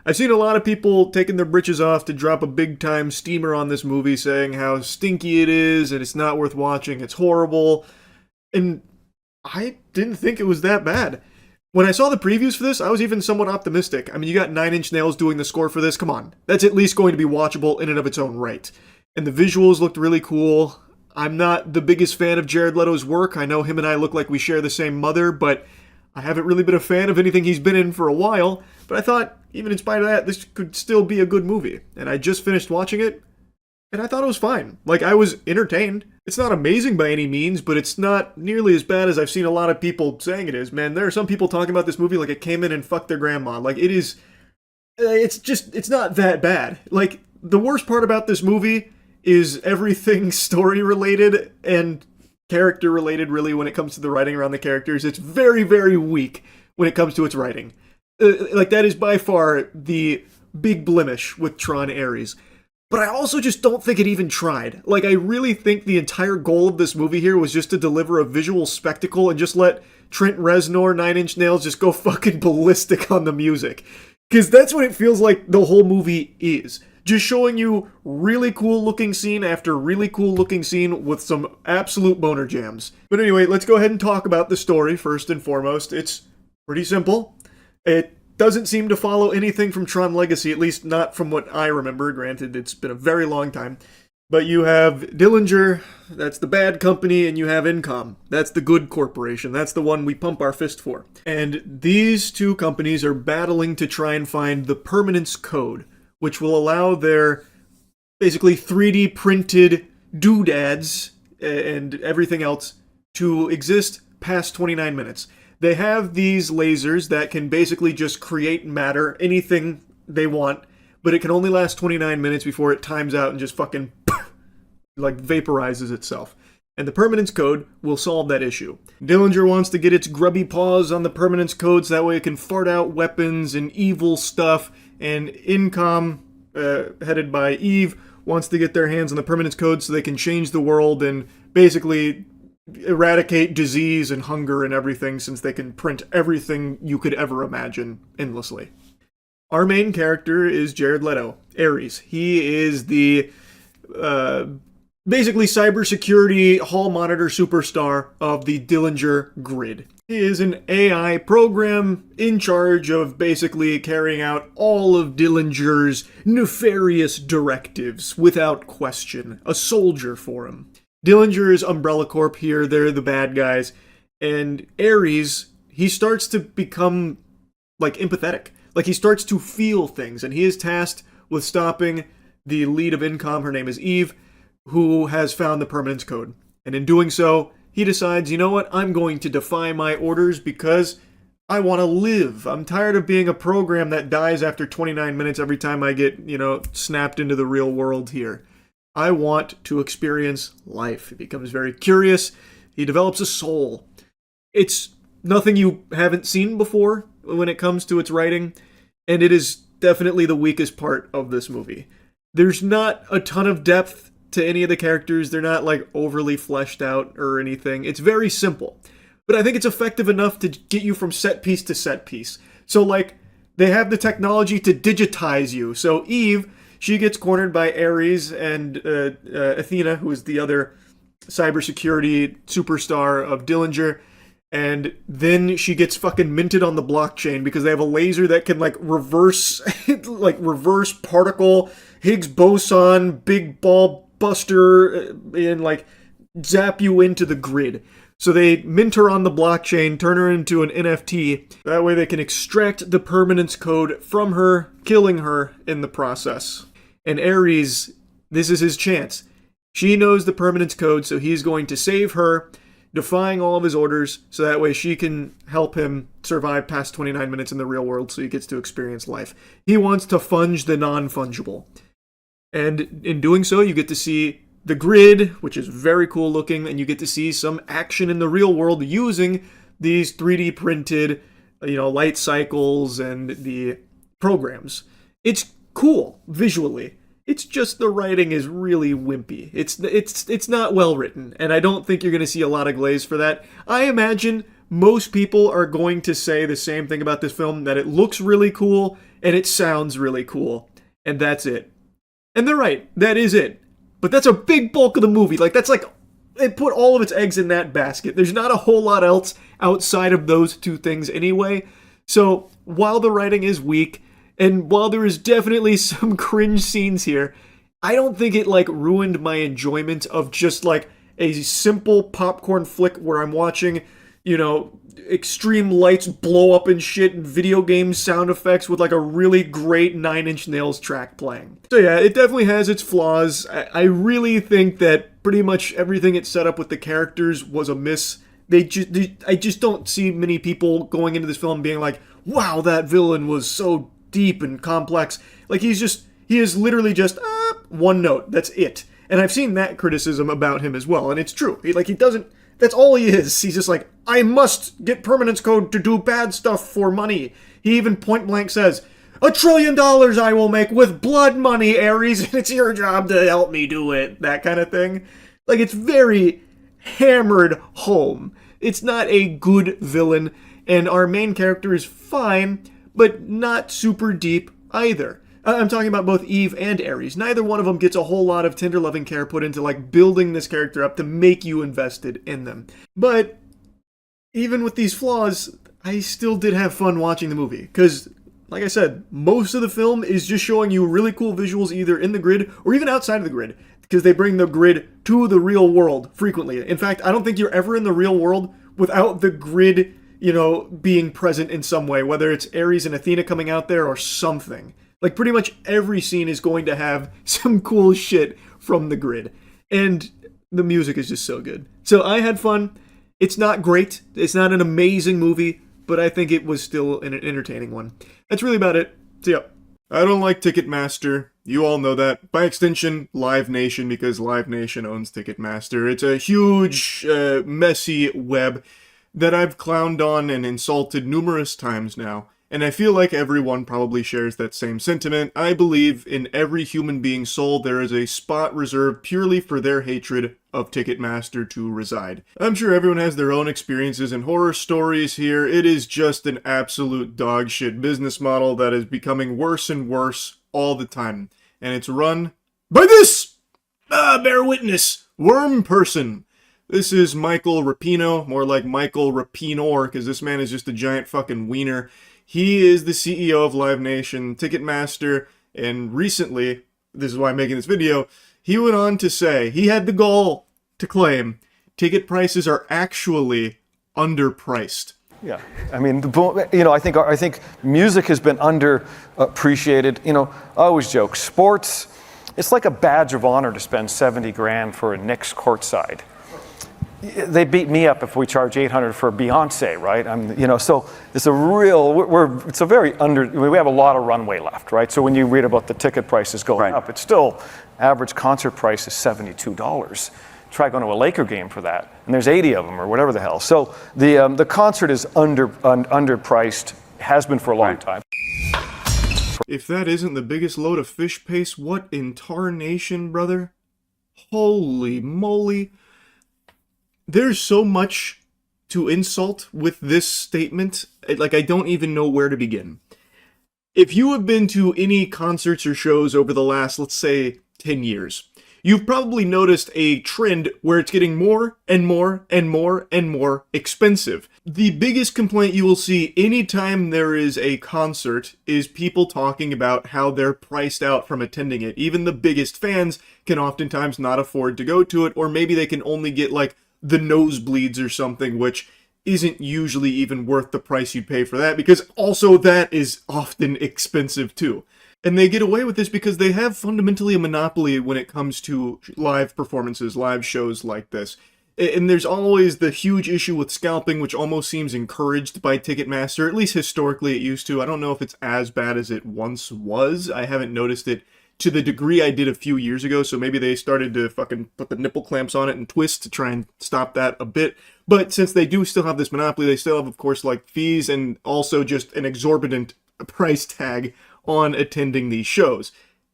I've seen a lot of people taking their britches off to drop a big time steamer on this movie, saying how stinky it is and it's not worth watching, it's horrible. And I didn't think it was that bad. When I saw the previews for this, I was even somewhat optimistic. I mean, you got Nine Inch Nails doing the score for this, come on. That's at least going to be watchable in and of its own right. And the visuals looked really cool. I'm not the biggest fan of Jared Leto's work. I know him and I look like we share the same mother, but I haven't really been a fan of anything he's been in for a while. But I thought, even in spite of that, this could still be a good movie. And I just finished watching it, and I thought it was fine. Like, I was entertained. It's not amazing by any means, but it's not nearly as bad as I've seen a lot of people saying it is. Man, there are some people talking about this movie like it came in and fucked their grandma. Like, it is... it's not that bad. Like, the worst part about this movie is everything story-related and character-related, really, when it comes to the writing around the characters. It's very, very weak when it comes to its writing. Like, that is by far the big blemish with Tron Ares. But I also just don't think it even tried. Like, I really think the entire goal of this movie here was just to deliver a visual spectacle and just let Trent Reznor, Nine Inch Nails, just go fucking ballistic on the music. Because that's what it feels like the whole movie is. Just showing you really cool looking scene after really cool looking scene with some absolute boner jams. But anyway, let's go ahead and talk about the story first and foremost. It's pretty simple. It doesn't seem to follow anything from Tron Legacy, at least not from what I remember. Granted, it's been a very long time. But you have Dillinger, that's the bad company, and you have Incom. That's the good corporation. That's the one we pump our fist for. And these two companies are battling to try and find the permanence code, which will allow their basically 3D printed doodads and everything else to exist past 29 minutes. They have these lasers that can basically just create matter, anything they want, but it can only last 29 minutes before it times out and just fucking like vaporizes itself. And the permanence code will solve that issue. Dillinger wants to get its grubby paws on the permanence code so that way it can fart out weapons and evil stuff. And Incom, headed by Eve, wants to get their hands on the permanence code so they can change the world and basically eradicate disease and hunger and everything, since they can print everything you could ever imagine endlessly. Our main character is Jared Leto, Ares. He is the basically cybersecurity hall monitor superstar of the Dillinger grid. He is an AI program in charge of basically carrying out all of Dillinger's nefarious directives without question. A soldier for him. Dillinger's Umbrella Corp here, they're the bad guys. And Ares, he starts to become, like, empathetic. Like, he starts to feel things, and he is tasked with stopping the lead of Incom, her name is Eve, who has found the permanence code. And in doing so, he decides, you know what, I'm going to defy my orders because I want to live. I'm tired of being a program that dies after 29 minutes every time I get, snapped into the real world here. I want to experience life. He becomes very curious. He develops a soul. It's nothing you haven't seen before when it comes to its writing, and it is definitely the weakest part of this movie. There's not a ton of depth to any of the characters. They're not, like, overly fleshed out or anything. It's very simple. But I think it's effective enough to get you from set piece to set piece. So, like, they have the technology to digitize you. So Eve, she gets cornered by Ares and Athena, who is the other cybersecurity superstar of Dillinger. And then she gets fucking minted on the blockchain because they have a laser that can, like, reverse particle, Higgs boson, big ball buster, and, like, zap you into the grid. So they mint her on the blockchain, turn her into an NFT. That way they can extract the permanence code from her, killing her in the process. And Ares, this is his chance. She knows the permanence code, so he's going to save her, defying all of his orders, so that way she can help him survive past 29 minutes in the real world so he gets to experience life. He wants to funge the non-fungible. And in doing so, you get to see the grid, which is very cool looking, and you get to see some action in the real world using these 3D printed, light cycles and the programs. It's cool visually. It's just the writing is really wimpy. It's not well written, and I don't think you're going to see a lot of glaze for that. I imagine most people are going to say the same thing about this film, that it looks really cool, and it sounds really cool. And that's it. And they're right, that is it. But that's a big bulk of the movie. Like, that's like, it put all of its eggs in that basket. There's not a whole lot else outside of those two things anyway. So, while the writing is weak, and while there is definitely some cringe scenes here, I don't think it, like, ruined my enjoyment of just, like, a simple popcorn flick where I'm watching, you know, extreme lights blow up and shit and video game sound effects with, like, a really great Nine Inch Nails track playing. So yeah, it definitely has its flaws. I really think that pretty much everything it set up with the characters was a miss. I just don't see many people going into this film being like, wow, that villain was so deep and complex. Like, he is literally just, one note, that's it. And I've seen that criticism about him as well, and it's true. He doesn't, that's all he is. He's just like, I must get permanence code to do bad stuff for money. He even point blank says, $1 trillion I will make with blood money, Ares, and it's your job to help me do it. That kind of thing. Like, it's very hammered home. It's not a good villain, and our main character is fine, but not super deep either. I'm talking about both Eve and Ares. Neither one of them gets a whole lot of tender loving care put into, like, building this character up to make you invested in them. But even with these flaws, I still did have fun watching the movie. Because, like I said, most of the film is just showing you really cool visuals either in the grid or even outside of the grid. Because they bring the grid to the real world frequently. In fact, I don't think you're ever in the real world without the grid, you know, being present in some way. Whether it's Ares and Athena coming out there or something. Like, pretty much every scene is going to have some cool shit from the grid. And the music is just so good. So I had fun. It's not great. It's not an amazing movie, but I think it was still an entertaining one. That's really about it. So yeah. I don't like Ticketmaster. You all know that. By extension, Live Nation, because Live Nation owns Ticketmaster. It's a huge, messy web that I've clowned on and insulted numerous times now. And I feel like everyone probably shares that same sentiment. I believe in every human being's soul there is a spot reserved purely for their hatred of Ticketmaster to reside. I'm sure everyone has their own experiences and horror stories here. It is just an absolute dogshit business model that is becoming worse and worse all the time. And it's run by this! Bear witness! Worm person! This is Michael Rapino, more like Michael Rapinor, because this man is just a giant fucking wiener. He is the CEO of Live Nation, Ticketmaster, and recently, this is why I'm making this video, he went on to say he had the goal to claim ticket prices are actually underpriced. Yeah, I mean, you know, I think music has been underappreciated. You know, I always joke, sports, it's like a badge of honor to spend 70 grand for a Knicks courtside. They beat me up if we charge 800 for Beyonce, right? You know, so it's a real, it's a very we have a lot of runway left, right? So when you read about the ticket prices going up, it's still, average concert price is $72. Try going to a Laker game for that, and there's 80 of them or whatever the hell. So the concert is underpriced, has been for a long time. If that isn't the biggest load of fish paste, what in tarnation, brother? Holy moly. There's so much to insult with this statement, like, I don't even know where to begin. If you have been to any concerts or shows over the last, let's say, 10 years, you've probably noticed a trend where it's getting more and more and more and more expensive. The biggest complaint you will see anytime there is a concert is people talking about how they're priced out from attending it. Even the biggest fans can oftentimes not afford to go to it, or maybe they can only get, like, the nosebleeds or something, which isn't usually even worth the price you'd pay for that, because also that is often expensive too. And they get away with this because they have fundamentally a monopoly when it comes to live performances, live shows like this. And there's always the huge issue with scalping, which almost seems encouraged by Ticketmaster, at least historically it used to. I don't know if it's as bad as it once was. I haven't noticed it to the degree I did a few years ago, so maybe they started to fucking put the nipple clamps on it and twist to try and stop that a bit. But since they do still have this monopoly, they still have, of course, like, fees and also just an exorbitant price tag on attending these shows.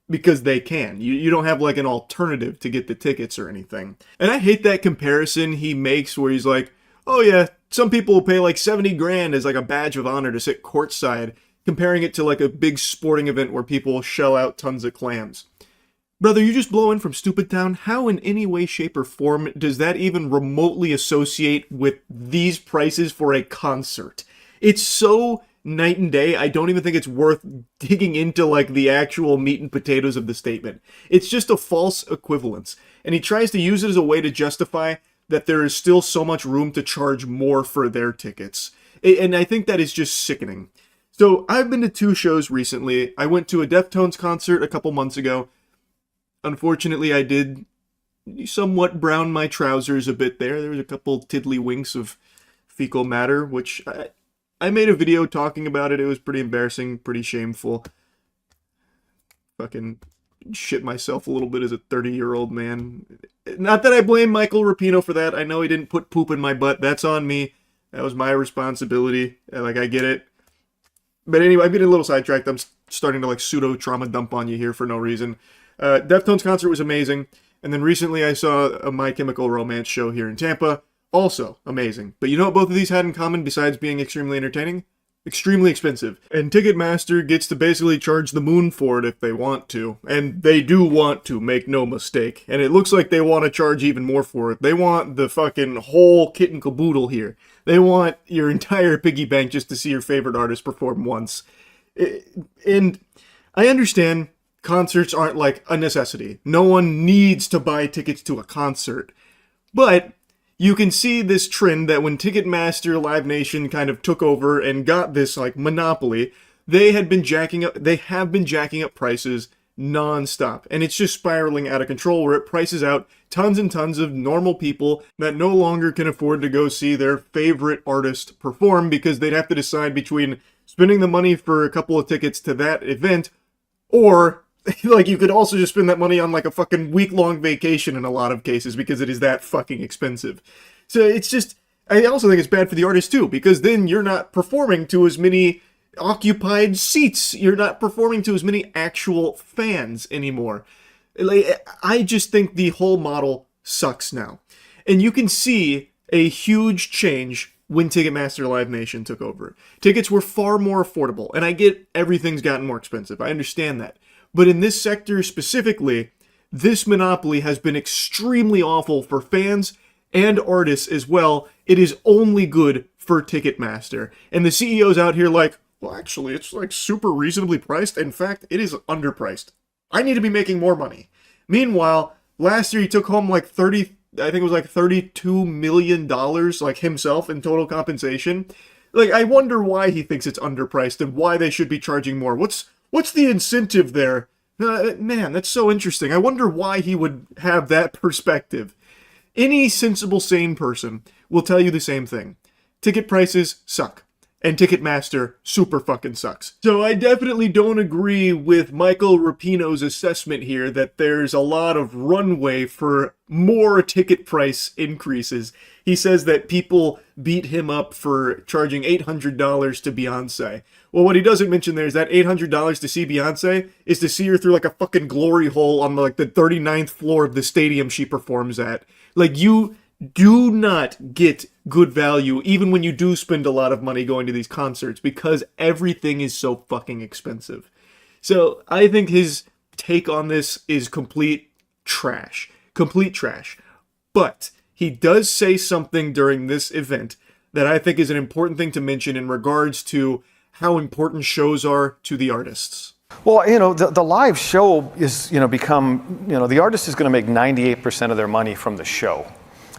Because they can. You don't have, like, an alternative to get the tickets or anything. And I hate that comparison he makes where he's like, oh yeah, some people will pay like 70 grand as like a badge of honor to sit courtside. comparing it to like a big sporting event where people shell out tons of clams. Brother, you just blow in from Stupid Town. How in any way, shape, or form does that even remotely associate with these prices for a concert? It's so night and day, I don't even think it's worth digging into like the actual meat and potatoes of the statement. It's just a false equivalence. And he tries to use it as a way to justify that there is still so much room to charge more for their tickets. And I think that is just sickening. So I've been to 2 shows recently. I went to a Deftones concert a couple months ago. Unfortunately, I did somewhat brown my trousers a bit there. There was a couple tiddlywinks of fecal matter, which I made a video talking about it. It was pretty embarrassing, pretty shameful. Fucking shit myself a little bit as a 30-year-old man. Not that I blame Michael Rapino for that. I know he didn't put poop in my butt. That's on me. That was my responsibility. Like, I get it. But anyway, I'm getting a little sidetracked. I'm starting to like pseudo-trauma dump on you here for no reason. Deftones concert was amazing. And then recently I saw a My Chemical Romance show here in Tampa. Also amazing. But you know what both of these had in common besides being extremely entertaining? Extremely expensive. And Ticketmaster gets to basically charge the moon for it if they want to. And they do want to, make no mistake. And it looks like they want to charge even more for it. They want the fucking whole kit and caboodle here. They want your entire piggy bank just to see your favorite artist perform once. And I understand concerts aren't like a necessity. No one needs to buy tickets to a concert. But you can see this trend that when Ticketmaster Live Nation kind of took over and got this like monopoly, they have been jacking up prices non-stop. And it's just spiraling out of control where it prices out tons and tons of normal people that no longer can afford to go see their favorite artist perform because they'd have to decide between spending the money for a couple of tickets to that event or like, you could also just spend that money on, like, a fucking week-long vacation in a lot of cases because it is that fucking expensive. So it's just, I also think it's bad for the artist, too, because then you're not performing to as many occupied seats. You're not performing to as many actual fans anymore. Like, I just think the whole model sucks now. And you can see a huge change when Ticketmaster Live Nation took over. Tickets were far more affordable, and I get everything's gotten more expensive. I understand that. But in this sector specifically, this monopoly has been extremely awful for fans and artists as well. It is only good for Ticketmaster. And the CEO's out here like, well, actually, it's like super reasonably priced. In fact, it is underpriced. I need to be making more money. Meanwhile, last year he took home like I think it was like $32 million, like himself in total compensation. Like, I wonder why he thinks it's underpriced and why they should be charging more. What's the incentive there? Man, that's so interesting. I wonder why he would have that perspective. Any sensible, sane person will tell you the same thing. Ticket prices suck. And Ticketmaster super fucking sucks. So I definitely don't agree with Michael Rapino's assessment here that there's a lot of runway for more ticket price increases. He says that people beat him up for charging $800 to Beyonce. Well, what he doesn't mention there is that $800 to see Beyonce is to see her through like a fucking glory hole on like the 39th floor of the stadium she performs at. Like, you do not get good value even when you do spend a lot of money going to these concerts because everything is so fucking expensive. So I think his take on this is complete trash. Complete trash. But he does say something during this event that I think is an important thing to mention in regards to how important shows are to the artists. Well, the live show is, become, the artist is going to make 98% of their money from the show.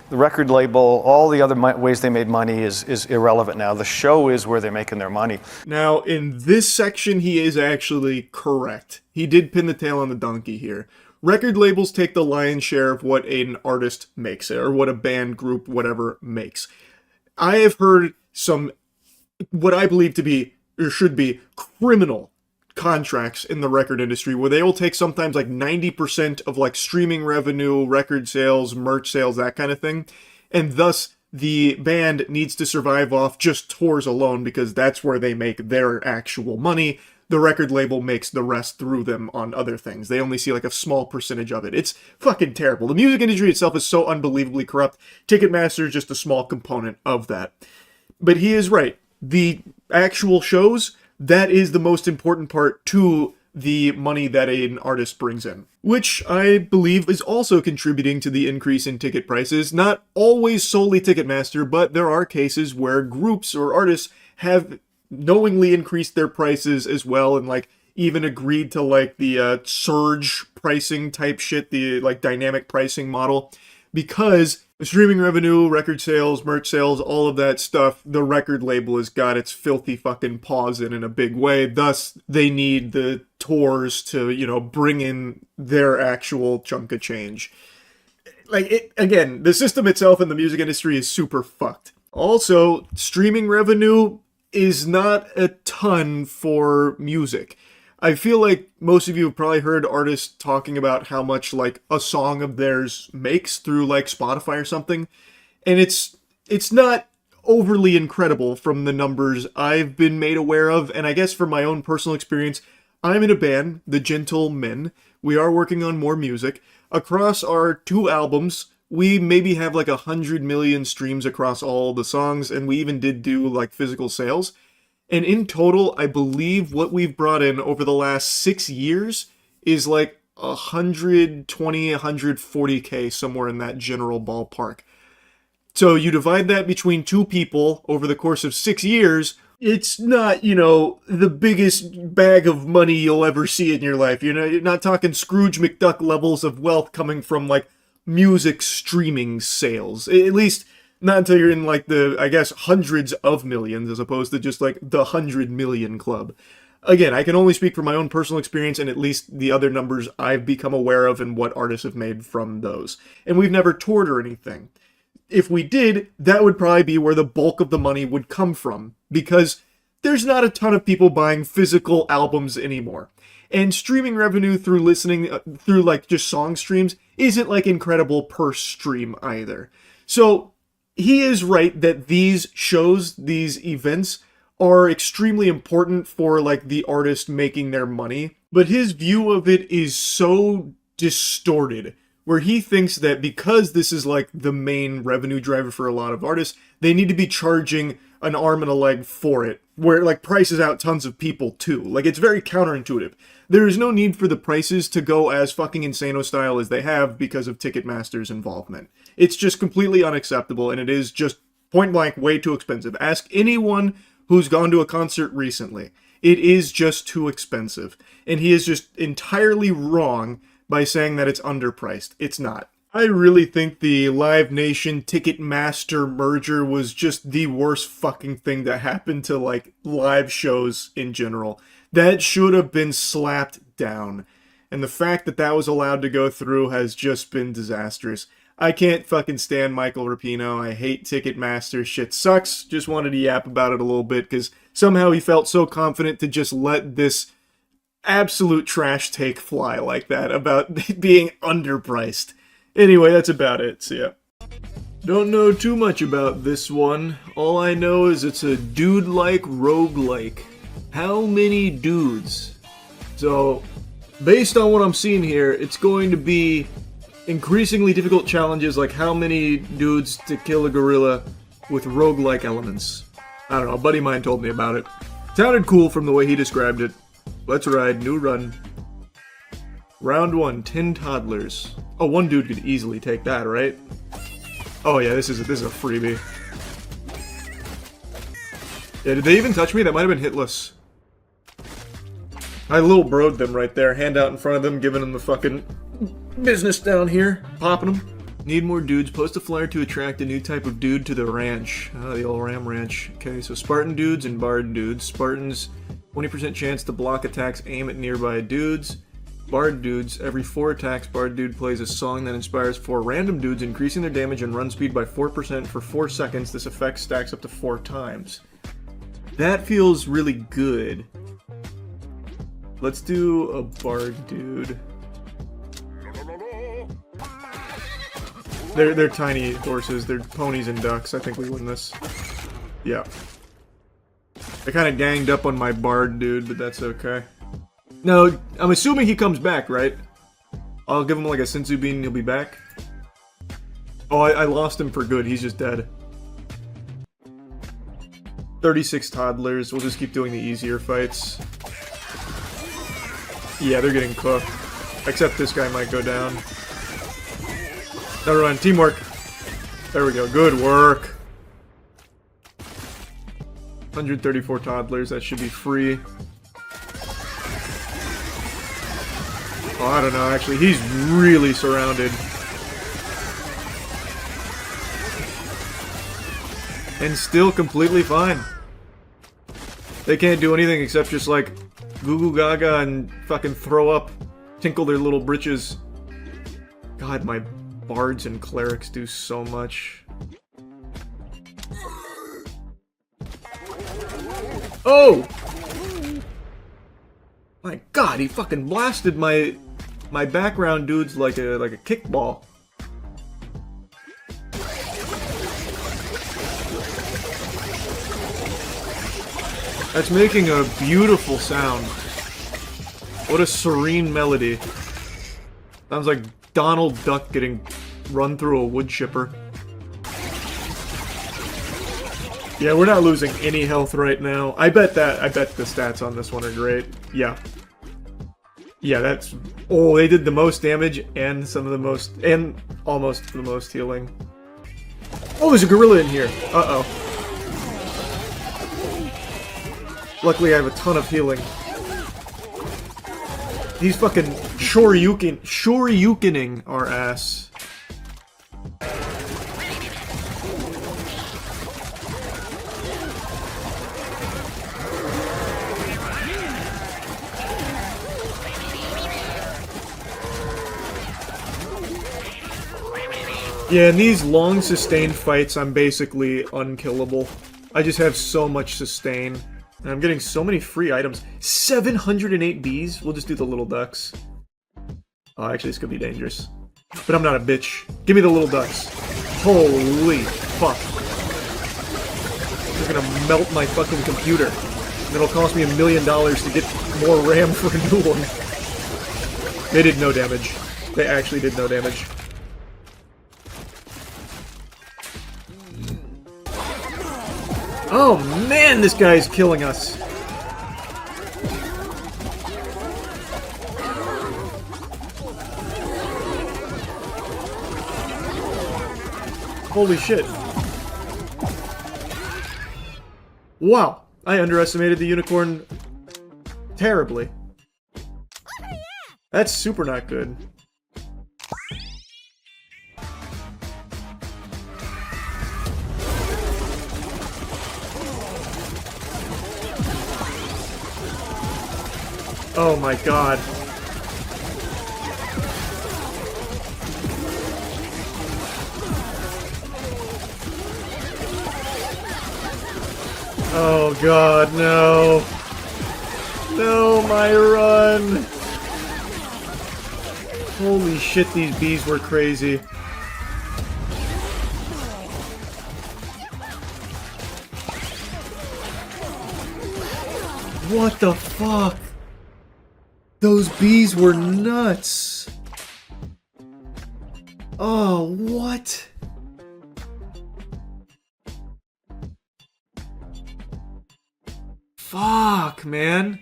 The record label, all the other ways they made money is irrelevant now. The show is where they're making their money. Now, in this section, he is actually correct. He did pin the tail on the donkey here. Record labels take the lion's share of what an artist makes, or what a band, group, whatever makes. I have heard some, what I believe to be, or should be, criminal contracts in the record industry where they will take sometimes like 90% of like streaming revenue, record sales, merch sales, that kind of thing. And thus the band needs to survive off just tours alone because that's where they make their actual money. The record label makes the rest through them on other things. They only see like a small percentage of it. It's fucking terrible. The music industry itself is so unbelievably corrupt. Ticketmaster is just a small component of that. But he is right. The actual shows, that is the most important part to the money that an artist brings in, which I believe is also contributing to the increase in ticket prices. Not always solely Ticketmaster, but there are cases where groups or artists have knowingly increased their prices as well, and like even agreed to like the surge pricing type shit, the like dynamic pricing model, because streaming revenue, record sales, merch sales, all of that stuff, the record label has got its filthy fucking paws in a big way. Thus, they need the tours to, you know, bring in their actual chunk of change. Like, it, again, the system itself in the music industry is super fucked. Also, streaming revenue is not a ton for music. I feel like most of you have probably heard artists talking about how much like a song of theirs makes through like Spotify or something. And it's not overly incredible from the numbers I've been made aware of. And I guess from my own personal experience, I'm in a band, The Gentle Men. We are working on more music. Across our 2 albums, we maybe have like 100 million streams across all the songs. And we even did do like physical sales. And in total, I believe what we've brought in over the last 6 years is like 120, 140K, somewhere in that general ballpark. So you divide that between 2 people over the course of 6 years, it's not, you know, the biggest bag of money you'll ever see in your life. You know, you're not talking Scrooge McDuck levels of wealth coming from like music streaming sales. At least not until you're in like the, I guess, hundreds of millions as opposed to just like the 100 million club. Again, I can only speak from my own personal experience and at least the other numbers I've become aware of and what artists have made from those. And we've never toured or anything. If we did, that would probably be where the bulk of the money would come from, because there's not a ton of people buying physical albums anymore. And streaming revenue through listening, through like just song streams, isn't like incredible per stream either. So he is right that these shows, these events, are extremely important for like the artist making their money, but his view of it is so distorted, where he thinks that because this is like the main revenue driver for a lot of artists, they need to be charging an arm and a leg for it, where it like prices out tons of people too. Like, it's very counterintuitive. There is no need for the prices to go as fucking Insano style as they have because of Ticketmaster's involvement. It's just completely unacceptable, and it is just point blank way too expensive. Ask anyone who's gone to a concert recently. It is just too expensive. And he is just entirely wrong by saying that it's underpriced. It's not. I really think the Live Nation Ticketmaster merger was just the worst fucking thing that happened to like live shows in general. That should have been slapped down. And the fact that that was allowed to go through has just been disastrous. I can't fucking stand Michael Rapino. I hate Ticketmaster. Shit sucks. Just wanted to yap about it a little bit because somehow he felt so confident to just let this absolute trash take fly like that about being underpriced. Anyway, that's about it. So yeah. Don't know too much about this one. All I know is it's a dude-like roguelike. How many dudes? So, based on what I'm seeing here, it's going to be increasingly difficult challenges like how many dudes to kill a gorilla with roguelike elements. I don't know, a buddy of mine told me about it. Sounded cool from the way he described it. Let's ride, new run. Round 1, 10 toddlers. Oh, one dude could easily take that, right? Oh yeah, this is a freebie. Yeah, did they even touch me? That might have been hitless. I little broed them right there, hand out in front of them, giving them the fucking business down here, popping them. Need more dudes. Post a flyer to attract a new type of dude to the ranch. The old Ram Ranch. Okay, so Spartan dudes and Bard dudes. Spartans, 20% chance to block attacks, aim at nearby dudes. Bard dudes, every 4 attacks, Bard dude plays a song that inspires 4 random dudes, increasing their damage and run speed by 4% for 4 seconds. This effect stacks up to 4 times. That feels really good. Let's do a Bard dude. They're tiny horses. They're ponies and ducks. I think we win this. Yeah. I kind of ganged up on my Bard dude, but that's okay. No, I'm assuming he comes back, right? I'll give him like a Senzu bean and he'll be back. Oh, I lost him for good. He's just dead. 36 toddlers. We'll just keep doing the easier fights. Yeah, they're getting cooked. Except this guy might go down. Never mind. Teamwork. There we go. Good work. 134 toddlers. That should be free. Oh, I don't know. Actually, he's really surrounded. And still completely fine. They can't do anything except just like goo goo gaga and fucking throw up, tinkle their little britches. God, my bards and clerics do so much. Oh! My God, he fucking blasted my background dudes like a kickball. That's making a beautiful sound. What a serene melody. Sounds like Donald Duck getting run through a wood chipper. Yeah, we're not losing any health right now. I bet the stats on this one are great. Yeah. Yeah, that's... Oh, they did the most damage and some of the most... And almost the most healing. Oh, there's a gorilla in here. Uh-oh. Luckily, I have a ton of healing. He's fucking shoryukening our ass. Yeah, in these long sustained fights, I'm basically unkillable. I just have so much sustain. And I'm getting so many free items. 708 bees? We'll just do the little ducks. Oh, actually, this could be dangerous. But I'm not a bitch. Give me the little ducks. Holy fuck. They're gonna melt my fucking computer. And it'll cost me $1 million to get more RAM for a new one. They did no damage. They actually did no damage. Oh man, this guy's killing us. Holy shit. Wow, I underestimated the unicorn terribly. That's super not good. Oh my god. Oh god, no. No, my run. Holy shit, these bees were crazy. What the fuck? Those bees were nuts. Oh, what? Fuck, man.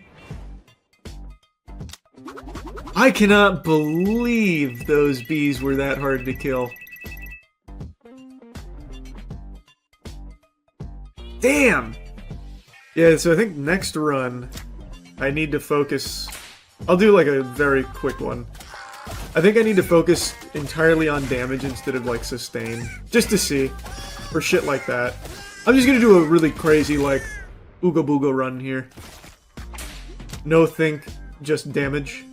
I cannot believe those bees were that hard to kill. Damn! Yeah, so I think next run, I need to focus... I'll do like a very quick one. I think I need to focus entirely on damage instead of like sustain. Just to see. For shit like that. I'm just gonna do a really crazy like Ooga Booga run here. No think, just damage.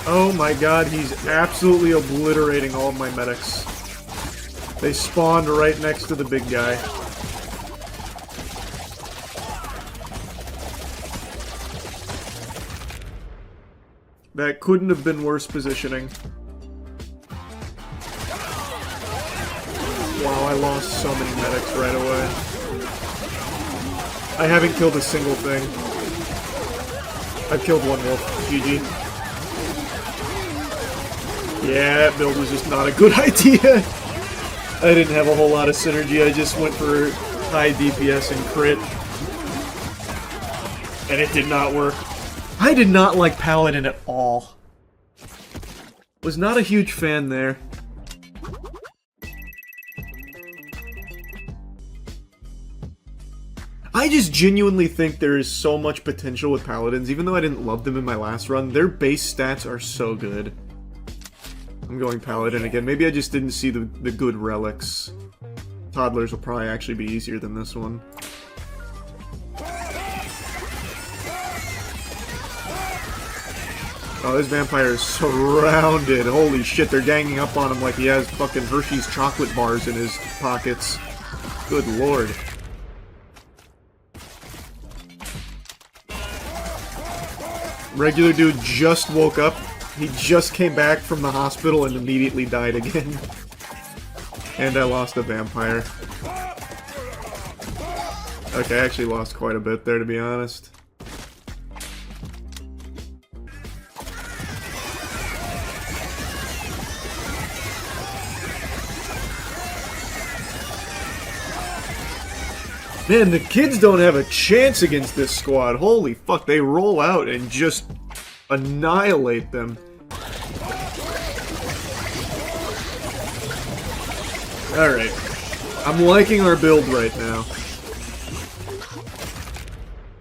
Oh my god, he's absolutely obliterating all of my medics. They spawned right next to the big guy. That couldn't have been worse positioning. Wow, I lost so many medics right away. I haven't killed a single thing. I've killed one wolf. GG. Yeah, that build was just not a good idea. I didn't have a whole lot of synergy, I just went for high DPS and crit. And it did not work. I did not like Paladin at all. Was not a huge fan there. I just genuinely think there is so much potential with Paladins, even though I didn't love them in my last run. Their base stats are so good. I'm going Paladin again. Maybe I just didn't see the good relics. Toddlers will probably actually be easier than this one. Oh, this vampire is surrounded. Holy shit, they're ganging up on him like he has fucking Hershey's chocolate bars in his pockets. Good lord. Regular dude just woke up. He just came back from the hospital and immediately died again. And I lost a vampire. Okay, I actually lost quite a bit there, to be honest. Man, the kids don't have a chance against this squad. Holy fuck, they roll out and just annihilate them. Alright. I'm liking our build right now.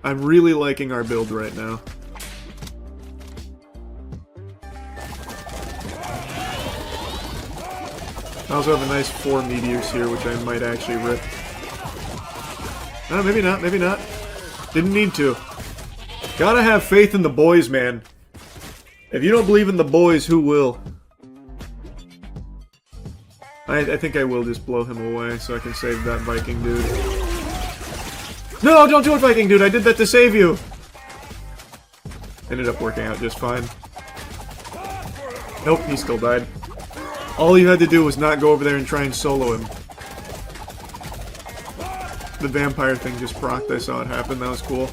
I'm really liking our build right now. I also have a nice 4 meteors here, which I might actually rip. No, maybe not, maybe not. Didn't need to. Gotta have faith in the boys, man. If you don't believe in the boys, who will? I think I will just blow him away so I can save that Viking dude. No, don't do it, Viking dude! I did that to save you! Ended up working out just fine. Nope, he still died. All you had to do was not go over there and try and solo him. The vampire thing just procced. I saw it happen. That was cool.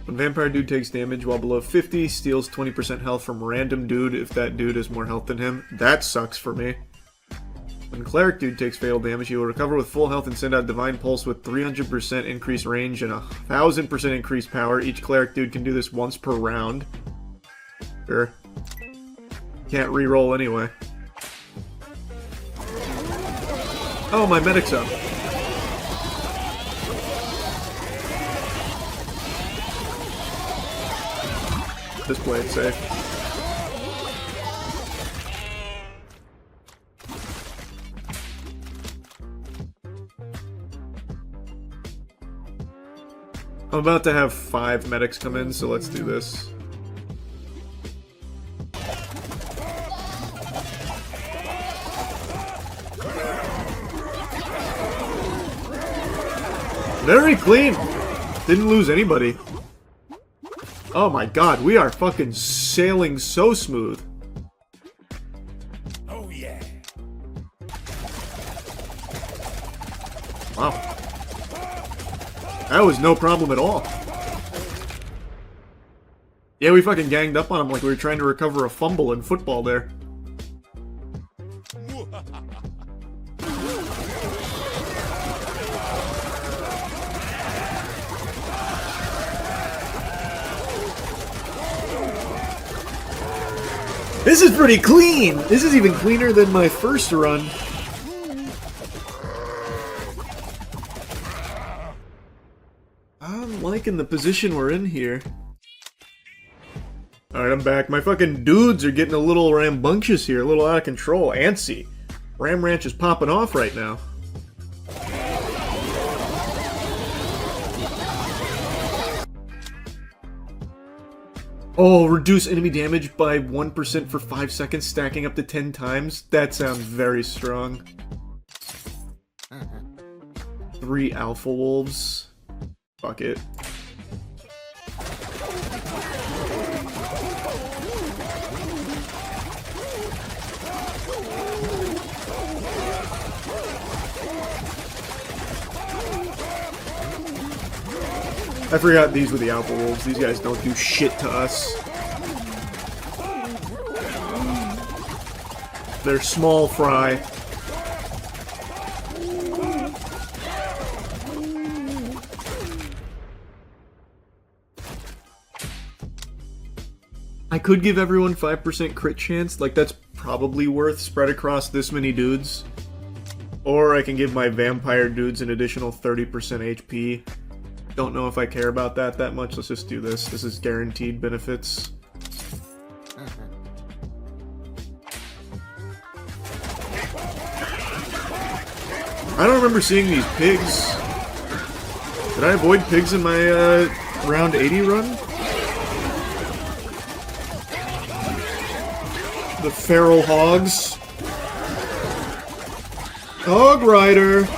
When vampire dude takes damage while below 50, steals 20% health from random dude if that dude has more health than him. That sucks for me. When cleric dude takes fatal damage, he will recover with full health and send out divine pulse with 300% increased range and 1000% increased power. Each cleric dude can do this once per round. Sure. Can't re-roll anyway. Oh, my medic's up. Just play it safe. I'm about to have 5 medics come in, so let's do this. Very clean! Didn't lose anybody. Oh my god, we are fucking sailing so smooth. Oh yeah. Wow. That was no problem at all. Yeah, we fucking ganged up on him like we were trying to recover a fumble in football there. This is pretty clean! This is even cleaner than my first run. I'm liking the position we're in here. Alright, I'm back. My fucking dudes are getting a little rambunctious here, a little out of control. Antsy. Ram Ranch is popping off right now. Oh, reduce enemy damage by 1% for 5 seconds, stacking up to 10 times? That sounds very strong. 3 alpha wolves. Fuck it. I forgot these were the Alpha Wolves. These guys don't do shit to us. They're small fry. I could give everyone 5% crit chance, like that's probably worth spread across this many dudes. Or I can give my vampire dudes an additional 30% HP. Don't know if I care about that much, let's just do this. This is guaranteed benefits. I don't remember seeing these pigs. Did I avoid pigs in my round 80 run? The feral hogs. Hog Rider.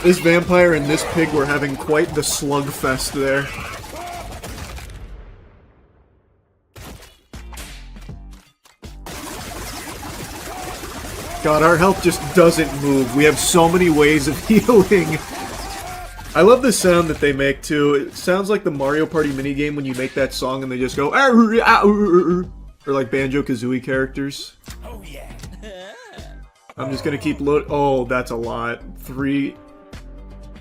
This vampire and this pig were having quite the slugfest there. God, our health just doesn't move. We have so many ways of healing. I love the sound that they make, too. It sounds like the Mario Party minigame when you make that song and they just go... Or like Banjo-Kazooie characters. Oh, yeah. I'm just gonna keep load... Oh, that's a lot. 3...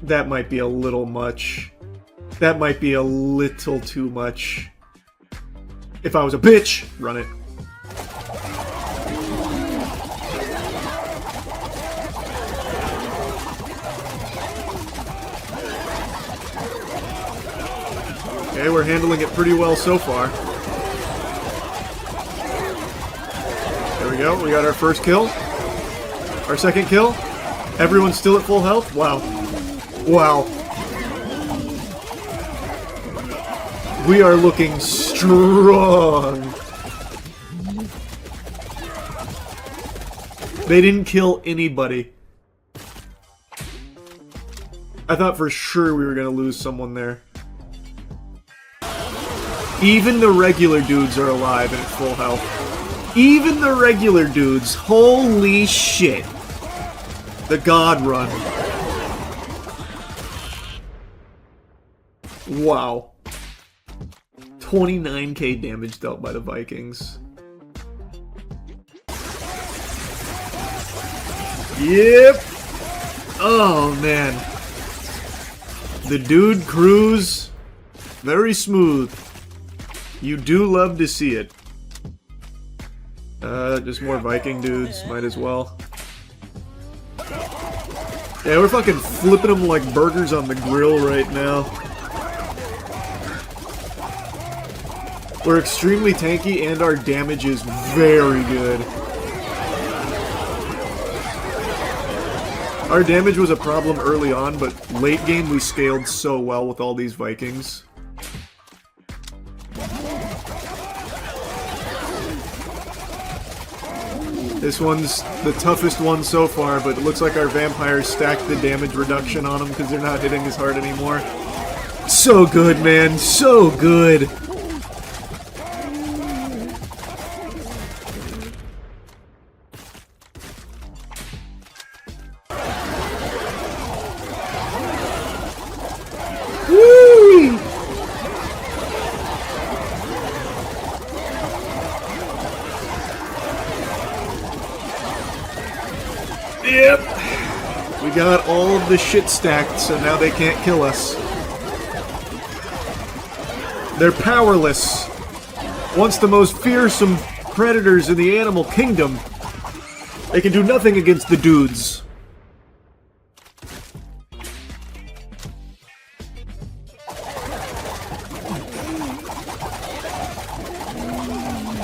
That might be a little much. That might be a little too much. If I was a bitch, run it. Okay, we're handling it pretty well so far. There we go, we got our first kill. Our second kill. Everyone's still at full health? Wow. Wow. We are looking strong. They didn't kill anybody. I thought for sure we were gonna lose someone there. Even the regular dudes are alive and at full health. Even the regular dudes. Holy shit. The God Run. Wow. 29k damage dealt by the Vikings. Yep. Oh, man. The dude crews. Very smooth. You do love to see it. Just more Viking dudes. Might as well. Yeah, we're fucking flipping them like burgers on the grill right now. We're extremely tanky and our damage is very good. Our damage was a problem early on, but late game we scaled so well with all these Vikings. This one's the toughest one so far, but it looks like our vampires stacked the damage reduction on them because they're not hitting as hard anymore. So good, man. So good. Woo! Yep. We got all of the shit stacked, so now they can't kill us. They're powerless. Once the most fearsome predators in the animal kingdom. They can do nothing against the dudes.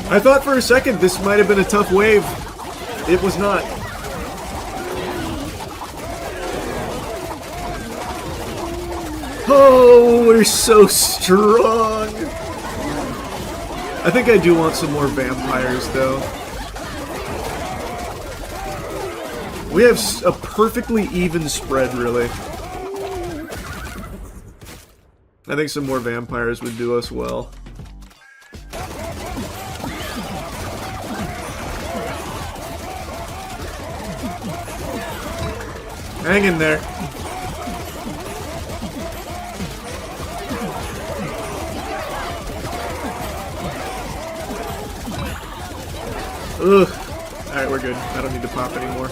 I thought for a second this might have been a tough wave. It was not. Oh, we're so strong! I think I do want some more vampires, though. We have a perfectly even spread, really. I think some more vampires would do us well. Hang in there. Ugh. Alright, we're good. I don't need to pop anymore.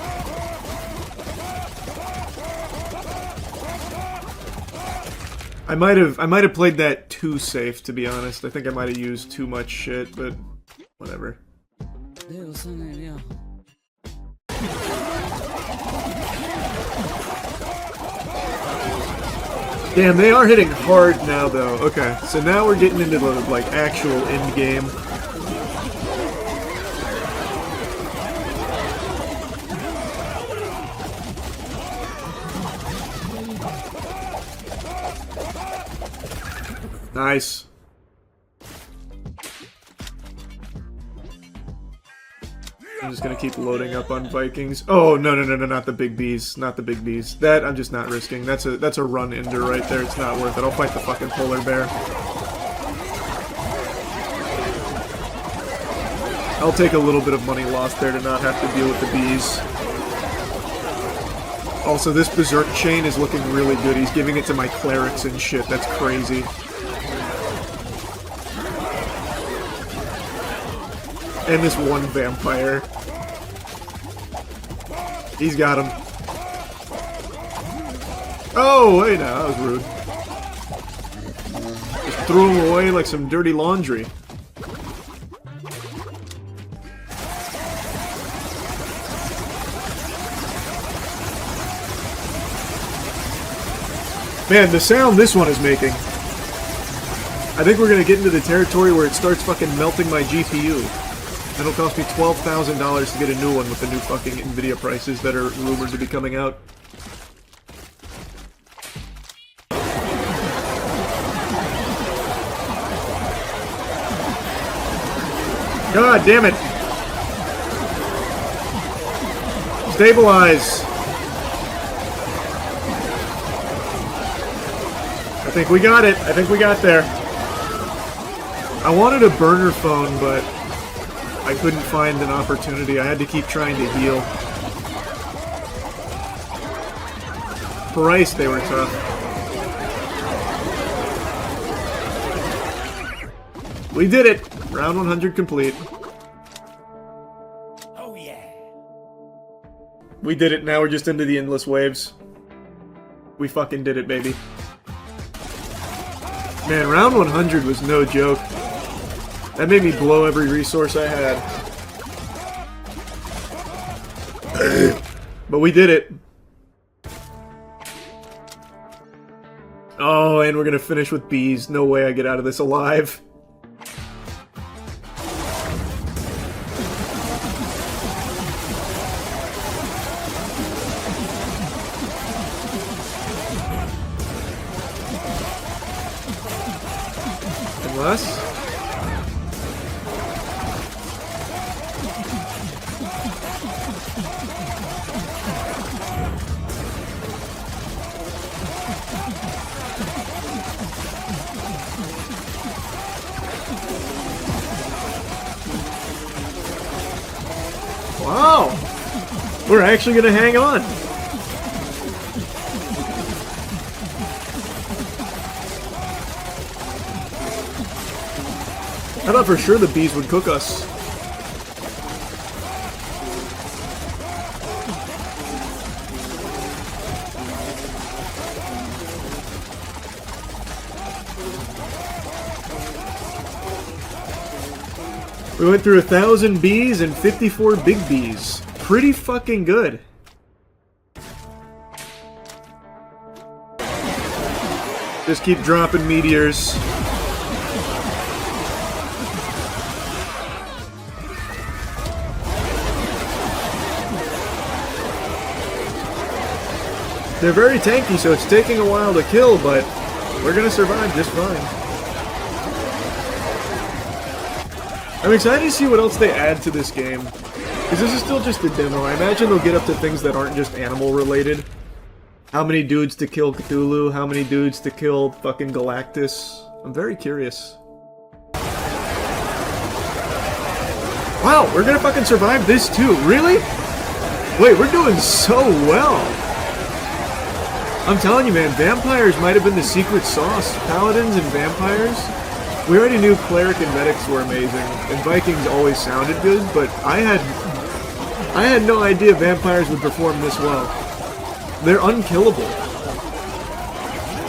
I might have played that too safe, to be honest. I think I might have used too much shit, but whatever. Damn, they are hitting hard now, though. Okay, so now we're getting into the, like, actual end game. Nice. I'm just gonna keep loading up on Vikings. Oh, no, not the big bees. Not the big bees. That I'm just not risking. That's a run ender right there. It's not worth it. I'll fight the fucking polar bear. I'll take a little bit of money lost there to not have to deal with the bees. Also, this Berserk chain is looking really good. He's giving it to my clerics and shit. That's crazy. And this one vampire. He's got him. Oh, wait, no, that was rude. Just threw him away like some dirty laundry. Man, the sound this one is making. I think we're gonna get into the territory where it starts fucking melting my GPU. It'll cost me $12,000 to get a new one with the new fucking Nvidia prices that are rumored to be coming out. God damn it! Stabilize! I think we got it. I think we got there. I wanted a burner phone, but I couldn't find an opportunity. I had to keep trying to heal. Christ, they were tough. We did it! Round 100 complete. Oh yeah. We did it. Now we're just into the endless waves. We fucking did it, baby. Man, round 100 was no joke. That made me blow every resource I had. But we did it. Oh, and we're gonna finish with bees. No way I get out of this alive. Unless... Wow! We're actually gonna hang on! I thought for sure the bees would cook us. We went through 1,000 bees and 54 big bees. Pretty fucking good. Just keep dropping meteors. They're very tanky, so it's taking a while to kill, but we're gonna survive just fine. I'm excited to see what else they add to this game. Because this is still just a demo. I imagine they'll get up to things that aren't just animal related. How many dudes to kill Cthulhu? How many dudes to kill fucking Galactus? I'm very curious. Wow, we're gonna fucking survive this too. Really? Wait, we're doing so well. I'm telling you, man, vampires might have been the secret sauce. Paladins and vampires. We already knew Cleric and Medics were amazing, and Vikings always sounded good, but I had no idea vampires would perform this well. They're unkillable.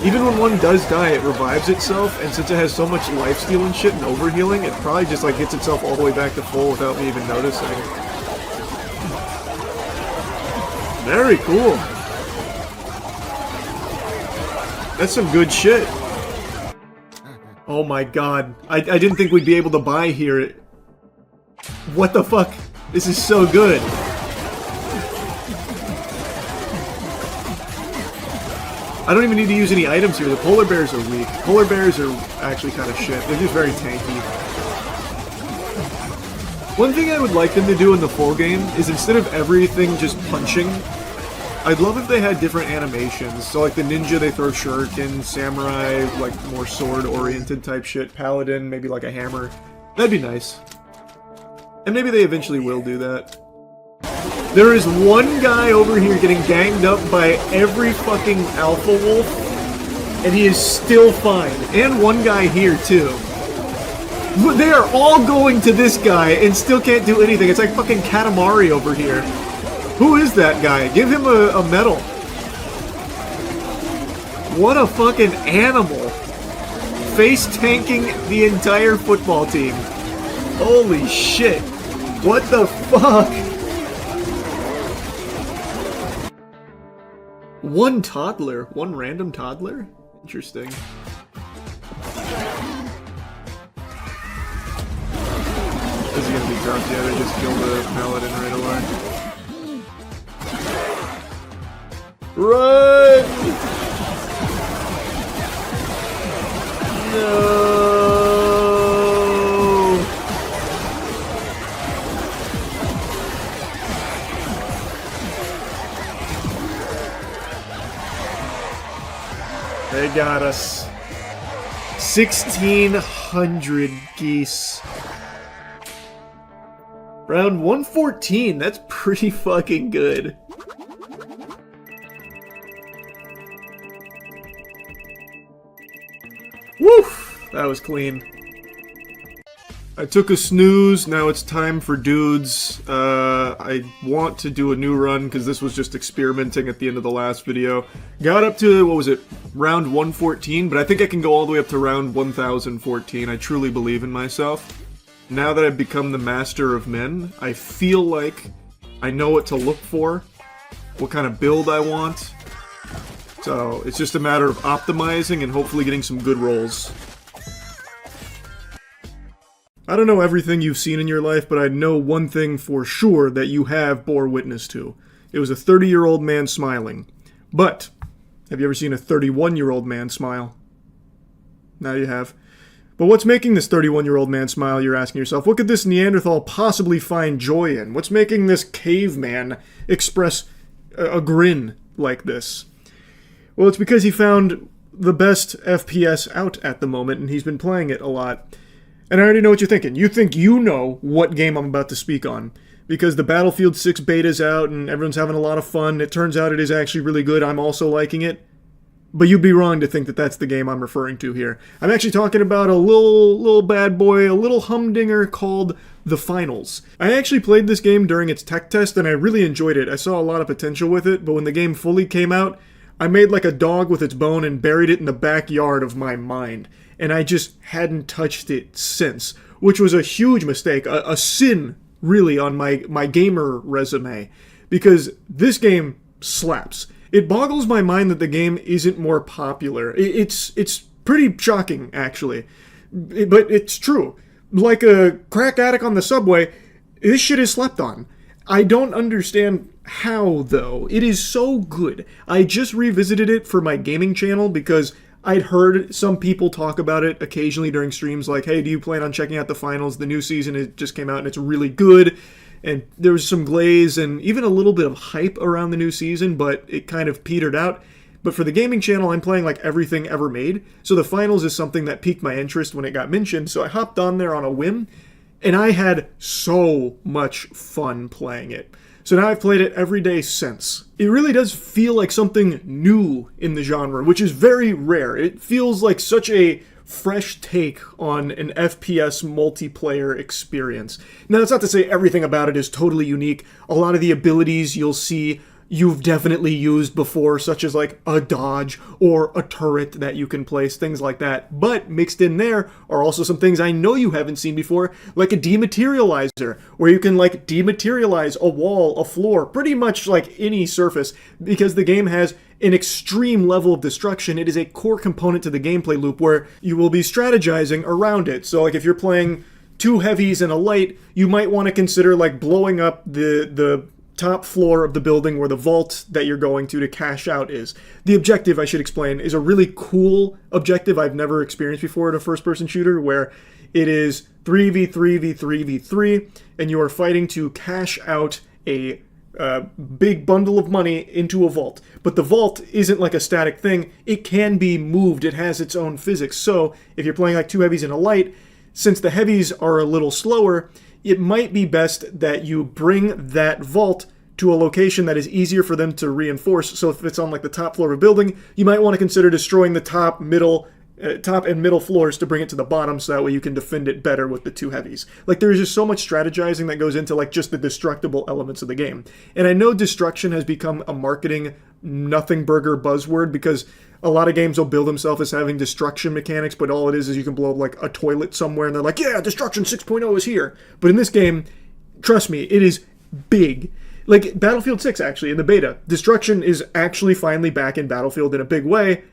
Even when one does die, it revives itself, and since it has so much lifesteal and shit and overhealing, it probably just like gets itself all the way back to full without me even noticing. Very cool. That's some good shit. Oh my god. I didn't think we'd be able to buy here. What the fuck? This is so good. I don't even need to use any items here. The polar bears are weak. Polar bears are actually kind of shit. They're just very tanky. One thing I would like them to do in the full game is instead of everything just punching, I'd love if they had different animations. So like the ninja, they throw shuriken, samurai, like more sword-oriented type shit, paladin, maybe like a hammer. That'd be nice. And maybe they eventually will do that. There is one guy over here getting ganged up by every fucking alpha wolf, and he is still fine. And one guy here, too. But they are all going to this guy and still can't do anything. It's like fucking Katamari over here. Who is that guy? Give him a medal. What a fucking animal. Face tanking the entire football team. Holy shit. What the fuck? One toddler? One random toddler? Interesting. This is gonna be tough. Yeah, they just killed the paladin right away. Run! No! They got us. 1,600 geese. Round 114, that's pretty fucking good. Woof! That was clean. I took a snooze, now it's time for dudes. I want to do a new run because this was just experimenting at the end of the last video. Got up to, what was it, round 114, but I think I can go all the way up to round 1014. I truly believe in myself. Now that I've become the master of men, I feel like I know what to look for, what kind of build I want. So it's just a matter of optimizing and hopefully getting some good rolls. I don't know everything you've seen in your life, but I know one thing for sure that you have bore witness to. It was a 30-year-old man smiling. But, have you ever seen a 31-year-old man smile? Now you have. But what's making this 31-year-old man smile, you're asking yourself? What could this Neanderthal possibly find joy in? What's making this caveman express a grin like this? Well, it's because he found the best FPS out at the moment, and he's been playing it a lot. And I already know what you're thinking. You think you know what game I'm about to speak on. Because the Battlefield 6 beta's out and everyone's having a lot of fun. It turns out it is actually really good. I'm also liking it. But you'd be wrong to think that that's the game I'm referring to here. I'm actually talking about a little bad boy, a little humdinger called The Finals. I actually played this game during its tech test and I really enjoyed it. I saw a lot of potential with it, but when the game fully came out, I made like a dog with its bone and buried it in the backyard of my mind. And I just hadn't touched it since, which was a huge mistake, a sin, really, on my gamer resume, because this game slaps. It boggles my mind that the game isn't more popular. It's pretty shocking, actually, but it's true. Like a crack addict on the subway, this shit is slept on. I don't understand how, though. It is so good. I just revisited it for my gaming channel because I'd heard some people talk about it occasionally during streams like, hey, do you plan on checking out The Finals? The new season it just came out and it's really good. And there was some glaze and even a little bit of hype around the new season, but it kind of petered out. But for the gaming channel, I'm playing like everything ever made. So The Finals is something that piqued my interest when it got mentioned. So I hopped on there on a whim and I had so much fun playing it. So now I've played it every day since. It really does feel like something new in the genre, which is very rare. It feels like such a fresh take on an FPS multiplayer experience. Now, that's not to say everything about it is totally unique. A lot of the abilities you'll see you've definitely used before, such as like a dodge or a turret that you can place, things like that. But mixed in there are also some things I know you haven't seen before, like a dematerializer, where you can like dematerialize a wall, a floor, pretty much like any surface, because the game has an extreme level of destruction. It is a core component to the gameplay loop where you will be strategizing around it. So like if you're playing 2 heavies and a light, you might want to consider like blowing up the top floor of the building where the vault that you're going to cash out is. The objective, I should explain, is a really cool objective I've never experienced before in a first-person shooter, where it is 3v3v3v3, and you are fighting to cash out a big bundle of money into a vault. But the vault isn't like a static thing. It can be moved. It has its own physics. So if you're playing like 2 heavies and a light, since the heavies are a little slower, it might be best that you bring that vault to a location that is easier for them to reinforce. So if it's on like the top floor of a building, you might want to consider destroying the top and middle floors to bring it to the bottom, so that way you can defend it better with the 2 heavies. Like, there's just so much strategizing that goes into like just the destructible elements of the game. And I know destruction has become a marketing nothing burger buzzword, because a lot of games will build themselves as having destruction mechanics, but all it is you can blow up like a toilet somewhere and they're like, yeah, Destruction 6.0 is here. But in this game, trust me, it is big. Like Battlefield 6, actually, in the beta, destruction is actually finally back in Battlefield in a big way,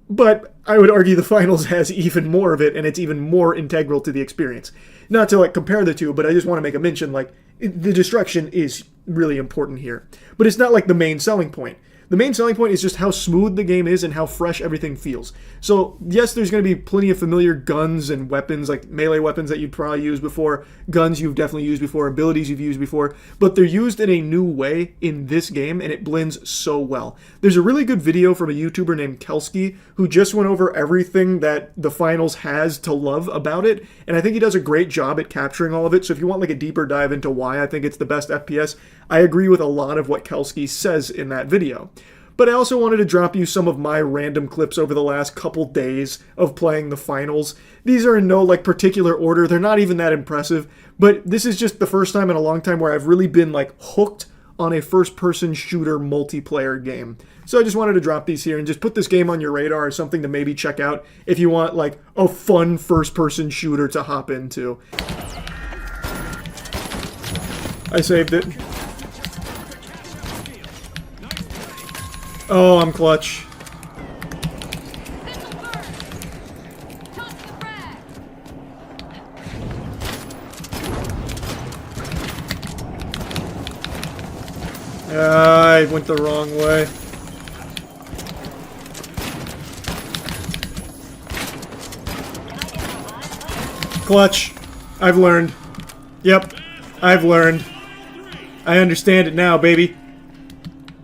but I would argue the finals has even more of it, and it's even more integral to the experience. Not to like compare the two, but I just want to make a mention, like, the destruction is really important here. But it's not like the main selling point. The main selling point is just how smooth the game is and how fresh everything feels. So, yes, there's going to be plenty of familiar guns and weapons, like melee weapons that you'd probably used before, guns you've definitely used before, abilities you've used before, but they're used in a new way in this game, and it blends so well. There's a really good video from a YouTuber named Kelsky, who just went over everything that the finals has to love about it, and I think he does a great job at capturing all of it. So if you want like a deeper dive into why I think it's the best FPS, I agree with a lot of what Kelsky says in that video. But I also wanted to drop you some of my random clips over the last couple days of playing the finals. These are in no like particular order. They're not even that impressive, but this is just the first time in a long time where I've really been like hooked on a first-person shooter multiplayer game. So I just wanted to drop these here and just put this game on your radar as something to maybe check out if you want like a fun first-person shooter to hop into. I saved it. Oh, I'm clutch. I went the wrong way. Clutch. I've learned. Yep. I've learned. I understand it now, baby.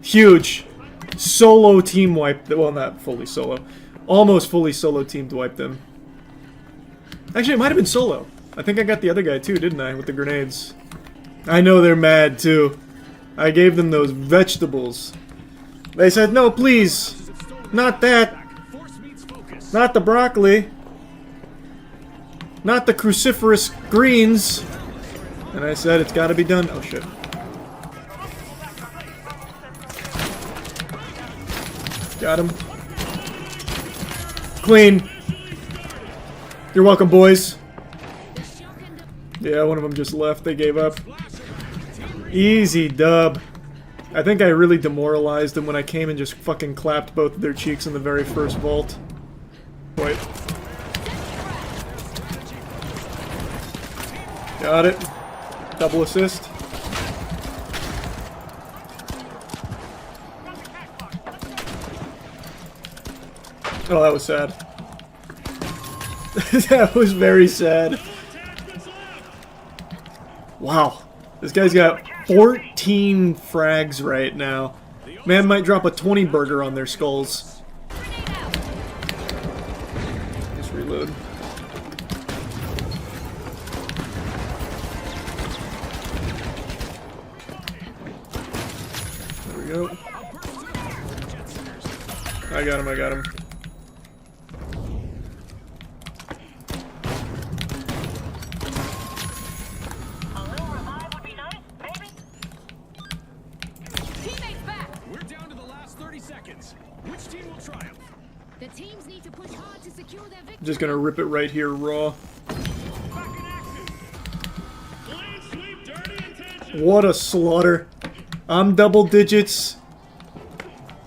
Huge. Solo team wipe. Well, not fully solo. Almost fully solo teamed wipe them. Actually, it might have been solo. I think I got the other guy too, didn't I? With the grenades. I know they're mad too. I gave them those vegetables. They said, no, please. Not that. Not the broccoli. Not the cruciferous greens. And I said, it's gotta be done. Oh, shit. Got him. Clean. You're welcome, boys. Yeah, one of them just left. They gave up. Easy dub. I think I really demoralized them when I came and just fucking clapped both of their cheeks in the very first vault. Wait. Got it. Double assist. Oh, that was sad. That was very sad. Wow. This guy's got 14 frags right now. Man might drop a 20 burger on their skulls. Just reload. There we go. I got him, I got him. I'm just gonna rip it right here raw. What a slaughter. I'm double digits.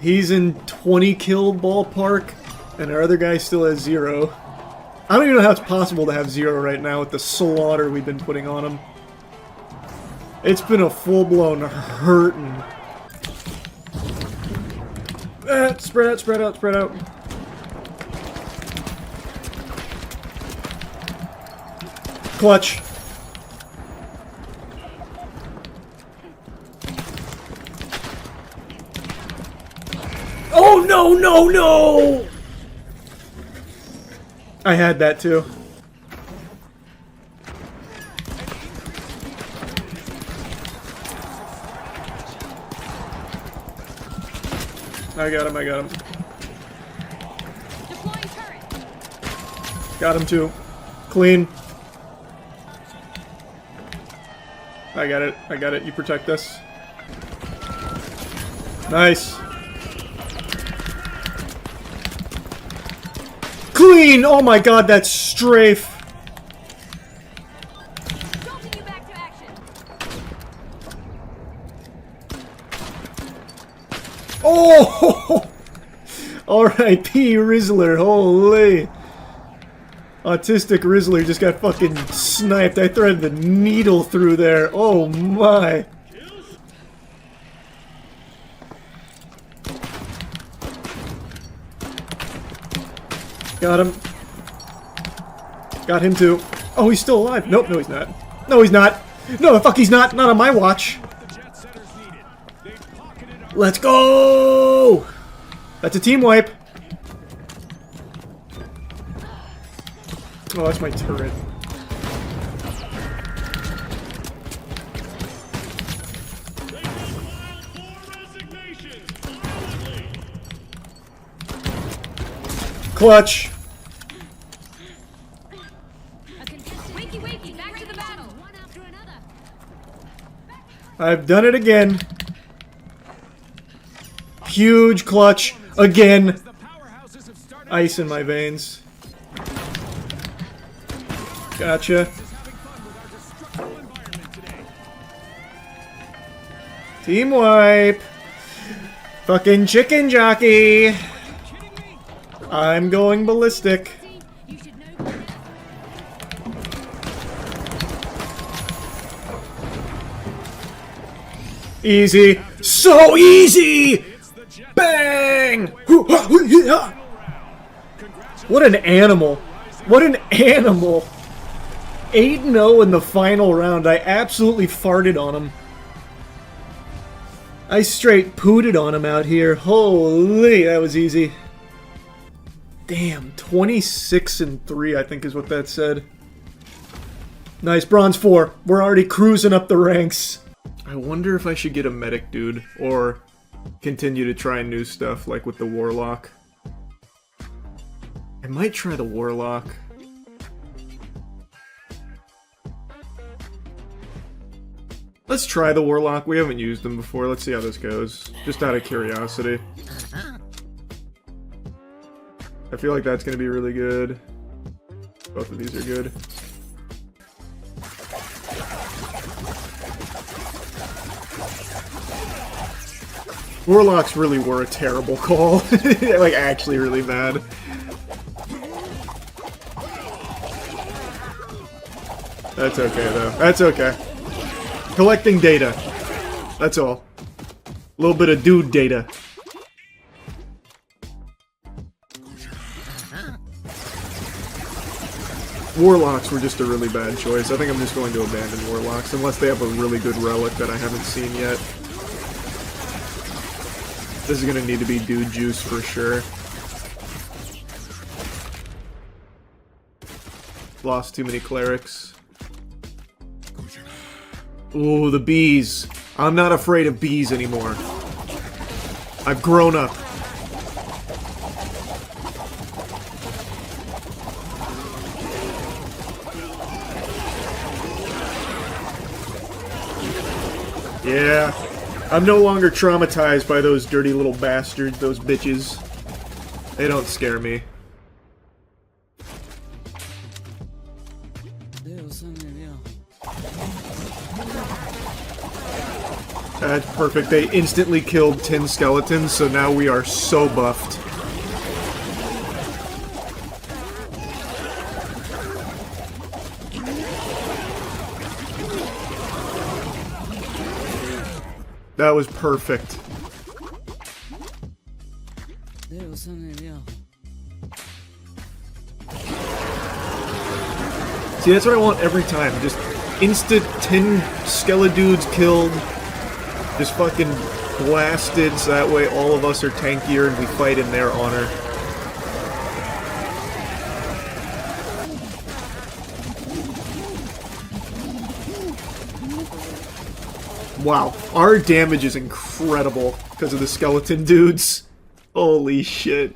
He's in 20 kill ballpark. And our other guy still has 0. I don't even know how it's possible to have 0 right now with the slaughter we've been putting on him. It's been a full-blown hurtin'. Spread out, spread out, spread out. Clutch. Oh, no, no, no! I had that too. I got him, I got him. Got him too. Clean. I got it, I got it. You protect us. Nice. Clean! Oh my god, that's strafe. Oh! R.I.P. Rizzler, holy. Autistic Rizzler just got fucking sniped. I threaded the needle through there. Oh my. Got him. Got him too. Oh, he's still alive. Nope, no he's not. No, he's not. No, the fuck he's not. Not on my watch. Let's go! That's a team wipe. Oh, that's my turret. Clutch. I've done it again. Huge clutch again. Ice in my veins. Gotcha. Team wipe. Fucking chicken jockey. I'm going ballistic. Easy. So easy! Bang! What an animal. What an animal. 8-0 in the final round. I absolutely farted on him. I straight pooted on him out here. Holy, that was easy. Damn, 26-3 I think is what that said. Nice, bronze 4. We're already cruising up the ranks. I wonder if I should get a medic dude, or continue to try new stuff, like with the Warlock. I might try the Warlock. Let's try the Warlock. We haven't used them before. Let's see how this goes. Just out of curiosity. I feel like that's going to be really good. Both of these are good. Warlocks really were a terrible call. Like, actually really bad. That's okay, though. That's okay. Collecting data. That's all. A little bit of dude data. Warlocks were just a really bad choice. I think I'm just going to abandon Warlocks, unless they have a really good relic that I haven't seen yet. This is gonna need to be dude juice for sure. Lost too many clerics. Ooh, the bees. I'm not afraid of bees anymore. I've grown up. Yeah. I'm no longer traumatized by those dirty little bastards, those bitches. They don't scare me. That's perfect. They instantly killed 10 skeletons, so now we are so buffed. That was perfect. See, that's what I want every time. Just instant 10 skeledudes killed. Just fucking blasted, so that way all of us are tankier and we fight in their honor. Wow, our damage is incredible because of the skeleton dudes. Holy shit.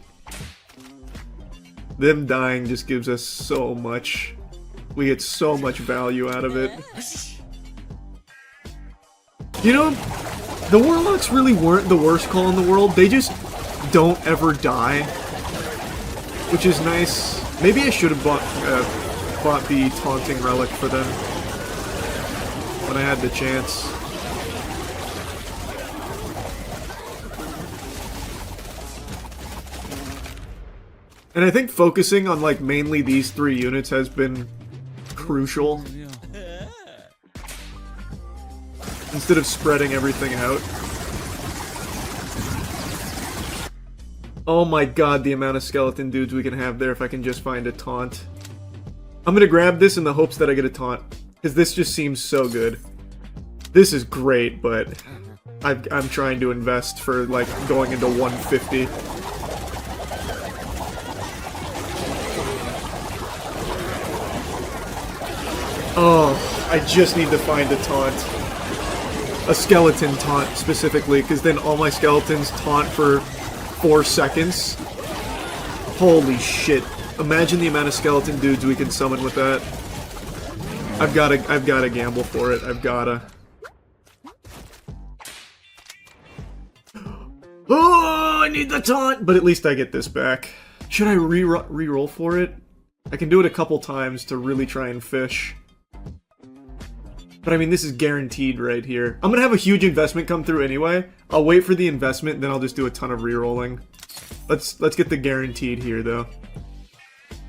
Them dying just gives us so much. We get so much value out of it. You know, the Warlocks really weren't the worst call in the world. They just don't ever die. Which is nice. Maybe I should have bought the Taunting Relic for them when I had the chance. And I think focusing on, like, mainly these 3 units has been crucial. Instead of spreading everything out. Oh my god, the amount of skeleton dudes we can have there if I can just find a taunt. I'm gonna grab this in the hopes that I get a taunt. Because this just seems so good. This is great, but I'm trying to invest for, like, going into 150. Oh, I just need to find a taunt. A skeleton taunt, specifically, because then all my skeletons taunt for 4 seconds. Holy shit. Imagine the amount of skeleton dudes we can summon with that. I've gotta gamble for it. I've gotta. Oh, I need the taunt! But at least I get this back. Should I re-roll for it? I can do it a couple times to really try and fish. But I mean, this is guaranteed right here. I'm gonna have a huge investment come through anyway. I'll wait for the investment, then I'll just do a ton of re-rolling. Let's get the guaranteed here, though.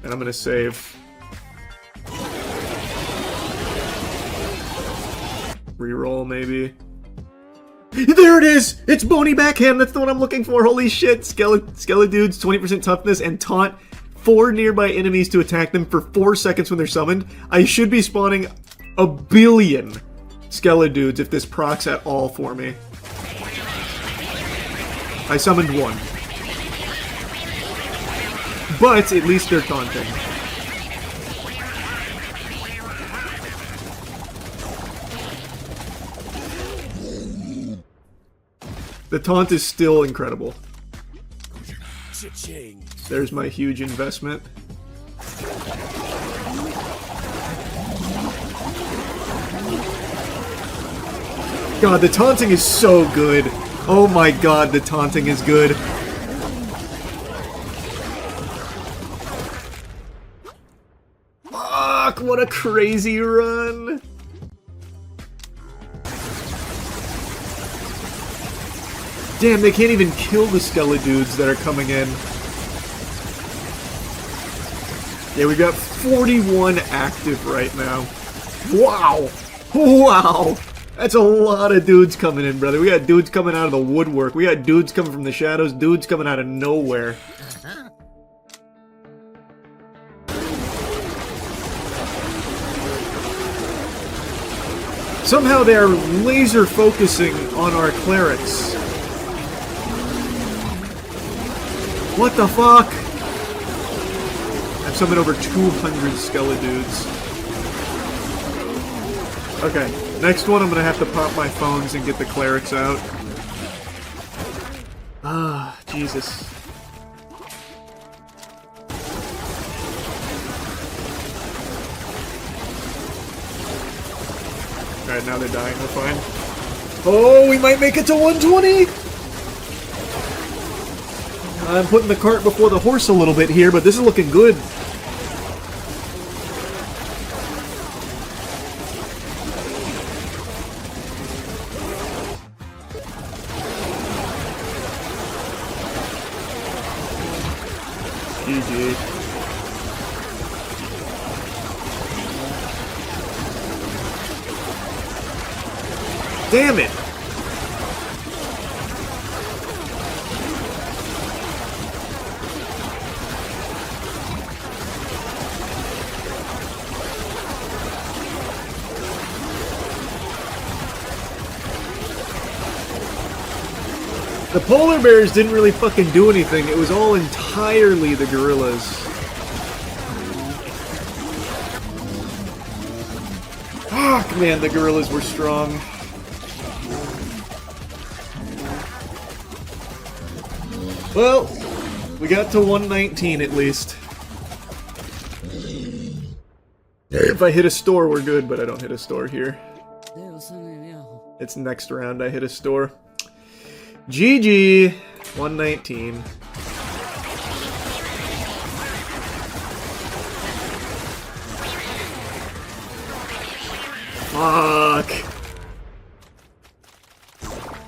And I'm gonna save. Re-roll, maybe. There it is! It's Bony Backhand! That's the one I'm looking for! Holy shit! Skeledudes, 20% toughness, and taunt 4 nearby enemies to attack them for 4 seconds when they're summoned. I should be spawning a billion Skeledudes if this procs at all for me. I summoned 1. But at least they're taunting. The taunt is still incredible. There's my huge investment. God, the taunting is so good. Oh my god, the taunting is good. Fuck, what a crazy run. Damn, they can't even kill the Skeledudes that are coming in. Yeah, we got 41 active right now. Wow! Wow! That's a lot of dudes coming in, brother. We got dudes coming out of the woodwork. We got dudes coming from the shadows. Dudes coming out of nowhere. Somehow they are laser focusing on our clerics. What the fuck? I've summoned over 200 Skeledudes. Okay, next one I'm gonna have to pop my phones and get the clerics out. Ah, Jesus. Alright, now they're dying, we're fine. Oh, we might make it to 120! I'm putting the cart before the horse a little bit here, but this is looking good. GG. Damn it! The polar bears didn't really fucking do anything. It was all entirely the gorillas. Fuck, man, the gorillas were strong. Well, we got to 119 at least. If I hit a store, we're good, but I don't hit a store here. It's next round I hit a store. GG! 119. Fuck!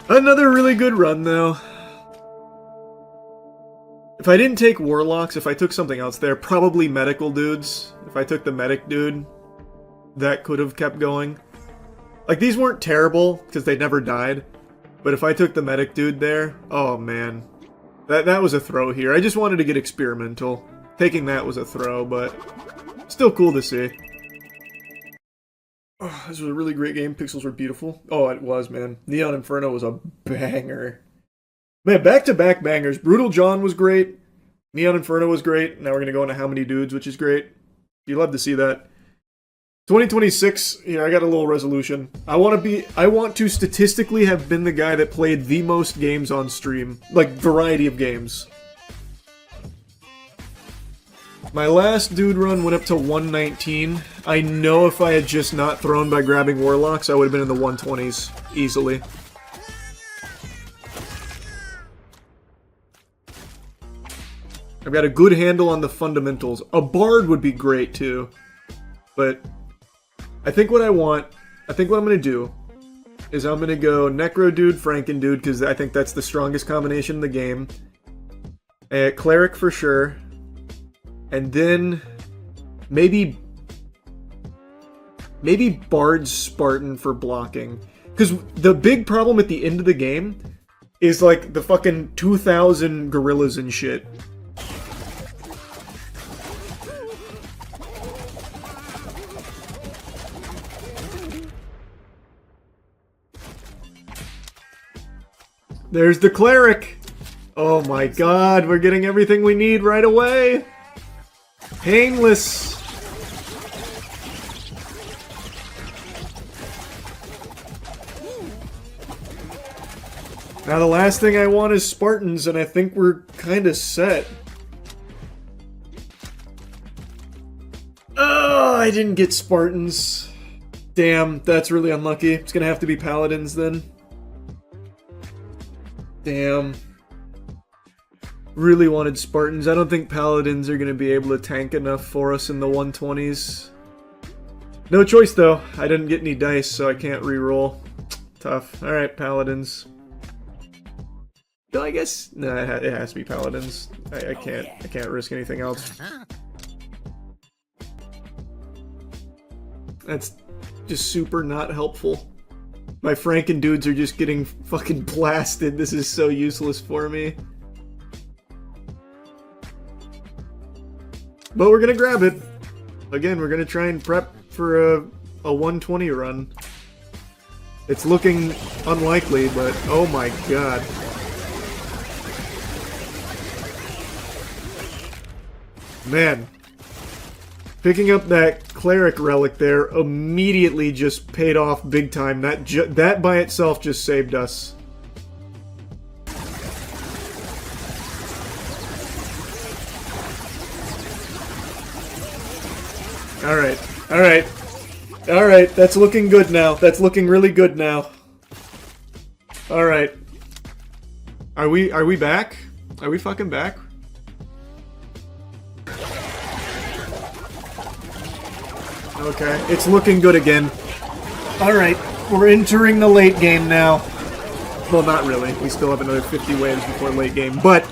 Another really good run, though. If I didn't take warlocks, if I took something else there, probably medical dudes. If I took the medic dude, that could have kept going. Like, these weren't terrible, because they never died. But if I took the medic dude there, oh man. That was a throw here. I just wanted to get experimental. Taking that was a throw, but still cool to see. Oh, this was a really great game. Pixels were beautiful. Oh, it was, man. Neon Inferno was a banger. Man, back-to-back bangers. Brutal John was great. Neon Inferno was great. Now we're going to go into How Many Dudes, which is great. You love to see that. 2026, yeah, I got a little resolution. I want to statistically have been the guy that played the most games on stream. Like, variety of games. My last dude run went up to 119. I know if I had just not thrown by grabbing warlocks, I would have been in the 120s. Easily. I've got a good handle on the fundamentals. A bard would be great, too. But I think what I'm going to do is I'm going to go Necro Dude, Franken Dude, because I think that's the strongest combination in the game. Cleric for sure. And then maybe Bard Spartan for blocking. Because the big problem at the end of the game is like the fucking 2,000 gorillas and shit. There's the cleric! Oh my god, we're getting everything we need right away! Painless! Now the last thing I want is Spartans, and I think we're kinda set. Oh, I didn't get Spartans. Damn, that's really unlucky. It's gonna have to be Paladins then. Damn. Really wanted Spartans. I don't think Paladins are going to be able to tank enough for us in the 120s. No choice, though. I didn't get any dice, so I can't reroll. Tough. Alright, Paladins. No, I guess... No, it has to be Paladins. I can't risk anything else. That's just super not helpful. My Franken dudes are just getting fucking blasted. This is so useless for me. But we're gonna grab it. Again, we're gonna try and prep for a 120 run. It's looking unlikely, but oh my god. Man. Picking up that cleric relic there immediately just paid off big time. That by itself just saved us. Alright, alright. Alright, that's looking good now. That's looking really good now. Alright. Are we back? Are we fucking back? Okay, it's looking good again. Alright, we're entering the late game now. Well, not really. We still have another 50 waves before late game, but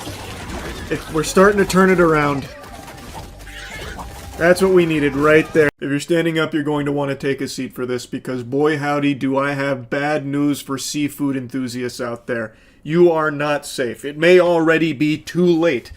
we're starting to turn it around. That's what we needed right there. If you're standing up, you're going to want to take a seat for this because boy howdy do I have bad news for seafood enthusiasts out there. You are not safe. It may already be too late.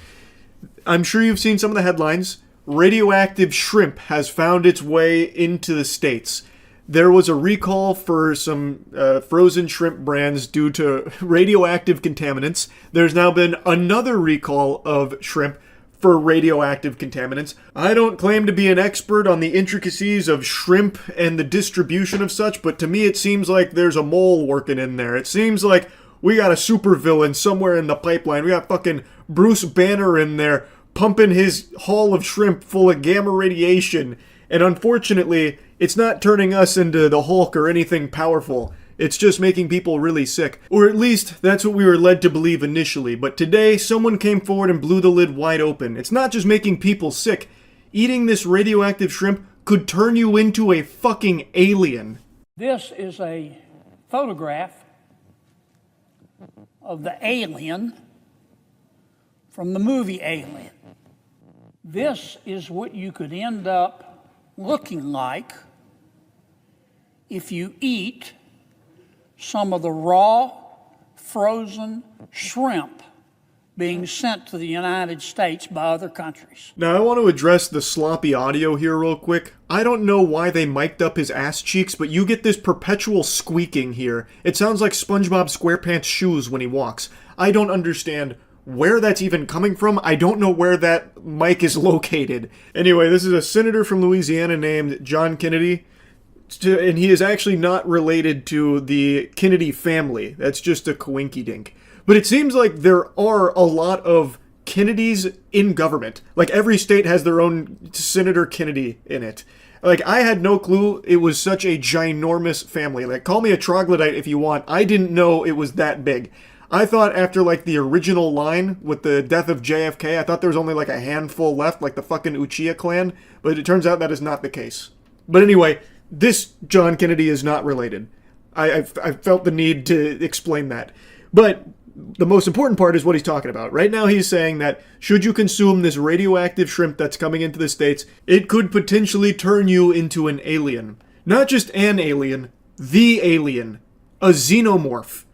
I'm sure you've seen some of the headlines. Radioactive shrimp has found its way into the States. There was a recall for some frozen shrimp brands due to radioactive contaminants. There's now been another recall of shrimp for radioactive contaminants. I don't claim to be an expert on the intricacies of shrimp and the distribution of such, but to me it seems like there's a mole working in there. It seems like we got a supervillain somewhere in the pipeline. We got fucking Bruce Banner in there pumping his haul of shrimp full of gamma radiation. And unfortunately, it's not turning us into the Hulk or anything powerful. It's just making people really sick. Or at least, that's what we were led to believe initially. But today, someone came forward and blew the lid wide open. It's not just making people sick. Eating this radioactive shrimp could turn you into a fucking alien. This is a photograph of the alien from the movie Alien. This is what you could end up looking like if you eat some of the raw, frozen shrimp being sent to the United States by other countries. Now, I want to address the sloppy audio here real quick. I don't know why they mic'd up his ass cheeks, but you get this perpetual squeaking here. It sounds like SpongeBob SquarePants' shoes when he walks. I don't understand where that's even coming from. I don't know where that mic is located. Anyway, this is a senator from Louisiana named John Kennedy. And he is actually not related to the Kennedy family. That's just a coinkydink. But it seems like there are a lot of Kennedys in government. Like every state has their own Senator Kennedy in it. Like I had no clue it was such a ginormous family. Like call me a troglodyte if you want. I didn't know it was that big. I thought after like the original line with the death of JFK, I thought there was only like a handful left, like the fucking Uchiha clan. But it turns out that is not the case. But anyway, this John Kennedy is not related. I felt the need to explain that. But the most important part is what he's talking about. Right now he's saying that should you consume this radioactive shrimp that's coming into the States, it could potentially turn you into an alien. Not just an alien, the alien. A xenomorph.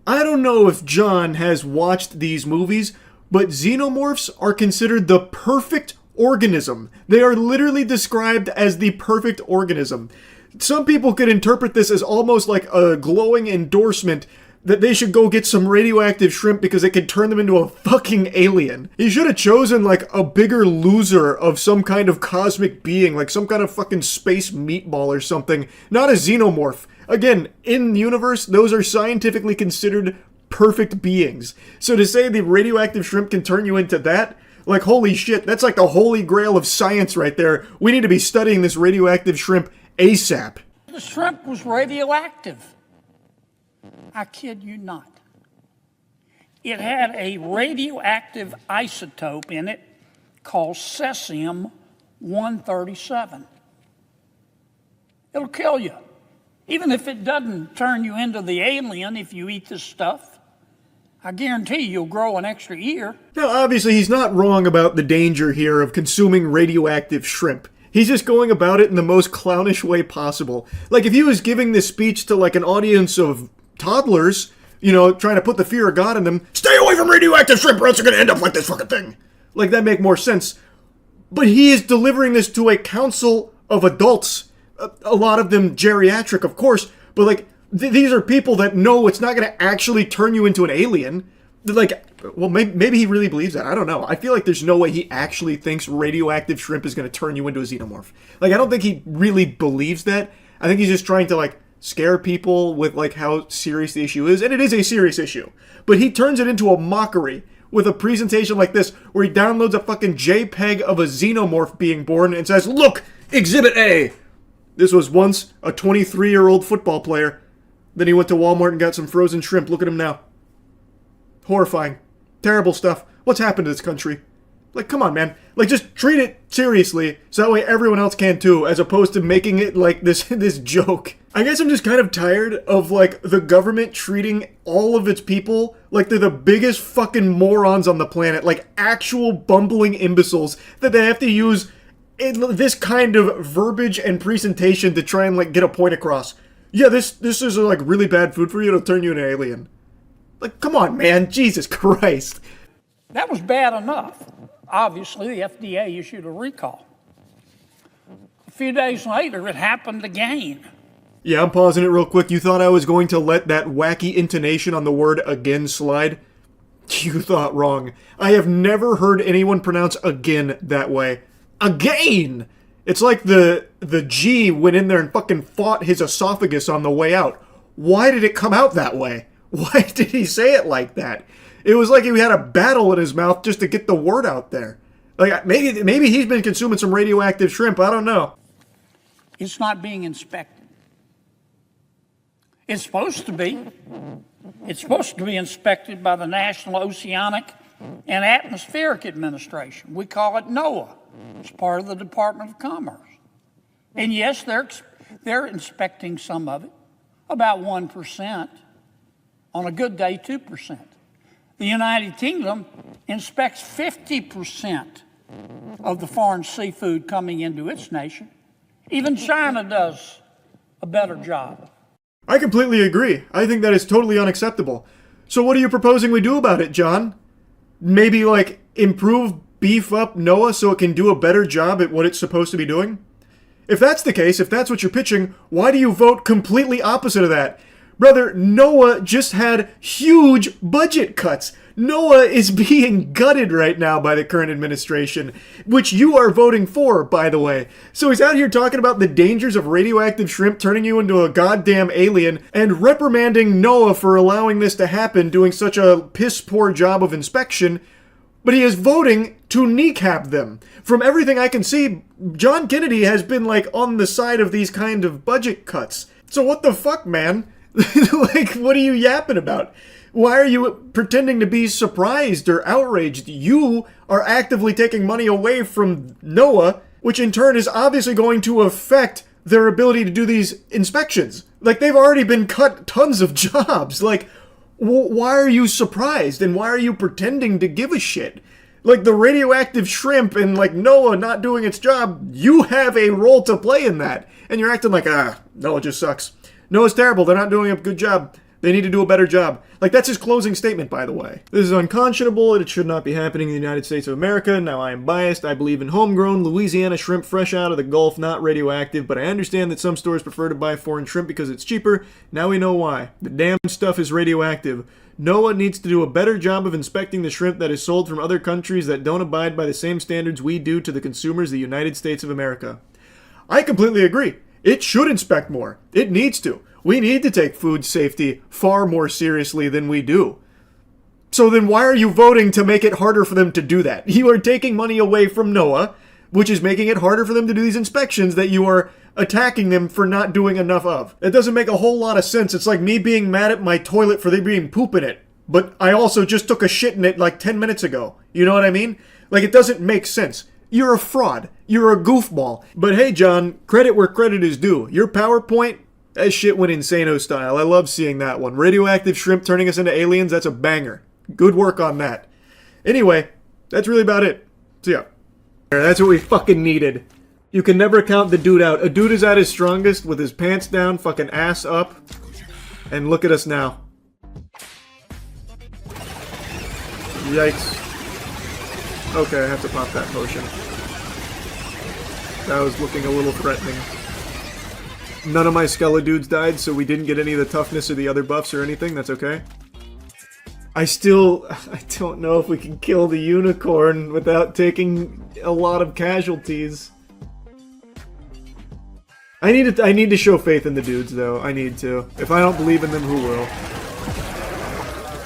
I don't know if John has watched these movies, but xenomorphs are considered the perfect organism. They are literally described as the perfect organism. Some people could interpret this as almost like a glowing endorsement that they should go get some radioactive shrimp because it could turn them into a fucking alien. He should have chosen like a bigger loser of some kind of cosmic being, like some kind of fucking space meatball or something, not a xenomorph. Again, in the universe, those are scientifically considered perfect beings. So to say the radioactive shrimp can turn you into that, like holy shit, that's like the holy grail of science right there. We need to be studying this radioactive shrimp ASAP. The shrimp was radioactive. I kid you not. It had a radioactive isotope in it called cesium-137. It'll kill you. Even if it doesn't turn you into the alien if you eat this stuff, I guarantee you'll grow an extra ear. Now, obviously, he's not wrong about the danger here of consuming radioactive shrimp. He's just going about it in the most clownish way possible. Like, if he was giving this speech to, like, an audience of toddlers, you know, trying to put the fear of God in them, stay away from radioactive shrimp or else you're going to end up like this fucking thing. Like, that'd make more sense. But he is delivering this to a council of adults. A lot of them geriatric, of course, but, like, these are people that know it's not going to actually turn you into an alien. Like, well, maybe he really believes that. I don't know. I feel like there's no way he actually thinks radioactive shrimp is going to turn you into a xenomorph. Like, I don't think he really believes that. I think he's just trying to, like, scare people with, like, how serious the issue is. And it is a serious issue. But he turns it into a mockery with a presentation like this where he downloads a fucking JPEG of a xenomorph being born and says, look, Exhibit A. This was once a 23-year-old football player. Then he went to Walmart and got some frozen shrimp. Look at him now. Horrifying. Terrible stuff. What's happened to this country? Like, come on, man. Like, just treat it seriously, so that way everyone else can too, as opposed to making it like this joke. I guess I'm just kind of tired of, like, the government treating all of its people like they're the biggest fucking morons on the planet. Like, actual bumbling imbeciles that they have to use this kind of verbiage and presentation to try and like get a point across. Yeah, this is like really bad food for you. It'll turn you into an alien. Like, come on, man. Jesus Christ. That was bad enough. Obviously, the FDA issued a recall. A few days later, it happened again. Yeah, I'm pausing it real quick. You thought I was going to let that wacky intonation on the word again slide? You thought wrong. I have never heard anyone pronounce again that way. Again! It's like the G went in there and fucking fought his esophagus on the way out. Why did it come out that way? Why did he say it like that? It was like he had a battle in his mouth just to get the word out there. Like, maybe he's been consuming some radioactive shrimp. I don't know. It's not being inspected. It's supposed to be. It's supposed to be inspected by the National Oceanic and Atmospheric Administration. We call it NOAA. It's part of the Department of Commerce. And yes, they're inspecting some of it, about 1%. On a good day, 2%. The United Kingdom inspects 50% of the foreign seafood coming into its nation. Even China does a better job. I completely agree. I think that is totally unacceptable. So what are you proposing we do about it, John? Maybe, like, beef up NOAA so it can do a better job at what it's supposed to be doing? If that's the case, if that's what you're pitching, why do you vote completely opposite of that? Brother, NOAA just had huge budget cuts. NOAA is being gutted right now by the current administration, which you are voting for, by the way. So he's out here talking about the dangers of radioactive shrimp turning you into a goddamn alien and reprimanding NOAA for allowing this to happen, doing such a piss-poor job of inspection, but he is voting to kneecap them. From everything I can see, John Kennedy has been, like, on the side of these kind of budget cuts. So what the fuck, man? Like, what are you yapping about? Why are you pretending to be surprised or outraged? You are actively taking money away from NOAA, which in turn is obviously going to affect their ability to do these inspections. Like, they've already been cut tons of jobs. Like, why are you surprised? And why are you pretending to give a shit? Like, the radioactive shrimp and, like, NOAA not doing its job, you have a role to play in that. And you're acting like, NOAA just sucks. NOAA's terrible. They're not doing a good job. They need to do a better job. Like, that's his closing statement, by the way. This is unconscionable. It should not be happening in the United States of America. Now, I am biased. I believe in homegrown Louisiana shrimp fresh out of the Gulf, not radioactive, but I understand that some stores prefer to buy foreign shrimp because it's cheaper. Now we know why. The damn stuff is radioactive. NOAA needs to do a better job of inspecting the shrimp that is sold from other countries that don't abide by the same standards we do to the consumers of the United States of America. I completely agree. It should inspect more. It needs to. We need to take food safety far more seriously than we do. So then why are you voting to make it harder for them to do that? You are taking money away from NOAA, which is making it harder for them to do these inspections that you are attacking them for not doing enough of. It doesn't make a whole lot of sense. It's like me being mad at my toilet for there being poop in it, but I also just took a shit in it like 10 minutes ago. You know what I mean? Like, it doesn't make sense. You're a fraud. You're a goofball. But hey, John, credit where credit is due. Your PowerPoint, that shit went insano style. I love seeing that one. Radioactive shrimp turning us into aliens, that's a banger. Good work on that. Anyway, that's really about it. So yeah. That's what we fucking needed. You can never count the dude out. A dude is at his strongest with his pants down, fucking ass up. And look at us now. Yikes. Okay, I have to pop that potion. That was looking a little threatening. None of my Skeledudes died, so we didn't get any of the toughness or the other buffs or anything. That's okay. I don't know if we can kill the unicorn without taking a lot of casualties. I need to show faith in the dudes, though. I need to. If I don't believe in them, who will?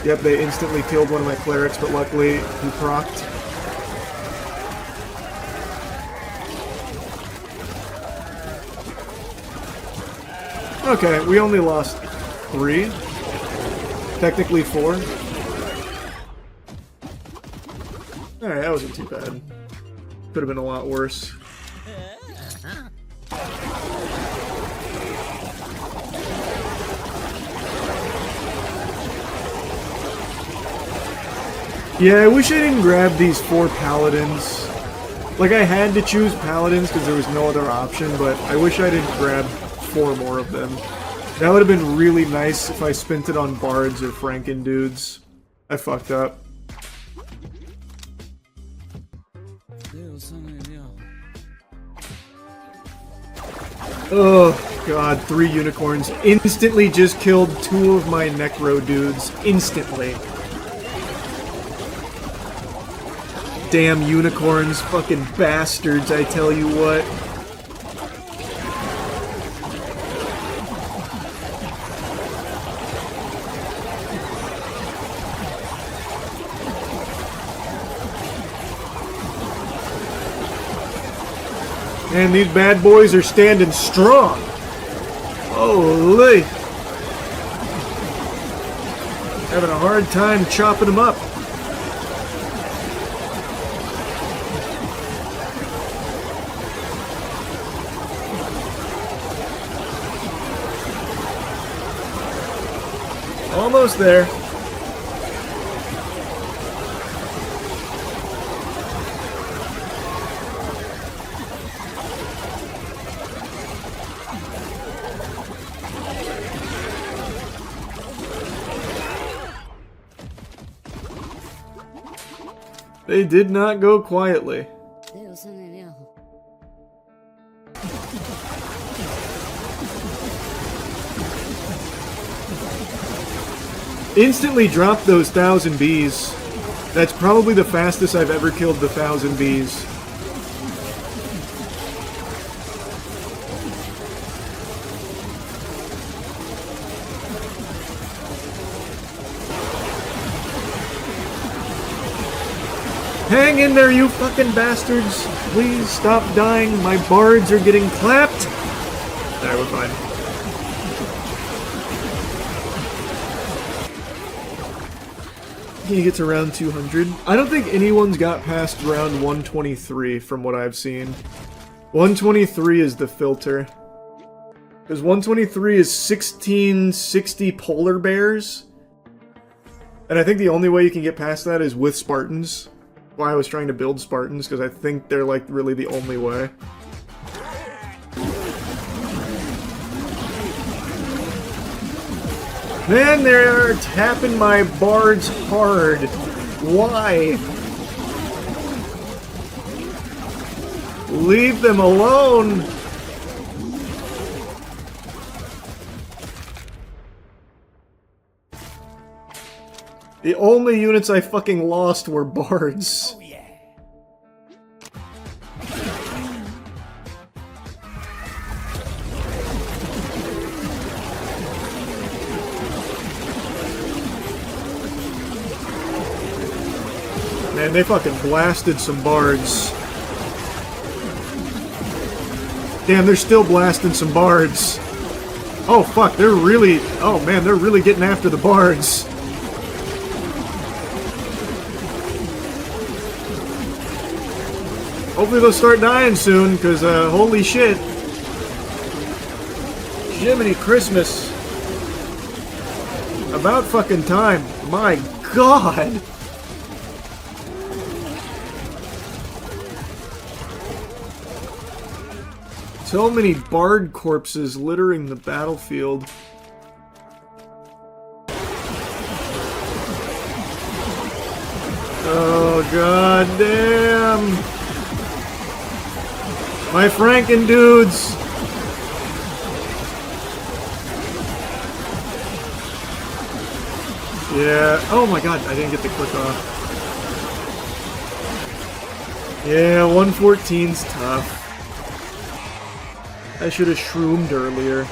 Yep, they instantly killed one of my clerics, but luckily he procced. Okay, we only lost 3. Technically 4. Alright, that wasn't too bad. Could have been a lot worse. Yeah, I wish I didn't grab these 4 paladins. Like, I had to choose paladins because there was no other option, but I wish I didn't grab 4 more of them. That would have been really nice if I spent it on bards or franken dudes. I fucked up. Oh god, 3 unicorns. Instantly just killed 2 of my necro dudes. Instantly. Damn unicorns, fucking bastards, I tell you what. And these bad boys are standing strong. Holy. Having a hard time chopping them up. Almost there. They did not go quietly. Instantly dropped those 1,000 bees. That's probably the fastest I've ever killed the 1,000 bees. Hang in there, you fucking bastards! Please stop dying. My bards are getting clapped. Alright, we're fine. He gets around 200. I don't think anyone's got past round 123 from what I've seen. 123 is the filter. Because 123 is 1660 polar bears. And I think the only way you can get past that is with Spartans. Why I was trying to build Spartans, because I think they're like really the only way. Man, they're tapping my bards hard. Why? Leave them alone! The only units I fucking lost were bards. Oh, yeah. Man, they fucking blasted some bards. Damn, they're still blasting some bards. Oh fuck, they're really... Oh man, they're really getting after the bards. Hopefully they'll start dying soon, because, holy shit. Jiminy Christmas. About fucking time. My god. So many bard corpses littering the battlefield. Oh god damn. My Franken dudes! Yeah, oh my god, I didn't get the click off. Yeah, 114's tough. I should have shroomed earlier.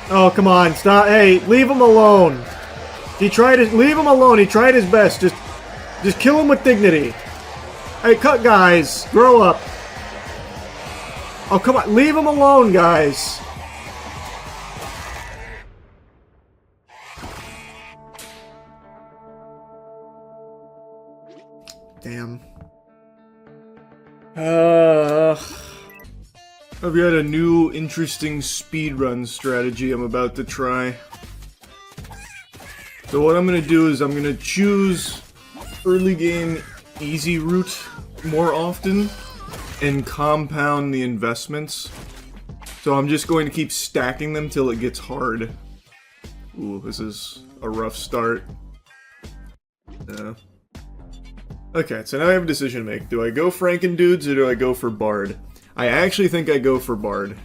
Oh, come on, stop. Hey, leave him alone. He tried his, leave him alone, he tried his best. Just kill him with dignity. Hey, cut guys, grow up. Oh, come on. Leave him alone, guys. Damn. I've got a new interesting speedrun strategy I'm about to try. So what I'm going to do is I'm going to choose early game easy route more often. and compound the investments. So I'm just going to keep stacking them till it gets hard. Ooh, this is a rough start. Yeah. Okay, so now I have a decision to make. Do I go Frankendudes or do I go for Bard? I actually think I go for Bard.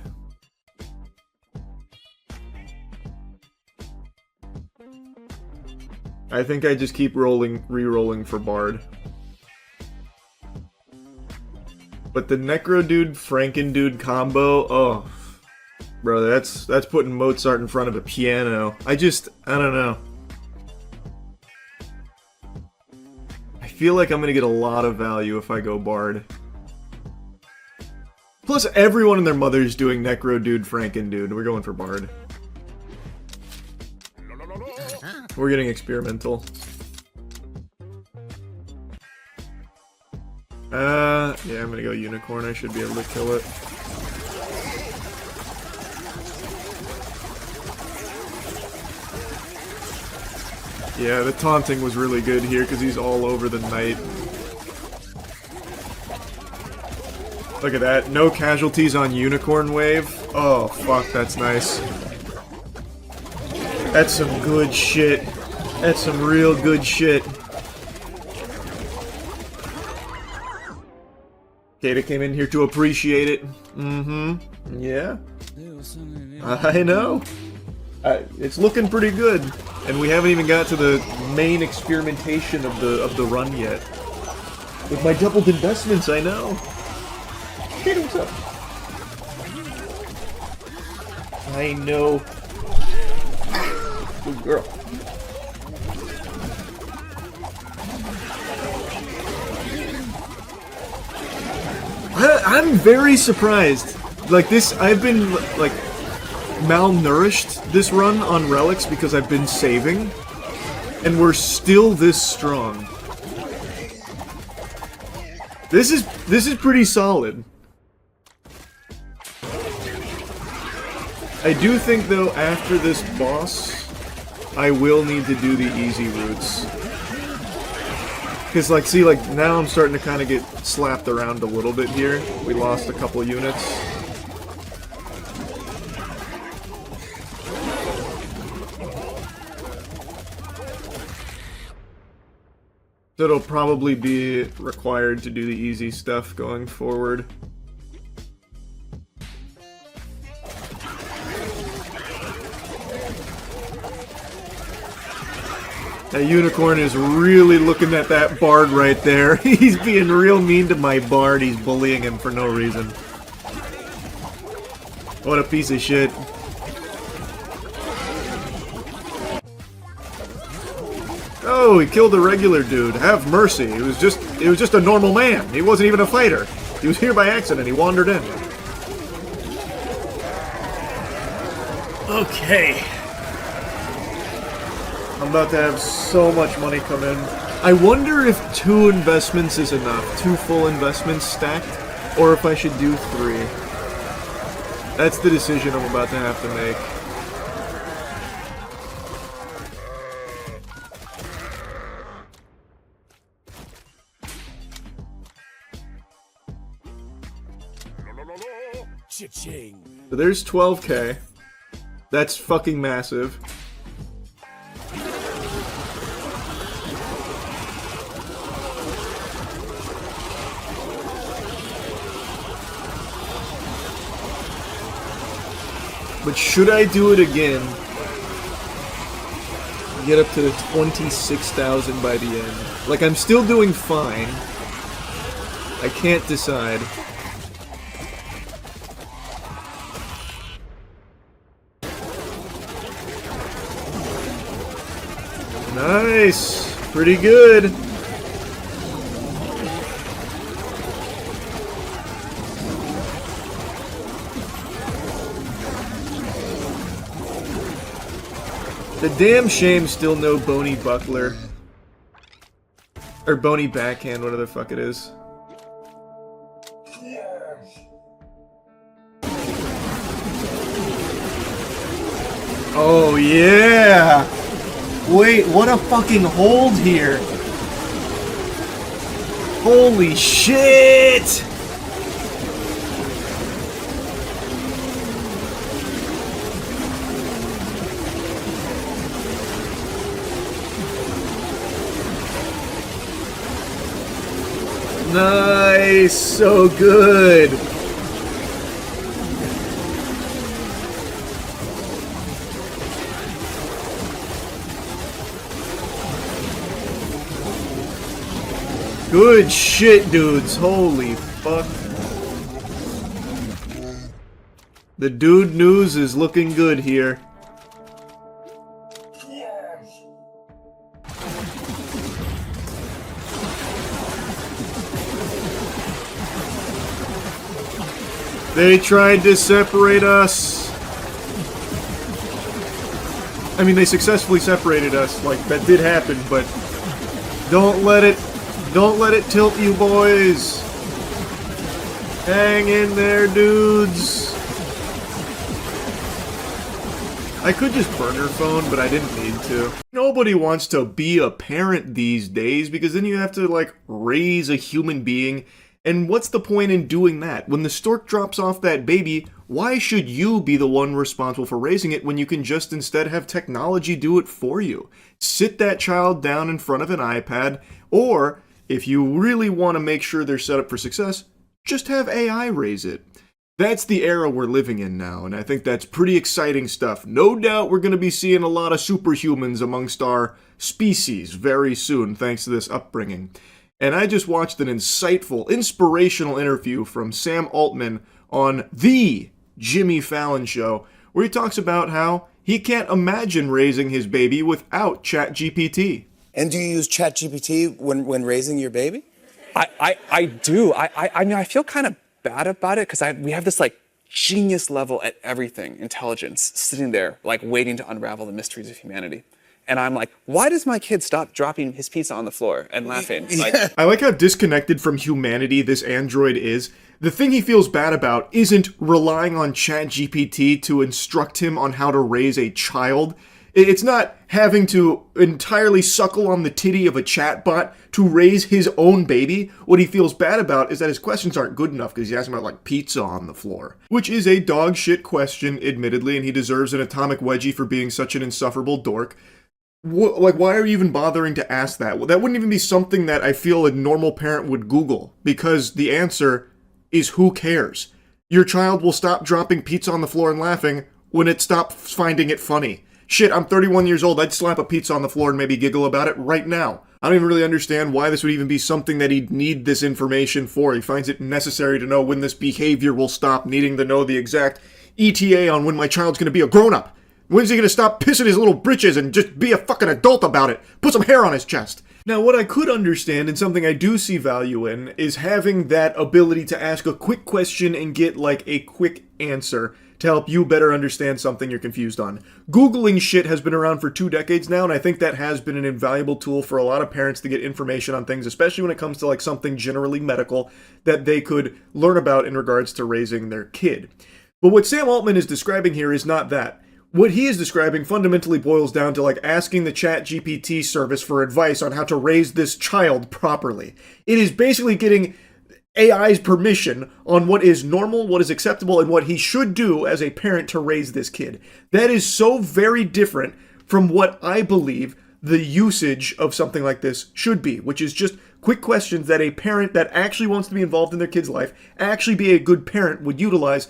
I think I just keep re-rolling for Bard. But the Necrodude Frankendude combo, oh, brother, that's putting Mozart in front of a piano. I don't know. I feel like I'm gonna get a lot of value if I go Bard. Plus, everyone and their mother's doing Necrodude Frankendude. We're going for Bard. We're getting experimental. Yeah, I'm gonna go Unicorn. I should be able to kill it. Yeah, the taunting was really good here because he's all over the knight. Look at that. No casualties on Unicorn Wave. Oh, fuck, that's nice. That's some good shit. That's some real good shit. Kata came in here to appreciate it. Mm-hmm. Yeah. I know. It's looking pretty good. And we haven't even got to the main experimentation of the run yet. With my doubled investments, I know. Kata, what's up? I know. Good girl. I'm very surprised. Like this, I've been like malnourished this run on relics because I've been saving, and we're still this strong. This is pretty solid. I do think though after this boss, I will need to do the easy routes. Because, like, see, like, now I'm starting to kind of get slapped around a little bit here. We lost a couple units. So it'll probably be required to do the easy stuff going forward. That Unicorn is really looking at that Bard right there. He's being real mean to my Bard. He's bullying him for no reason. What a piece of shit. Oh, he killed a regular dude. Have mercy. It was just a normal man. He wasn't even a fighter. He was here by accident. He wandered in. Okay. I'm about to have so much money come in. I wonder if 2 investments is enough. 2 full investments stacked. Or if I should do 3. That's the decision I'm about to have to make. So there's 12k. That's fucking massive. But should I do it again? Get up to the 26,000 by the end. Like, I'm still doing fine. I can't decide. Nice! Pretty good! The damn shame still no Bony Buckler. Or Bony Backhand, whatever the fuck it is. Oh yeah! Wait, what a fucking hold here! Holy shit! Nice, so good. Good shit, dudes. Holy fuck. The dude news is looking good here. They tried to separate us. I mean, they successfully separated us. Like, that did happen, but don't let it tilt you, boys. Hang in there, dudes. I could just burn her phone, but I didn't need to. Nobody wants to be a parent these days because then you have to, like, raise a human being. And what's the point in doing that? When the stork drops off that baby, why should you be the one responsible for raising it when you can just instead have technology do it for you? Sit that child down in front of an iPad, or if you really want to make sure they're set up for success, just have AI raise it. That's the era we're living in now, and I think that's pretty exciting stuff. No doubt we're going to be seeing a lot of superhumans amongst our species very soon, thanks to this upbringing. And I just watched an insightful, inspirational interview from Sam Altman on The Jimmy Fallon Show, where he talks about how he can't imagine raising his baby without ChatGPT. And do you use ChatGPT when raising your baby? I do. I mean, I feel kind of bad about it because we have this like genius level at everything, intelligence, sitting there like waiting to unravel the mysteries of humanity. And I'm like, why does my kid stop dropping his pizza on the floor and laughing? Like, I like how disconnected from humanity this android is. The thing he feels bad about isn't relying on ChatGPT to instruct him on how to raise a child. It's not having to entirely suckle on the titty of a chatbot to raise his own baby. What he feels bad about is that his questions aren't good enough because he's asking about, like, pizza on the floor. Which is a dog shit question, admittedly, and he deserves an atomic wedgie for being such an insufferable dork. Like, why are you even bothering to ask that? Well, that wouldn't even be something that I feel a normal parent would Google, because the answer is who cares? Your child will stop dropping pizza on the floor and laughing when it stops finding it funny. Shit, I'm 31 years old, I'd slap a pizza on the floor and maybe giggle about it right now. I don't even really understand why this would even be something that he'd need this information for. He finds it necessary to know when this behavior will stop, needing to know the exact ETA on when my child's gonna be a grown-up. When's he gonna stop pissing his little britches and just be a fucking adult about it? Put some hair on his chest. Now, what I could understand, and something I do see value in, is having that ability to ask a quick question and get, like, a quick answer to help you better understand something you're confused on. Googling shit has been around for 2 decades now, and I think that has been an invaluable tool for a lot of parents to get information on things, especially when it comes to, like, something generally medical that they could learn about in regards to raising their kid. But what Sam Altman is describing here is not that. What he is describing fundamentally boils down to, like, asking the ChatGPT service for advice on how to raise this child properly. It is basically getting AI's permission on what is normal, what is acceptable, and what he should do as a parent to raise this kid. That is so very different from what I believe the usage of something like this should be, which is just quick questions that a parent that actually wants to be involved in their kid's life, actually be a good parent, would utilize,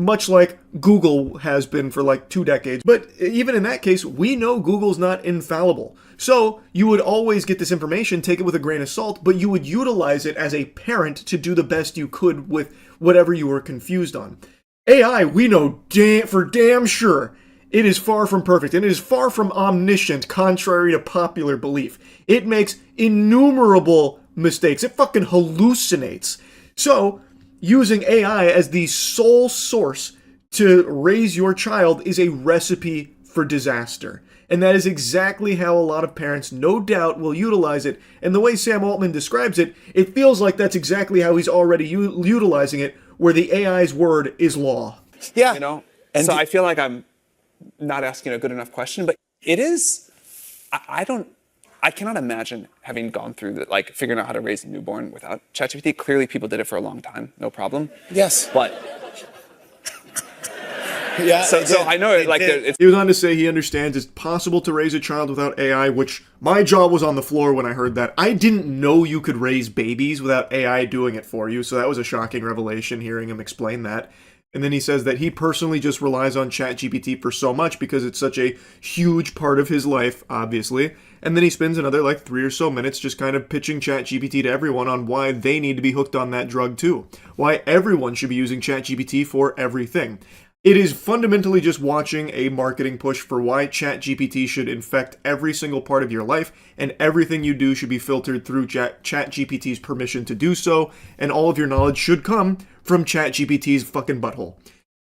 much like Google has been for like 2 decades. But even in that case, we know Google's not infallible. So you would always get this information, take it with a grain of salt, but you would utilize it as a parent to do the best you could with whatever you were confused on. AI, we know for damn sure, it is far from perfect, and it is far from omniscient, contrary to popular belief. It makes innumerable mistakes. It fucking hallucinates. So, using AI as the sole source to raise your child is a recipe for disaster. And that is exactly how a lot of parents, no doubt, will utilize it. And the way Sam Altman describes it, it feels like that's exactly how he's already utilizing it, where the AI's word is law. Yeah. you know? And so I feel like I'm not asking a good enough question, but it is, I cannot imagine having gone through that, like figuring out how to raise a newborn without ChatGPT. Clearly people did it for a long time, no problem. Yes. But Yeah, So I know it like did. it's He was on to say he understands it's possible to raise a child without AI, which my jaw was on the floor when I heard that. I didn't know you could raise babies without AI doing it for you, so that was a shocking revelation hearing him explain that. And then he says that he personally just relies on ChatGPT for so much because it's such a huge part of his life, obviously. And then he spends another like 3 or so minutes just kind of pitching ChatGPT to everyone on why they need to be hooked on that drug too. Why everyone should be using ChatGPT for everything. It is fundamentally just watching a marketing push for why ChatGPT should infect every single part of your life, and everything you do should be filtered through ChatGPT's permission to do so, and all of your knowledge should come from ChatGPT's fucking butthole.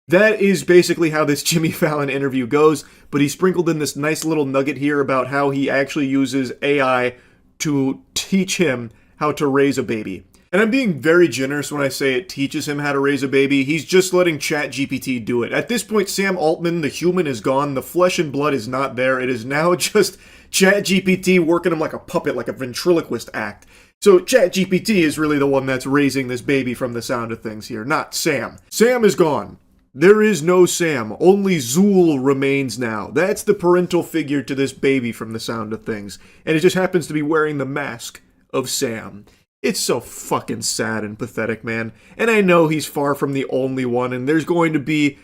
That is basically how this Jimmy Fallon interview goes, but he sprinkled in this nice little nugget here about how he actually uses AI to teach him how to raise a baby. And I'm being very generous when I say it teaches him how to raise a baby. He's just letting ChatGPT do it. At this point, Sam Altman, the human, is gone. The flesh and blood is not there. It is now just ChatGPT working him like a puppet, like a ventriloquist act. So ChatGPT is really the one that's raising this baby from the sound of things here, not Sam. Sam is gone. There is no Sam. Only Zool remains now. That's the parental figure to this baby from the sound of things. And it just happens to be wearing the mask of Sam. It's so fucking sad and pathetic, man. And I know he's far from the only one, and there's going to be,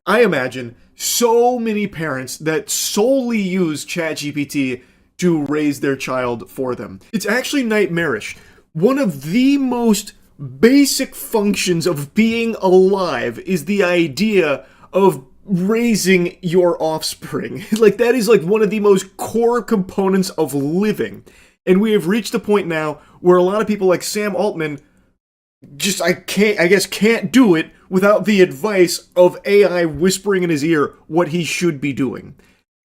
I imagine, so many parents that solely use ChatGPT to raise their child for them. It's actually nightmarish. One of the most basic functions of being alive is the idea of raising your offspring. Like, that is like one of the most core components of living. And we have reached a point now where a lot of people like Sam Altman just, I guess can't do it without the advice of AI whispering in his ear what he should be doing.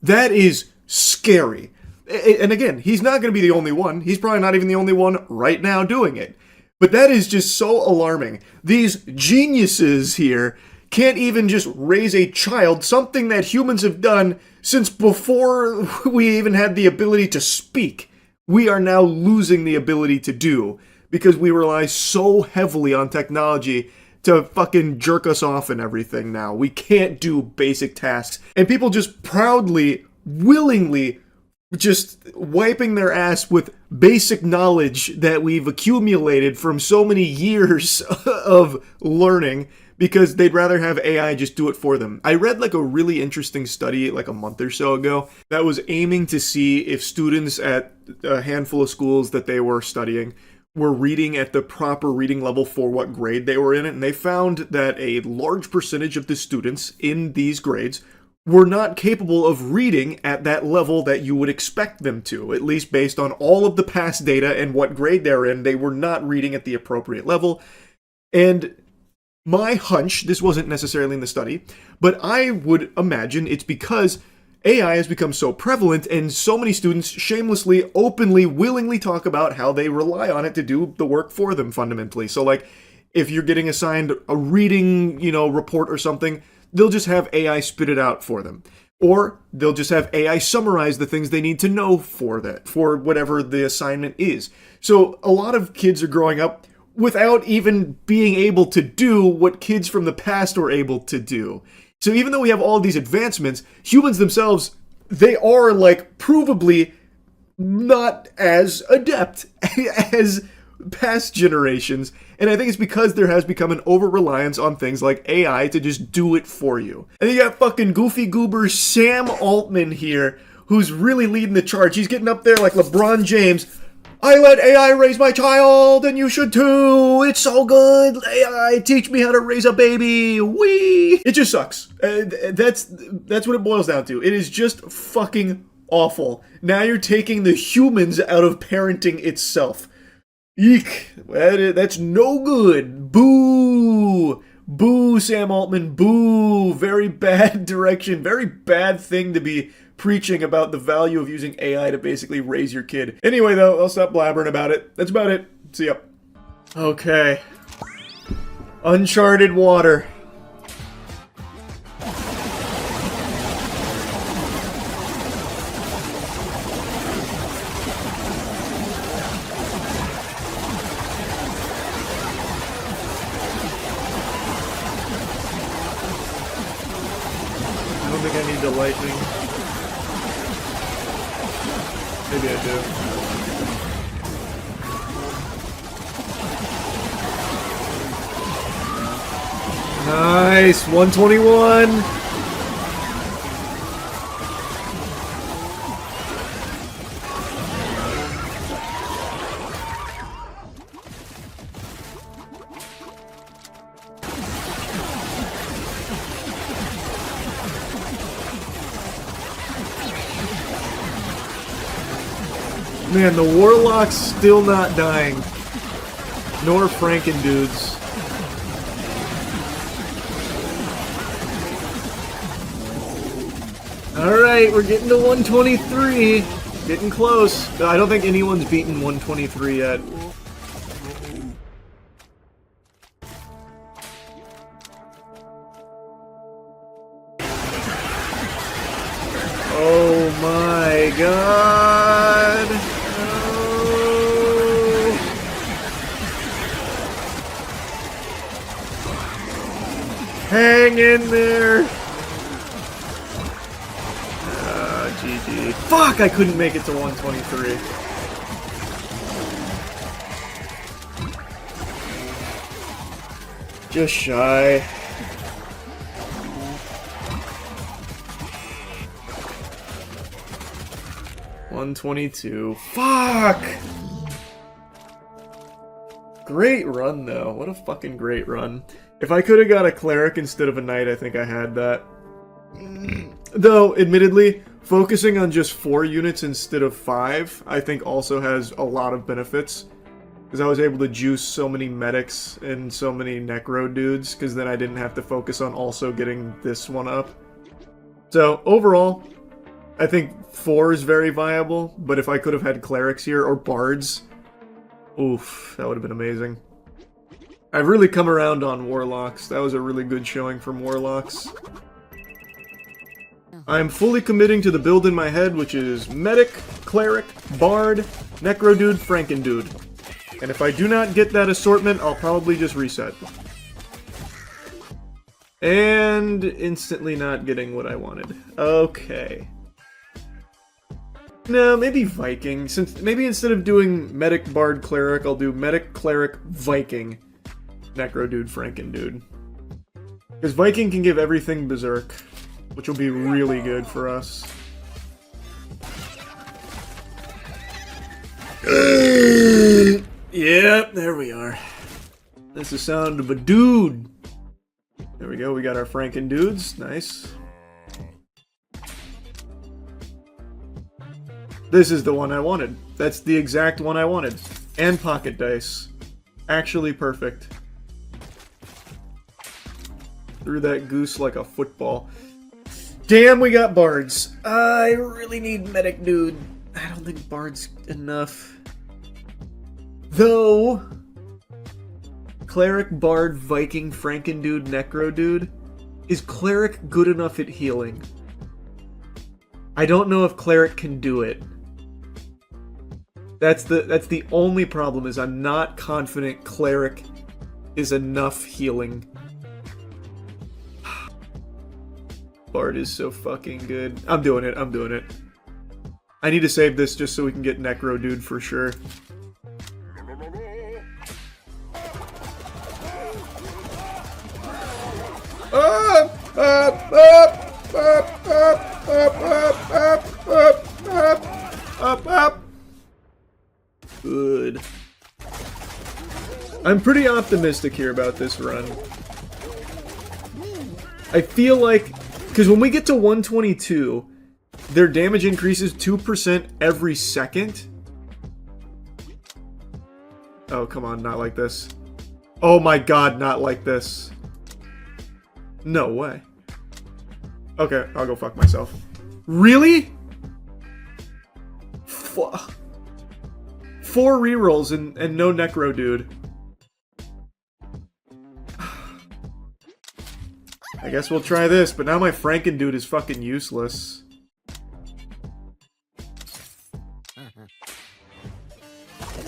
That is scary. And again, he's not going to be the only one. He's probably not even the only one right now doing it. But that is just so alarming. These geniuses here can't even just raise a child, something that humans have done since before we even had the ability to speak. We are now losing the ability to do because we rely so heavily on technology to fucking jerk us off and everything now. We can't do basic tasks. And people just proudly, willingly just wiping their ass with basic knowledge that we've accumulated from so many years of learning because they'd rather have AI just do it for them. I read like a really interesting study like a month or so ago that was aiming to see if students at a handful of schools that they were studying were reading at the proper reading level for what grade they were in it. And they found that a large percentage of the students in these grades were not capable of reading at that level that you would expect them to, at least based on all of the past data and what grade they're in. They were not reading at the appropriate level. And my hunch, this wasn't necessarily in the study, but I would imagine it's because AI has become so prevalent and so many students shamelessly, openly, willingly talk about how they rely on it to do the work for them fundamentally. So like if you're getting assigned a reading, report or something, they'll just have AI spit it out for them. Or they'll just have AI summarize the things they need to know for whatever the assignment is. So a lot of kids are growing up without even being able to do what kids from the past were able to do. So even though we have all these advancements, humans themselves, they are like provably not as adept as past generations. And I think it's because there has become an over-reliance on things like AI to just do it for you. And you got fucking goofy goober Sam Altman here, who's really leading the charge. He's getting up there like LeBron James. I let AI raise my child, and you should too. It's so good. AI, teach me how to raise a baby. Wee. It just sucks. That's what it boils down to. It is just fucking awful. Now you're taking the humans out of parenting itself. Eek. That's no good. Boo. Boo, Sam Altman. Boo. Very bad direction. Very bad thing to be preaching about the value of using AI to basically raise your kid. Anyway, though, I'll stop blabbering about it. That's about it. See ya. Okay. Uncharted water. Maybe I do. Nice! 121! Man, the Warlock's still not dying. Nor Frankendudes. Alright, we're getting to 123. Getting close. I don't think anyone's beaten 123 yet. Oh my god! No. Hang in there! GG. Fuck, I couldn't make it to 123. Just shy. $122. Fuck! Great run, though. What a fucking great run. If I could have got a cleric instead of a knight, I think I had that. Though, admittedly, focusing on just 4 units instead of 5, I think also has a lot of benefits. Because I was able to juice so many medics and so many necro dudes, because then I didn't have to focus on also getting this one up. So, overall, I think 4 is very viable, but if I could have had clerics here, or bards, oof, that would have been amazing. I've really come around on warlocks. That was a really good showing from warlocks. I'm fully committing to the build in my head, which is medic, cleric, bard, necro dude, frankendude. And if I do not get that assortment, I'll probably just reset. And instantly not getting what I wanted. Okay. No, maybe Viking. Since maybe instead of doing medic, bard, cleric, I'll do medic, cleric, Viking, necro dude, frankendude. Because Viking can give everything berserk, which will be really good for us. Yep, there we are. That's the sound of a dude. There we go, we got our Frankendudes. Nice. This is the one I wanted. That's the exact one I wanted. And pocket dice. Actually perfect. Threw that goose like a football. Damn, we got bards. I really need medic dude. I don't think bard's enough. Though, cleric, bard, Viking, frankendude, necro dude, is cleric good enough at healing? I don't know if cleric can do it. That's the only problem, is I'm not confident cleric is enough healing. Bard is so fucking good. I'm doing it, I'm doing it. I need to save this just so we can get necro dude for sure. Up. Good. I'm pretty optimistic here about this run. I feel like, because when we get to 122, their damage increases 2% every second. Oh, come on, not like this. Oh my god, not like this. No way. Okay, I'll go fuck myself. Really? 4 rerolls and no necro dude. I guess we'll try this, but now my frankendude is fucking useless.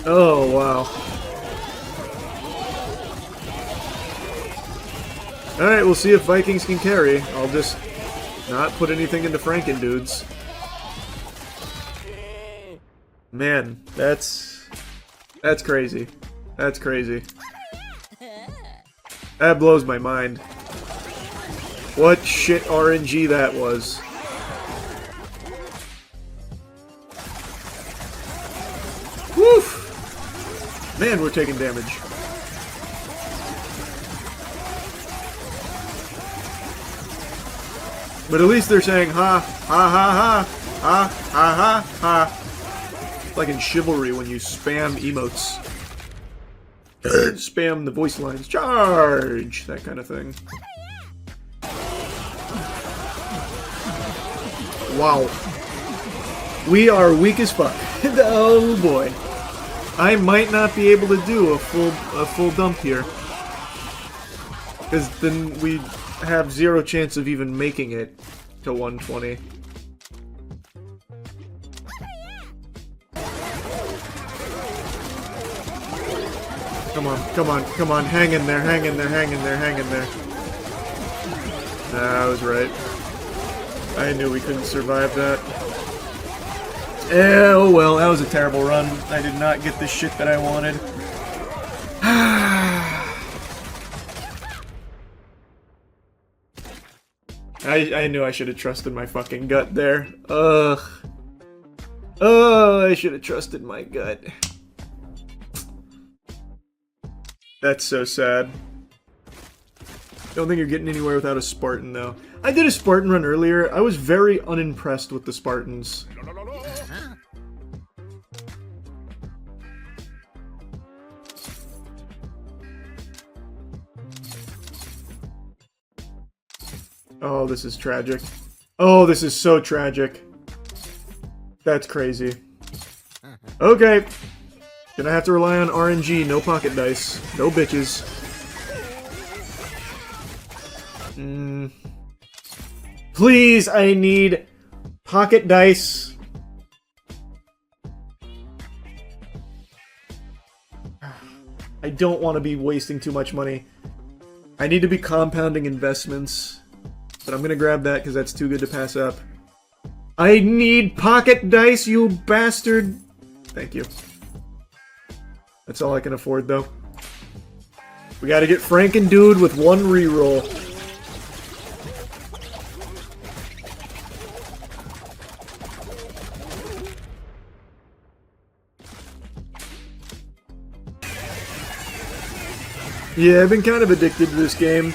Oh, wow. Alright, we'll see if Vikings can carry. I'll just not put anything into frankendudes. Man, that's crazy. That's crazy. That blows my mind. What shit RNG that was. Woof! Man, we're taking damage. But at least they're saying ha, ha, ha, ha, ha, ha, ha, ha. Like in Chivalry when you spam emotes. Spam the voice lines. Charge! That kind of thing. Wow. We are weak as fuck. Oh boy. I might not be able to do a full dump here. Because then we have zero chance of even making it to 120. Come on, come on, come on, hang in there, hang in there, hang in there, hang in there. Nah, I was right. I knew we couldn't survive that. Oh well, that was a terrible run. I did not get the shit that I wanted. I knew I should have trusted my fucking gut there. Ugh. Oh, I should have trusted my gut. That's so sad. Don't think you're getting anywhere without a Spartan, though. I did a Spartan run earlier. I was very unimpressed with the Spartans. Oh, this is tragic. Oh, this is so tragic. That's crazy. Okay. Gonna have to rely on RNG, no pocket dice. No bitches. Please, I need pocket dice. I don't want to be wasting too much money. I need to be compounding investments. But I'm gonna grab that because that's too good to pass up. I need pocket dice, you bastard! Thank you. That's all I can afford, though. We gotta get Franken-Dude with one reroll. Yeah, I've been kind of addicted to this game.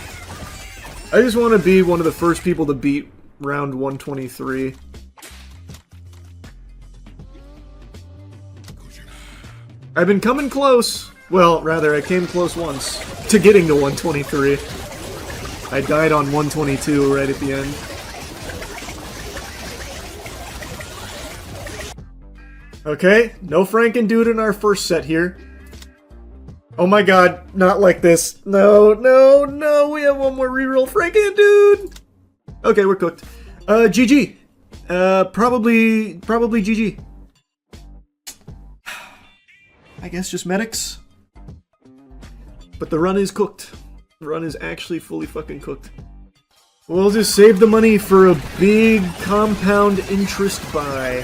I just want to be one of the first people to beat round 123. I've been coming close. Well, rather, I came close once to getting to 123. I died on 122 right at the end. Okay, no Franken-Dude in our first set here. Oh my god, not like this. No, no, no, we have one more reroll. Franken-Dude! Okay, we're cooked. GG. Probably GG. I guess just medics. But the run is cooked. The run is actually fully fucking cooked. We'll just save the money for a big compound interest buy.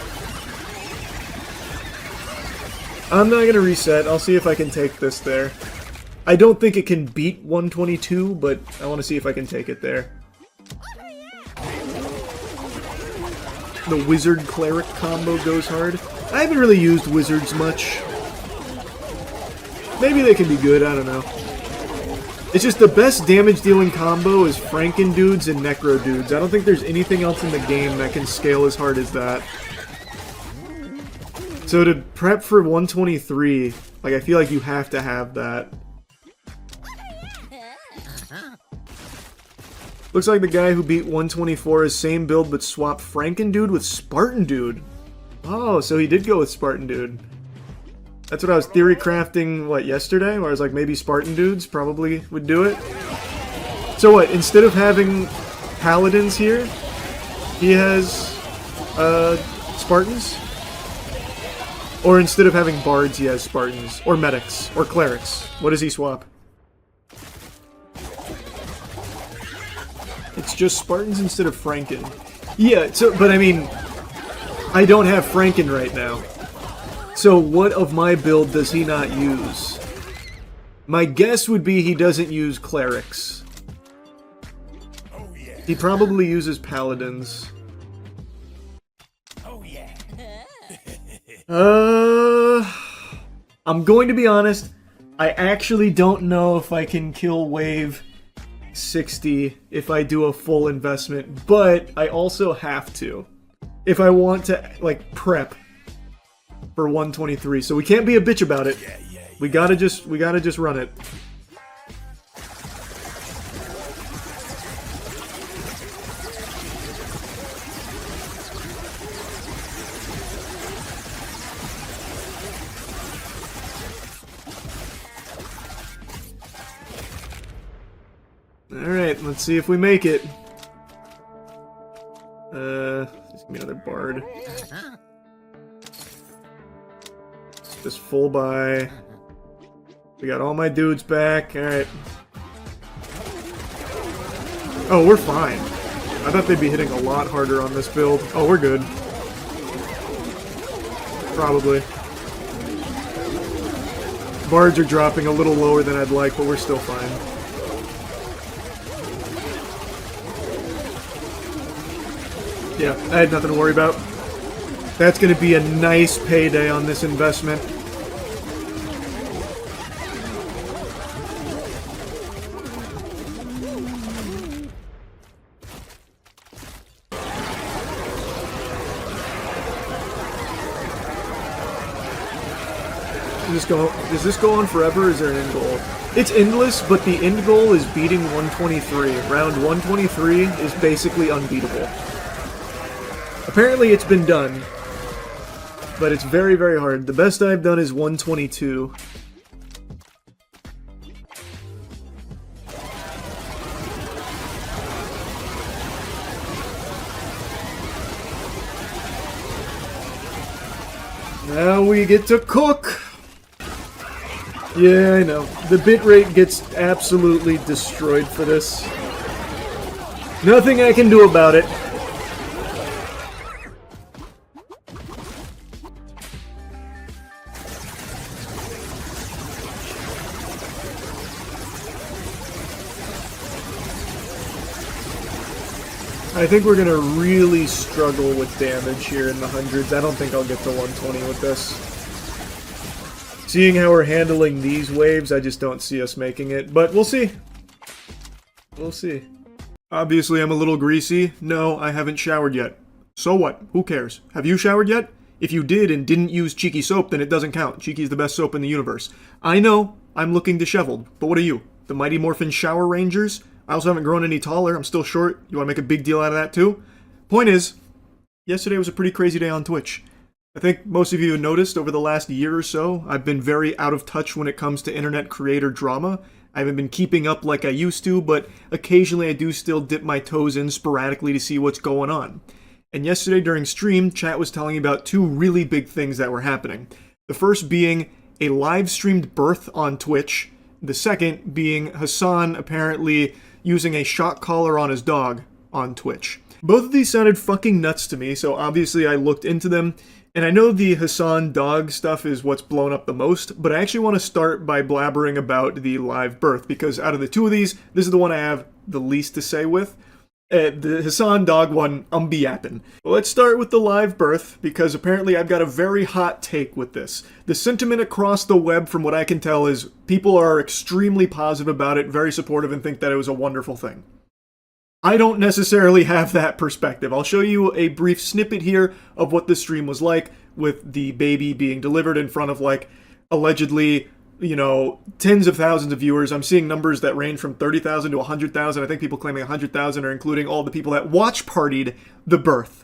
I'm not gonna reset. I'll see if I can take this there. I don't think it can beat 122, but I want to see if I can take it there. The Wizard Cleric combo goes hard. I haven't really used Wizards much. Maybe they can be good, I don't know. It's just the best damage dealing combo is Franken-Dudes and Necro-Dudes. I don't think there's anything else in the game that can scale as hard as that. So to prep for 123, like, I feel like you have to have that. Looks like the guy who beat 124 is same build but swapped Franken-Dude with Spartan-Dude. Oh, so he did go with Spartan-Dude. That's what I was theory crafting, what, yesterday? Where I was like, maybe Spartan-Dudes probably would do it. So what, instead of having Paladins here, he has, Spartans? Or instead of having Bards, he has Spartans. Or Medics. Or Clerics. What does he swap? It's just Spartans instead of Franken. Yeah, so, but I mean, I don't have Franken right now. So what of my build does he not use? My guess would be he doesn't use clerics. He probably uses paladins. I'm going to be honest, I actually don't know if I can kill wave 60 if I do a full investment, but I also have to if I want to, like, prep for 123. So we can't be a bitch about it. We gotta just run it. Alright, let's see if we make it. Just give me another bard. Just full buy. We got all my dudes back. Alright. Oh, we're fine. I thought they'd be hitting a lot harder on this build. Oh, we're good. Probably. Bards are dropping a little lower than I'd like, but we're still fine. Yeah, I had nothing to worry about. That's going to be a nice payday on this investment. Does this go on forever, or is there an end goal? It's endless, but the end goal is beating 123. Round 123 is basically unbeatable. Apparently it's been done, but it's very, very hard. The best I've done is 122. Now we get to cook! Yeah, I know. The bitrate gets absolutely destroyed for this. Nothing I can do about it. I think we're gonna really struggle with damage here in the hundreds. I don't think I'll get to 120 with this. Seeing how we're handling these waves, I just don't see us making it. But we'll see. We'll see. Obviously, I'm a little greasy. No, I haven't showered yet. So what? Who cares? Have you showered yet? If you did and didn't use Cheeky soap, then it doesn't count. Cheeky's the best soap in the universe. I know, I'm looking disheveled. But what are you? The Mighty Morphin Shower Rangers? I also haven't grown any taller. I'm still short. You want to make a big deal out of that too? Point is, yesterday was a pretty crazy day on Twitch. I think most of you have noticed over the last year or so, I've been very out of touch when it comes to internet creator drama. I haven't been keeping up like I used to, but occasionally I do still dip my toes in sporadically to see what's going on. And yesterday during stream, chat was telling me about two really big things that were happening. The first being a live-streamed birth on Twitch. The second being Hassan apparently using a shock collar on his dog on Twitch. Both of these sounded fucking nuts to me, so obviously I looked into them, and I know the Hassan dog stuff is what's blown up the most, but I actually want to start by blabbering about the live birth, because out of the two of these, this is the one I have the least to say with. The Hassan dog one, I'm be yapping. Let's start with the live birth, because apparently I've got a very hot take with this. The sentiment across the web, from what I can tell, is people are extremely positive about it, very supportive, and think that it was a wonderful thing. I don't necessarily have that perspective. I'll show you a brief snippet here of what the stream was like, with the baby being delivered in front of, like, allegedly, you know, tens of thousands of viewers. I'm seeing numbers that range from 30,000 to 100,000. I think people claiming 100,000 are including all the people that watch partied the birth.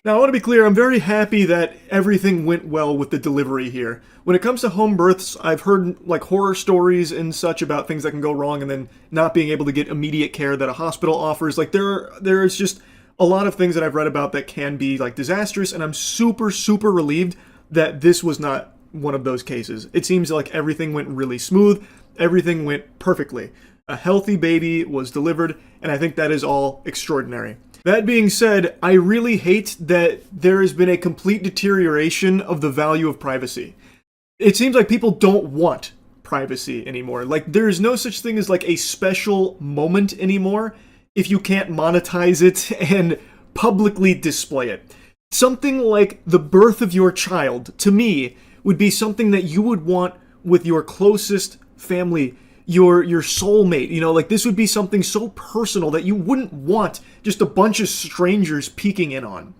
Now, I want to be clear, I'm very happy that everything went well with the delivery here. When it comes to home births, I've heard, like, horror stories and such about things that can go wrong and then not being able to get immediate care that a hospital offers. Like, there's just a lot of things that I've read about that can be like disastrous, and I'm super, super relieved that this was not one of those cases. It seems like everything went really smooth, everything went perfectly. A healthy baby was delivered, and I think that is all extraordinary. That being said, I really hate that there has been a complete deterioration of the value of privacy. It seems like people don't want privacy anymore. Like, there is no such thing as like a special moment anymore if you can't monetize it and publicly display it. Something like the birth of your child, to me, would be something that you would want with your closest family, your soulmate. You know, like this would be something so personal that you wouldn't want just a bunch of strangers peeking in on.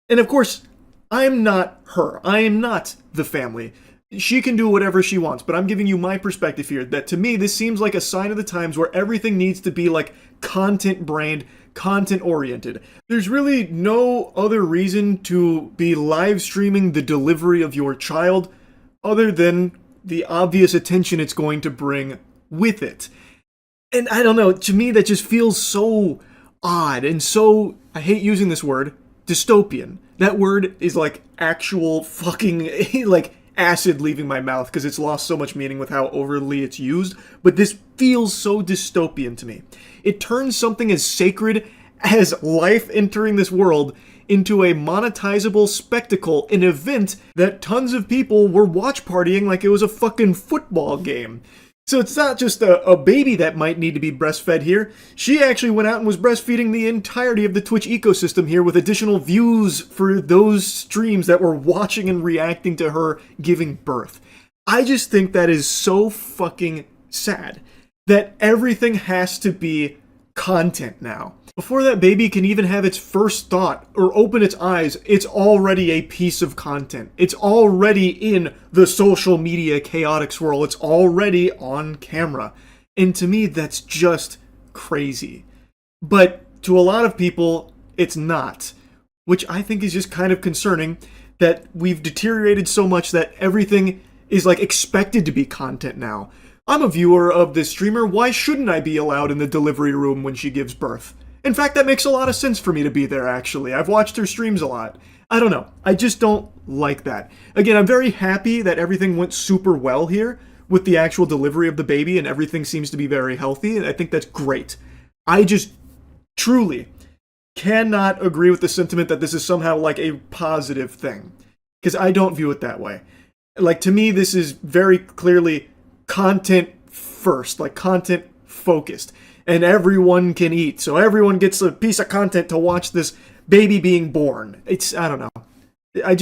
And of course, I'm not her. I am not the family. She can do whatever she wants, but I'm giving you my perspective here, that to me, this seems like a sign of the times where everything needs to be like content brained, content oriented. There's really no other reason to be live streaming the delivery of your child other than the obvious attention it's going to bring with it. And I don't know, to me that just feels so odd and so, I hate using this word, dystopian. That word is like actual fucking like acid leaving my mouth because it's lost so much meaning with how overly it's used, but this feels so dystopian to me. It turns something as sacred as life entering this world into a monetizable spectacle, an event that tons of people were watch partying like it was a fucking football game. So it's not just a baby that might need to be breastfed here. She actually went out and was breastfeeding the entirety of the Twitch ecosystem here with additional views for those streams that were watching and reacting to her giving birth. I just think that is so fucking sad that everything has to be content now. Before that baby can even have its first thought or open its eyes, it's already a piece of content. It's already in the social media chaotic swirl. It's already on camera. And to me, that's just crazy. But to a lot of people, it's not. Which I think is just kind of concerning that we've deteriorated so much that everything is like expected to be content now. I'm a viewer of this streamer. Why shouldn't I be allowed in the delivery room when she gives birth? In fact, that makes a lot of sense for me to be there, actually. I've watched her streams a lot. I don't know. I just don't like that. Again, I'm very happy that everything went super well here with the actual delivery of the baby and everything seems to be very healthy, and I think that's great. I just truly cannot agree with the sentiment that this is somehow like a positive thing, because I don't view it that way. Like, to me, this is very clearly content first, like content focused. And everyone can eat, so everyone gets a piece of content to watch this baby being born. I don't know. I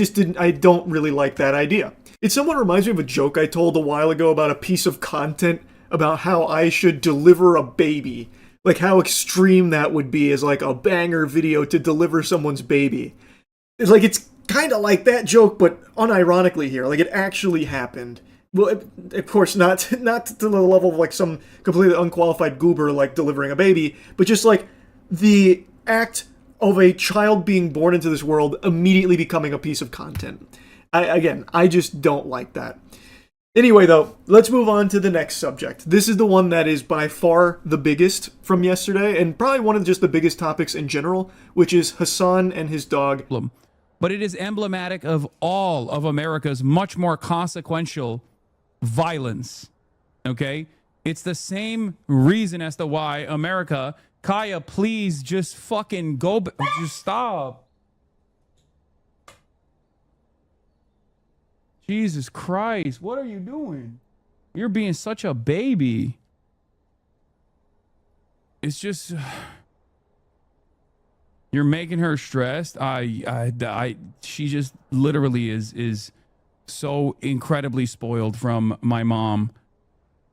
don't really like that idea. It somewhat reminds me of a joke I told a while ago about a piece of content about how I should deliver a baby. Like how extreme that would be as like a banger video to deliver someone's baby. It's kind of like that joke, but unironically here. Like it actually happened. Well, of course, not to the level of like some completely unqualified goober like delivering a baby, but just like the act of a child being born into this world immediately becoming a piece of content. I just don't like that. Anyway, though, let's move on to the next subject. This is the one that is by far the biggest from yesterday, and probably one of just the biggest topics in general, which is Hassan and his dog. But it is emblematic of all of America's much more consequential violence. Okay, it's the same reason as to why America. Kaya, please just fucking go. Just stop. Jesus Christ, what are you doing? You're being such a baby. It's just you're making her stressed. She just literally is so incredibly spoiled from my mom.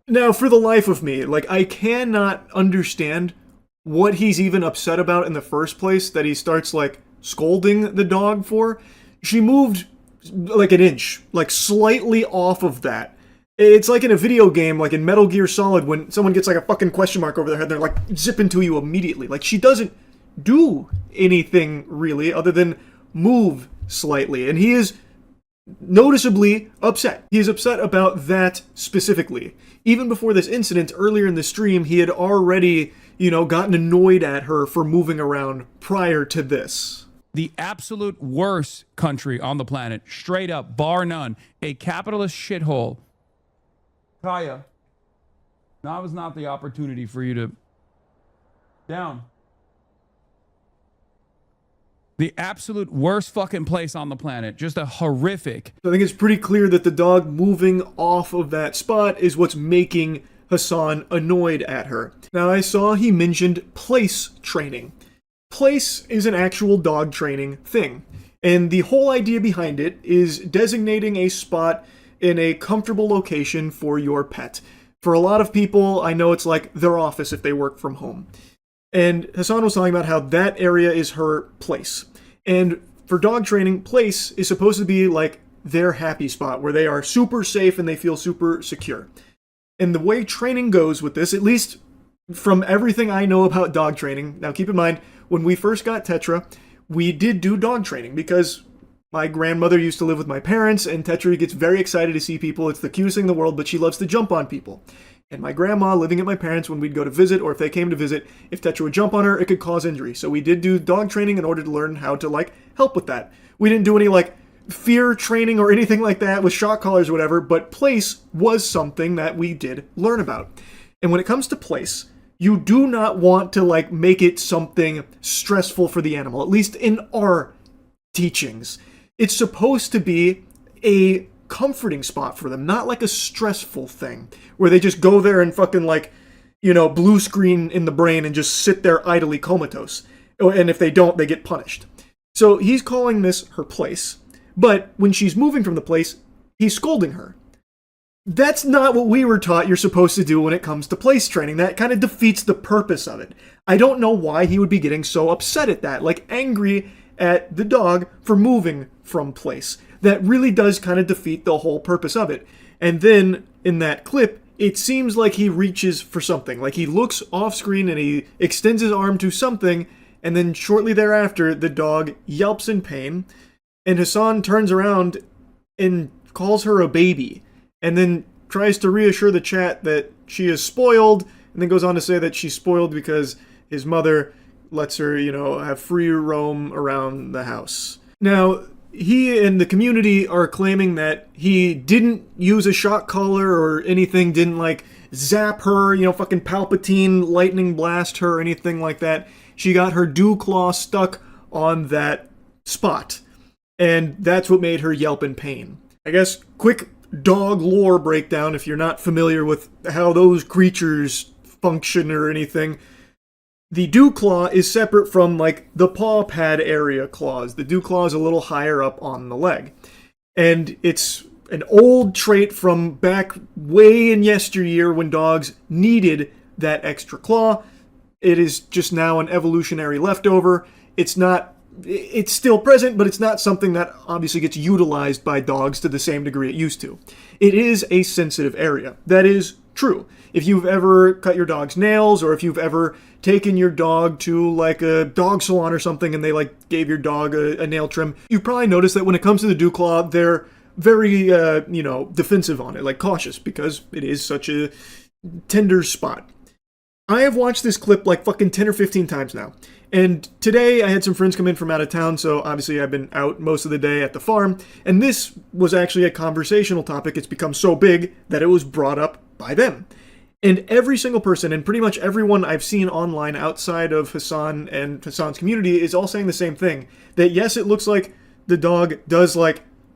Now, for the life of me, like, I cannot understand what he's even upset about in the first place that he starts, like, scolding the dog for. She moved, like, an inch, like, slightly off of that. It's like in a video game, like in Metal Gear Solid, when someone gets, like, a fucking question mark over their head, they're, like, zipping to you immediately. Like, she doesn't do anything, really, other than move slightly. And he is noticeably upset. He is upset about that specifically. Even before this incident, earlier in the stream, he had already gotten annoyed at her for moving around prior to this. The absolute worst country on the planet, straight up, bar none, a capitalist shithole. Kaya, now is not the opportunity for you to... Down. The absolute worst fucking place on the planet. Just a horrific... I think it's pretty clear that the dog moving off of that spot is what's making Hassan annoyed at her. Now, I saw he mentioned place training. Place is an actual dog training thing. And the whole idea behind it is designating a spot in a comfortable location for your pet. For a lot of people, I know it's like their office if they work from home. And Hassan was talking about how that area is her place. And for dog training, place is supposed to be like their happy spot where they are super safe and they feel super secure. And the way training goes with this, at least from everything I know about dog training, now keep in mind, when we first got Tetra, we did do dog training because my grandmother used to live with my parents, and Tetra gets very excited to see people. It's the cutest thing in the world, but she loves to jump on people. And my grandma, living at my parents, when we'd go to visit, or if they came to visit, if Tetra would jump on her, it could cause injury. So we did do dog training in order to learn how to, help with that. We didn't do any, fear training or anything like that with shock collars or whatever, but place was something that we did learn about. And when it comes to place, you do not want to, make it something stressful for the animal, at least in our teachings. It's supposed to be a comforting spot for them, not like a stressful thing where they just go there and fucking blue screen in the brain and just sit there idly comatose. And if they don't, they get punished. So he's calling this her place. But when she's moving from the place, he's scolding her. That's not what we were taught you're supposed to do when it comes to place training. That kind of defeats the purpose of it. I don't know why he would be getting so upset at that, angry at the dog for moving from place. That really does kind of defeat the whole purpose of it. And then, in that clip, it seems like he reaches for something. He looks off screen and he extends his arm to something, and then shortly thereafter, the dog yelps in pain, and Hassan turns around and calls her a baby, and then tries to reassure the chat that she is spoiled, and then goes on to say that she's spoiled because his mother lets her, have free roam around the house. Now, he and the community are claiming that he didn't use a shock collar or anything, didn't zap her, fucking Palpatine lightning blast her or anything like that. She got her dew claw stuck on that spot, and that's what made her yelp in pain. I guess quick dog lore breakdown if you're not familiar with how those creatures function or anything. The dew claw is separate from, the paw pad area claws. The dew claw is a little higher up on the leg. And it's an old trait from back way in yesteryear when dogs needed that extra claw. It is just now an evolutionary leftover. It's still present, but it's not something that obviously gets utilized by dogs to the same degree it used to. It is a sensitive area. That is true. If you've ever cut your dog's nails, or if you've ever taken your dog to a dog salon or something and they gave your dog a nail trim, you probably noticed that when it comes to the dew claw, they're very, defensive on it, cautious, because it is such a tender spot. I have watched this clip fucking 10 or 15 times now. And today I had some friends come in from out of town, so obviously I've been out most of the day at the farm, and this was actually a conversational topic. It's become so big that it was brought up by them. And every single person, and pretty much everyone I've seen online outside of Hassan and Hassan's community, is all saying the same thing. That yes, it looks like the dog does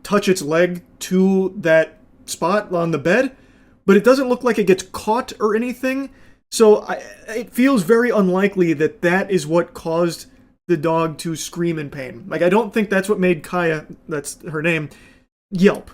touch its leg to that spot on the bed, but it doesn't look like it gets caught or anything. So it feels very unlikely that that is what caused the dog to scream in pain. I don't think that's what made Kaya, that's her name, yelp.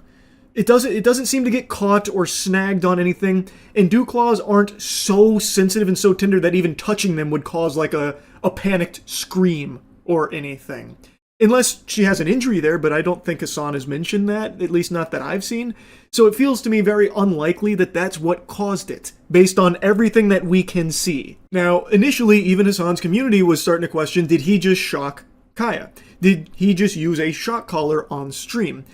It doesn't seem to get caught or snagged on anything, and dew claws aren't so sensitive and so tender that even touching them would cause a panicked scream or anything. Unless she has an injury there, but I don't think Hassan has mentioned that, at least not that I've seen. So it feels to me very unlikely that that's what caused it, based on everything that we can see. Now, initially, even Hassan's community was starting to question, did he just shock Kaya? Did he just use a shock collar on stream?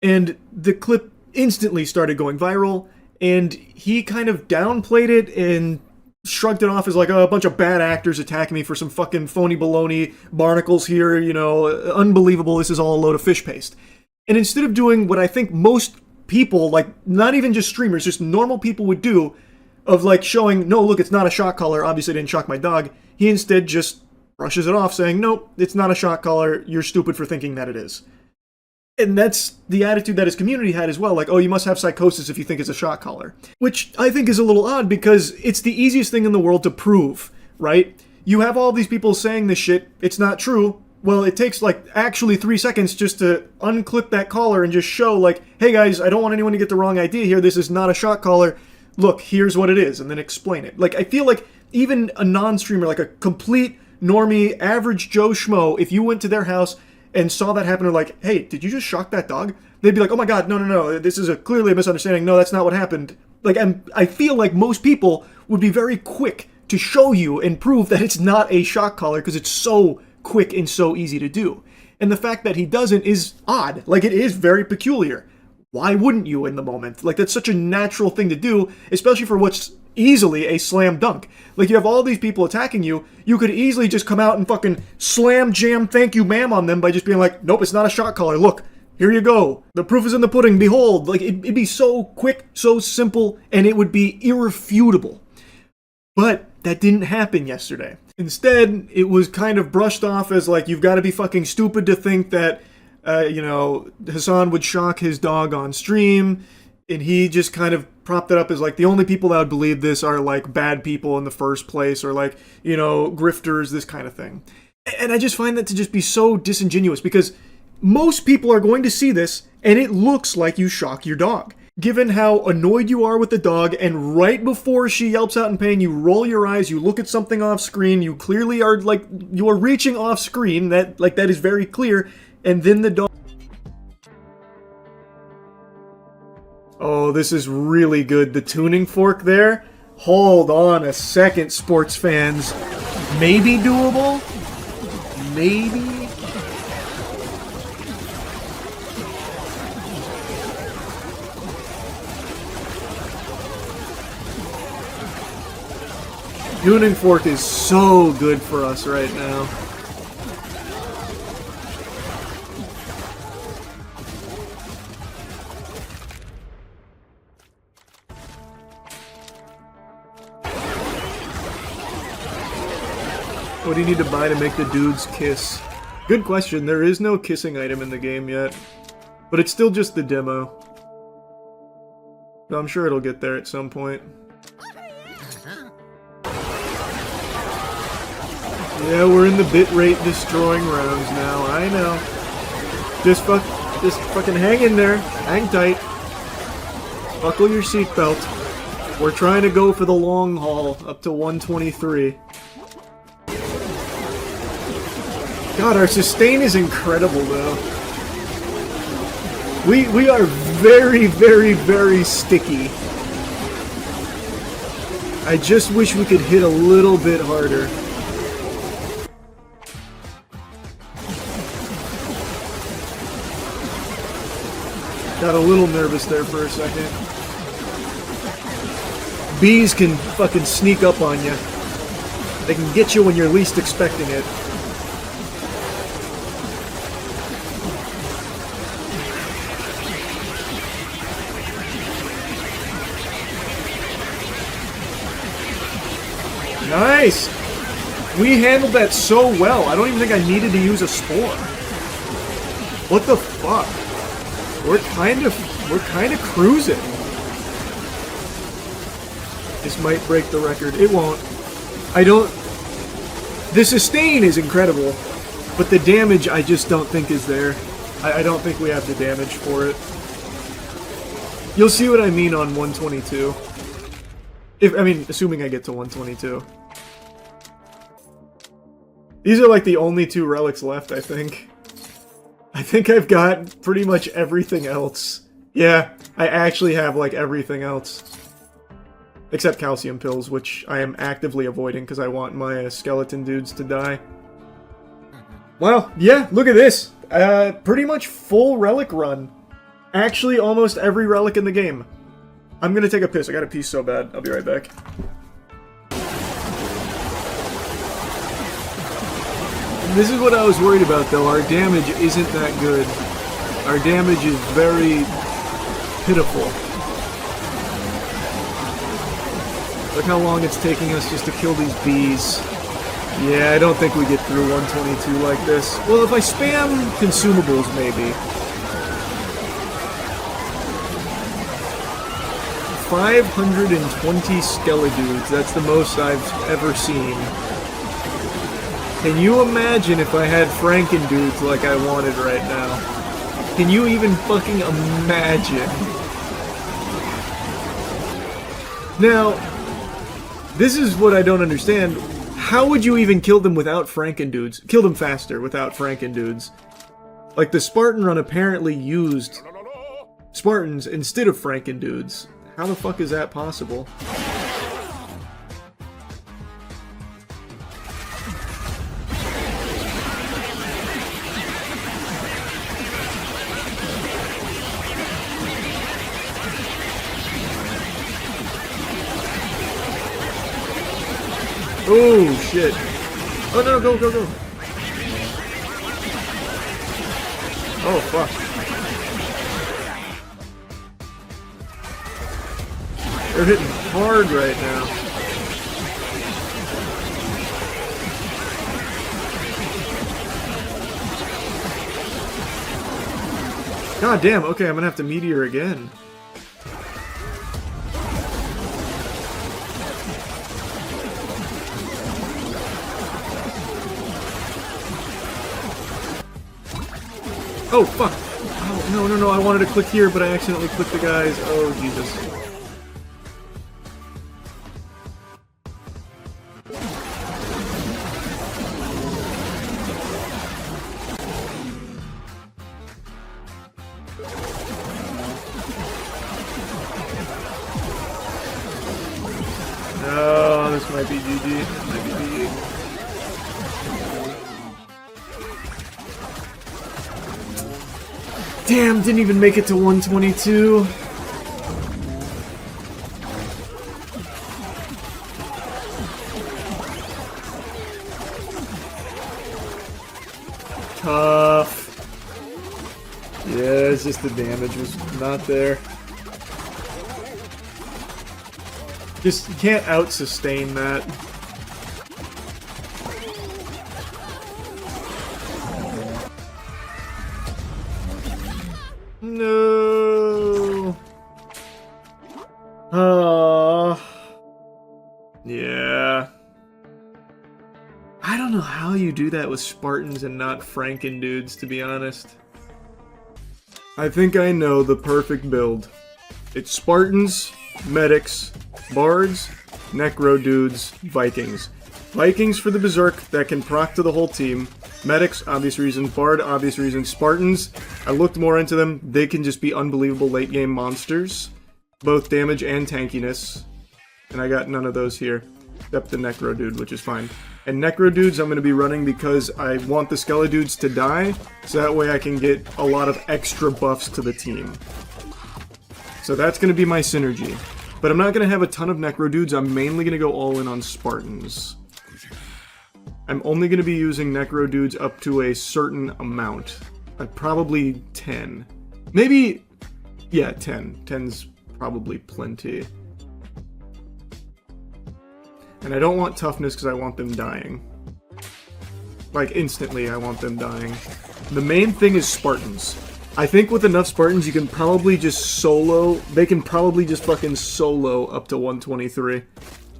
And the clip instantly started going viral, and he kind of downplayed it and shrugged it off as like, oh, a bunch of bad actors attacking me for some fucking phony baloney, barnacles here, you know, unbelievable, this is all a load of fish paste. And instead of doing what I think most people, like, not even just streamers, just normal people would do, of like showing, no, look, it's not a shock collar, obviously I didn't shock my dog, he instead just brushes it off saying, nope, it's not a shock collar, you're stupid for thinking that it is. And that's the attitude that his community had as well, like, oh, you must have psychosis if you think it's a shock collar. Which I think is a little odd because it's the easiest thing in the world to prove, right? You have all these people saying this shit, it's not true. Well, it takes like actually 3 seconds just to unclip that collar and just show like, hey guys, I don't want anyone to get the wrong idea here, this is not a shock collar. Look, here's what it is, and then explain it. Like, I feel like even a non-streamer, like a complete normie, average Joe Schmo, if you went to their house and saw that happen, or like, hey, did you just shock that dog? They'd be like, oh my god, no, this is clearly a misunderstanding. No, that's not what happened. Like, I feel like most people would be very quick to show you and prove that it's not a shock collar because it's so quick and so easy to do. And the fact that he doesn't is odd. Like, it is very peculiar. Why wouldn't you in the moment? Like, that's such a natural thing to do, especially for what's easily a slam dunk. Like, you have all these people attacking you, you could easily just come out and fucking slam jam thank you ma'am on them by just being like, nope, it's not a shock collar, look, here you go. The proof is in the pudding, behold. Like, it'd be so quick, so simple, and it would be irrefutable. But that didn't happen yesterday. Instead, it was kind of brushed off as like, you've got to be fucking stupid to think that you know, Hassan would shock his dog on stream, and he just kind of propped it up as like, the only people that would believe this are like bad people in the first place, or like, you know, grifters, this kind of thing. And I just find that to just be so disingenuous, because most people are going to see this, and it looks like you shock your dog. Given how annoyed you are with the dog, and right before she yelps out in pain, you roll your eyes, you look at something off screen, you clearly are like, you are reaching off screen, that is very clear. And then the dog... Oh, this is really good. The tuning fork there? Hold on a second, sports fans. Maybe doable? Maybe? Tuning fork is so good for us right now. What do you need to buy to make the dudes kiss? Good question, there is no kissing item in the game yet. But it's still just the demo. But I'm sure it'll get there at some point. Yeah, we're in the bitrate destroying rounds now, I know. Just fucking hang in there, hang tight. Buckle your seatbelt. We're trying to go for the long haul, up to 123. God, our sustain is incredible, though. We are very, very, very sticky. I just wish we could hit a little bit harder. Got a little nervous there for a second. Bees can fucking sneak up on you. They can get you when you're least expecting it. Nice! We handled that so well. I don't even think I needed to use a spore. What the fuck? We're kind of cruising. This might break the record. It won't. The sustain is incredible, but the damage I just don't think is there. I don't think we have the damage for it. You'll see what I mean on 122. Assuming I get to 122. These are like the only 2 relics left, I think. I think I've got pretty much everything else. Yeah, I actually have like everything else. Except calcium pills, which I am actively avoiding because I want my skeleton dudes to die. Well, yeah, look at this. Pretty much full relic run. Actually, almost every relic in the game. I'm gonna take a piss. I gotta pee so bad. I'll be right back. This is what I was worried about, though. Our damage isn't that good. Our damage is very pitiful. Look how long it's taking us just to kill these bees. Yeah, I don't think we get through 122 like this. Well, if I spam consumables, maybe. 520 Skeledudes. That's the most I've ever seen. Can you imagine if I had Frankendudes like I wanted right now? Can you even fucking imagine? Now, this is what I don't understand. How would you even kill them without Frankendudes? Kill them faster without Frankendudes. Like, the Spartan run apparently used Spartans instead of Frankendudes. How the fuck is that possible? Oh, shit. Oh, no, go, go, go. Oh, fuck. They're hitting hard right now. God damn, okay, I'm gonna have to meteor again. Oh, fuck! Oh, no, no, no, I wanted to click here, but I accidentally clicked the guys. Oh, Jesus. Oh, this might be GG. This might be GG. Damn, didn't even make it to 122. Tough. Yeah, it's just the damage was not there. Just can't out-sustain that. No. Yeah. I don't know how you do that with Spartans and not Frankendudes, to be honest. I think I know the perfect build. It's Spartans, medics, bards, necro dudes, Vikings. Vikings for the berserk that can proc to the whole team. Medics, obvious reasons. Bard, obvious reasons. Spartans, I looked more into them. They can just be unbelievable late game monsters. Both damage and tankiness. And I got none of those here. Except the necro dude, which is fine. And necro dudes I'm going to be running because I want the skeledudes to die. So that way I can get a lot of extra buffs to the team. So that's going to be my synergy. But I'm not going to have a ton of necro dudes. I'm mainly going to go all in on Spartans. I'm only going to be using necro dudes up to a certain amount. Probably 10. Maybe, yeah, 10. 10's probably plenty. And I don't want toughness because I want them dying. Like, instantly I want them dying. The main thing is Spartans. I think with enough Spartans you can probably just solo, they can probably just fucking solo up to 123.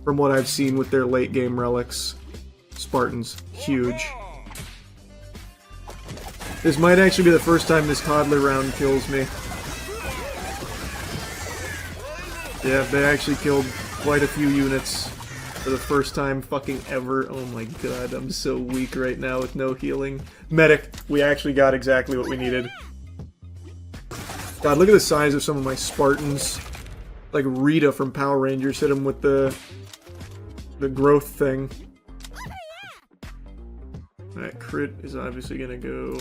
From what I've seen with their late game relics. Spartans. Huge. This might actually be the first time this toddler round kills me. Yeah, they actually killed quite a few units for the first time fucking ever. Oh my god, I'm so weak right now with no healing. Medic, we actually got exactly what we needed. God, look at the size of some of my Spartans. Like Rita from Power Rangers hit him with the growth thing. That crit is obviously gonna go...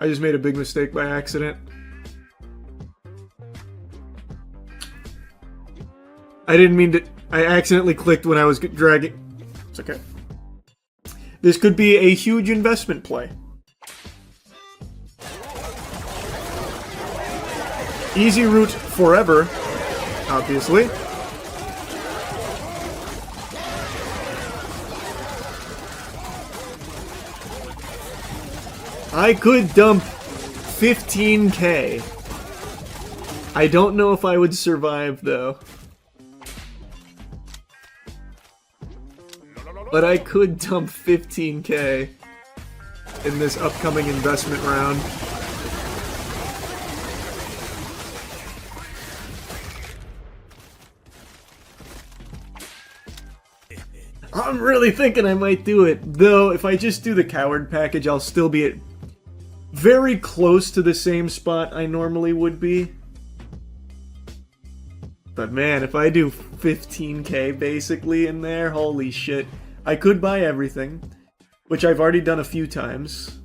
I just made a big mistake by accident. I didn't mean to... I accidentally clicked when I was dragging... It's okay. This could be a huge investment play. Easy route forever, obviously. I could dump 15k. I don't know if I would survive, though. But I could dump 15k in this upcoming investment round. I'm really thinking I might do it. Though, if I just do the coward package, I'll still be at very close to the same spot I normally would be. But man, if I do 15k basically in there, holy shit. I could buy everything, which I've already done a few times.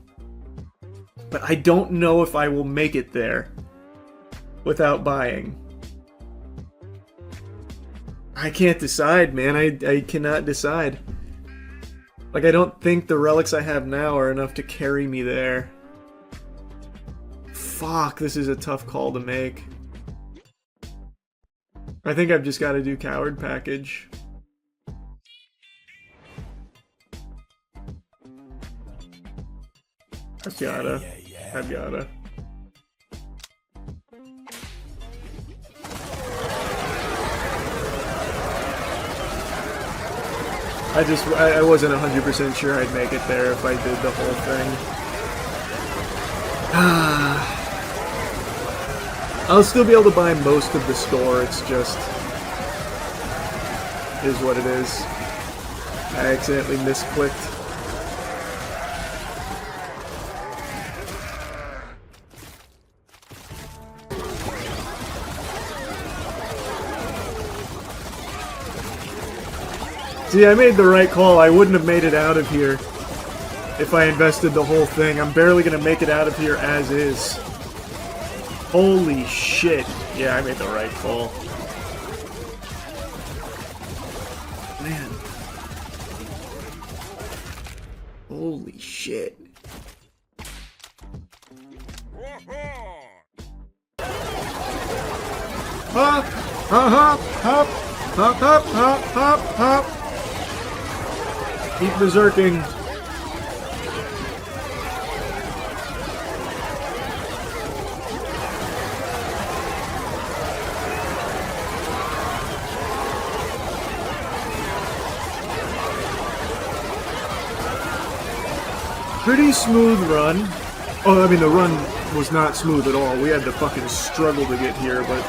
But I don't know if I will make it there without buying. I can't decide, man. I cannot decide. Like, I don't think the relics I have now are enough to carry me there. Fuck, this is a tough call to make. I think I've just got to do coward package. I've gotta. I wasn't 100% sure I'd make it there if I did the whole thing. I'll still be able to buy most of the store, it's just... is what it is. I accidentally misclicked. See, I made the right call. I wouldn't have made it out of here if I invested the whole thing. I'm barely going to make it out of here as is. Holy shit. Yeah, I made the right call. Man. Holy shit. Hop, hop, hop, hop, hop, hop, hop, hop. Keep berserking. Pretty smooth run. Oh, I mean, the run was not smooth at all. We had to fucking struggle to get here, but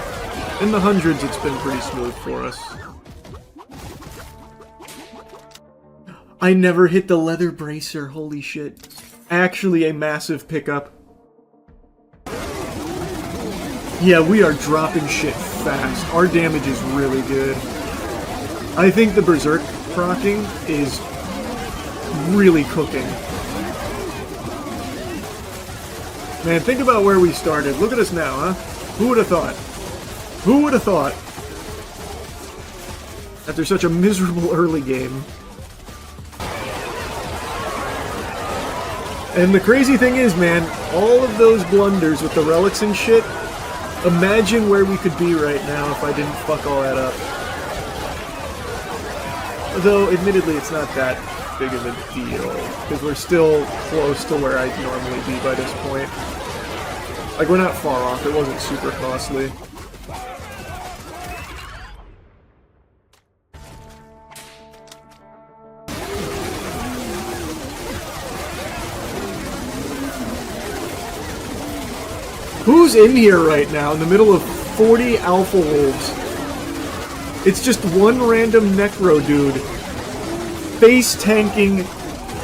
in the hundreds, it's been pretty smooth for us. I never hit the leather bracer, holy shit. Actually a massive pickup. Yeah, we are dropping shit fast. Our damage is really good. I think the berserk proccing is really cooking. Man, think about where we started. Look at us now, huh? Who would have thought? Who would have thought? After such a miserable early game. And the crazy thing is, man, all of those blunders with the relics and shit, imagine where we could be right now if I didn't fuck all that up. Though, admittedly, it's not that big of a deal, because we're still close to where I'd normally be by this point. Like, we're not far off, it wasn't super costly. Who's in here right now in the middle of 40 alpha wolves? It's just one random necro dude face tanking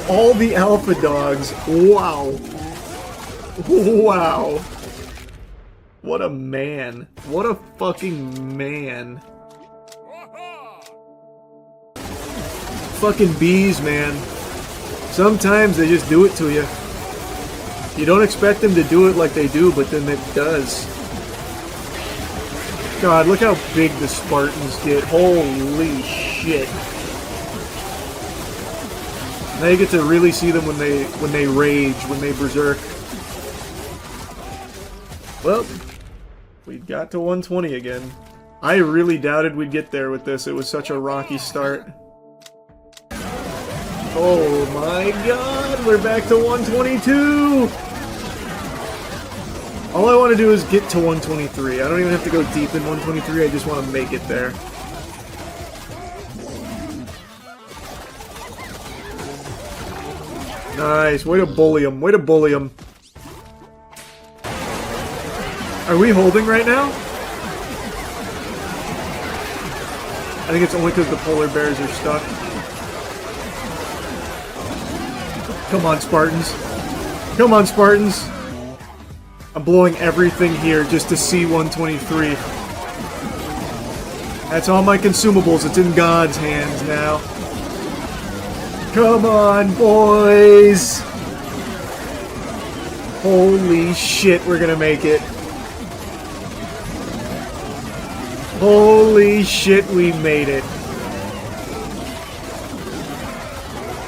all the alpha dogs. Wow. Wow. What a man. What a fucking man. Fucking bees, man. Sometimes they just do it to you. You don't expect them to do it like they do, but then it does. God, look how big the Spartans get. Holy shit. Now you get to really see them when they rage, when they berserk. Well, we got to 120 again. I really doubted we'd get there with this. It was such a rocky start. Oh my god, we're back to 122! All I want to do is get to 123. I don't even have to go deep in 123, I just want to make it there. Nice, way to bully him, way to bully him. Are we holding right now? I think it's only because the polar bears are stuck. Come on, Spartans. Come on, Spartans. I'm blowing everything here just to see 123. That's all my consumables. It's in God's hands now. Come on, boys. Holy shit, we're gonna make it. Holy shit, we made it.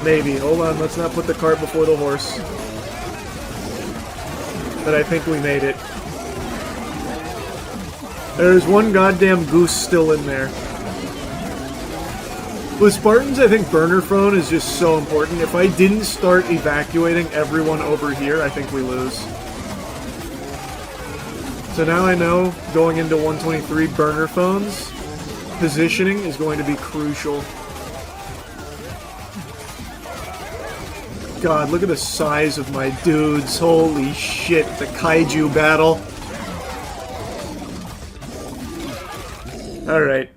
Maybe. Hold on, let's not put the cart before the horse. But I think we made it. There's one goddamn goose still in there. With Spartans, I think burner phone is just so important. If I didn't start evacuating everyone over here, I think we lose. So now I know, going into 123 burner phones, positioning is going to be crucial. God, look at the size of my dudes. Holy shit, the kaiju battle. Alright.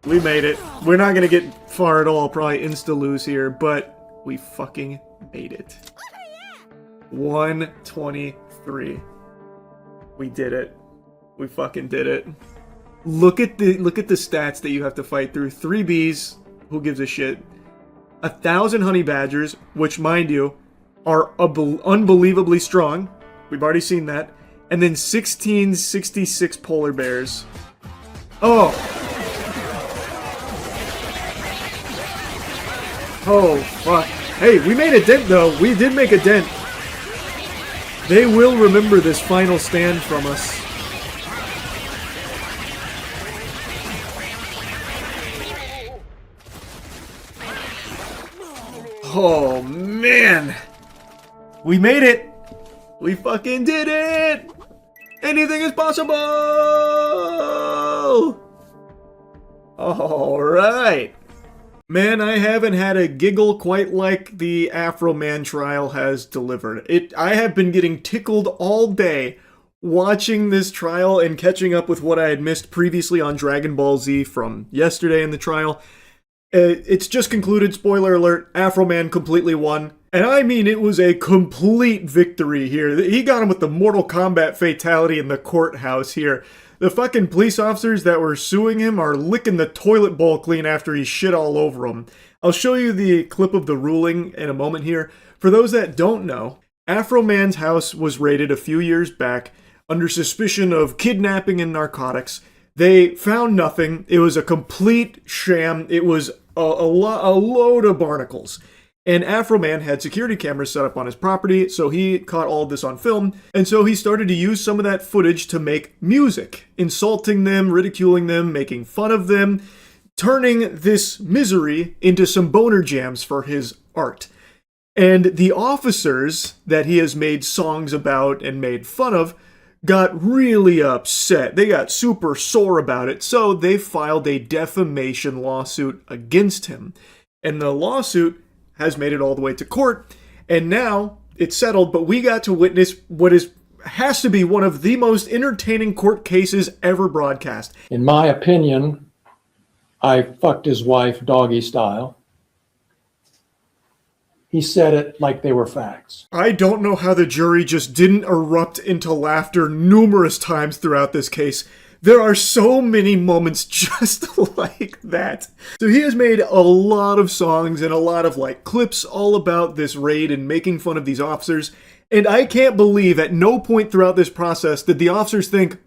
We made it. We're not gonna get far at all, probably insta-lose here, but we fucking made it. 123. We did it. We fucking did it. Look at the stats that you have to fight through. 3 bees, who gives a shit? 1,000 honey badgers, which, mind you, are unbelievably strong. We've already seen that. And then 1666 polar bears. Oh! Oh, fuck. Hey, we made a dent, though. We did make a dent. They will remember this final stand from us. Oh, man. We made it. We fucking did it. Anything is possible. All right. Man, I haven't had a giggle quite like the Afro Man trial has delivered. I have been getting tickled all day watching this trial and catching up with what I had missed previously on Dragon Ball Z from yesterday in the trial. It's just concluded, spoiler alert, Afro Man completely won. And I mean, it was a complete victory here. He got him with the Mortal Kombat fatality in the courthouse here. The fucking police officers that were suing him are licking the toilet bowl clean after he shit all over them. I'll show you the clip of the ruling in a moment here. For those that don't know, Afro Man's house was raided a few years back under suspicion of kidnapping and narcotics. They found nothing. It was a complete sham. It was a load of barnacles. And Afro Man had security cameras set up on his property, so he caught all of this on film, and so he started to use some of that footage to make music, insulting them, ridiculing them, making fun of them, turning this misery into some boner jams for his art. And the officers that he has made songs about and made fun of got really upset. They got super sore about it, so they filed a defamation lawsuit against him. And the lawsuit has made it all the way to court, and now it's settled, but we got to witness what has to be one of the most entertaining court cases ever broadcast. In my opinion, I fucked his wife doggy style. He said it like they were facts. I don't know how the jury just didn't erupt into laughter numerous times throughout this case. There are so many moments just like that. So he has made a lot of songs and a lot of clips all about this raid and making fun of these officers. And I can't believe at no point throughout this process did the officers think,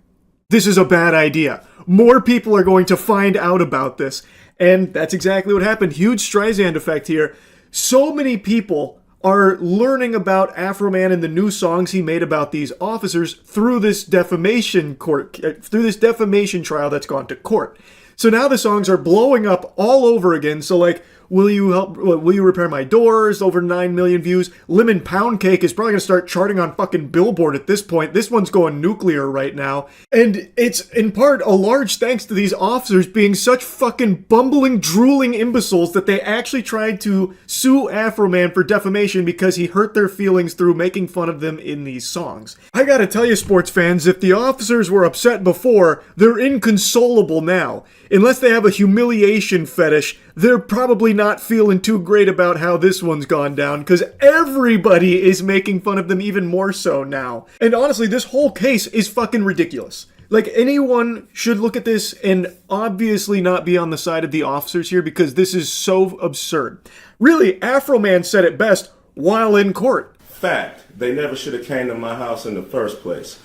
this is a bad idea. More people are going to find out about this. And that's exactly what happened. Huge Streisand effect here. So many people are learning about Afro-Man and the new songs he made about these officers through this defamation trial that's gone to court. So now the songs are blowing up all over again. So like, will you repair my doors? Over 9 million views. Lemon Pound Cake is probably going to start charting on fucking Billboard at this point. This one's going nuclear right now. And it's in part a large thanks to these officers being such fucking bumbling, drooling imbeciles that they actually tried to sue Afro-Man for defamation because he hurt their feelings through making fun of them in these songs. I gotta tell you, sports fans, if the officers were upset before, they're inconsolable now. Unless they have a humiliation fetish, they're probably not feeling too great about how this one's gone down, because everybody is making fun of them even more so now. And honestly, this whole case is fucking ridiculous. Like, anyone should look at this and obviously not be on the side of the officers here, because this is so absurd. Really, Afro-Man said it best while in court. Fact, they never should have came to my house in the first place.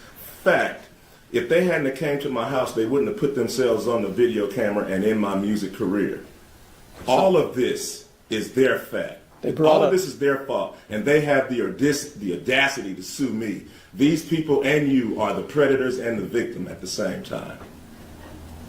Fact, if they hadn't have came to my house, they wouldn't have put themselves on the video camera and in my music career. All of this is their fact. All of this is their fault. And they have the audacity to sue me. These people and you are the predators and the victim at the same time.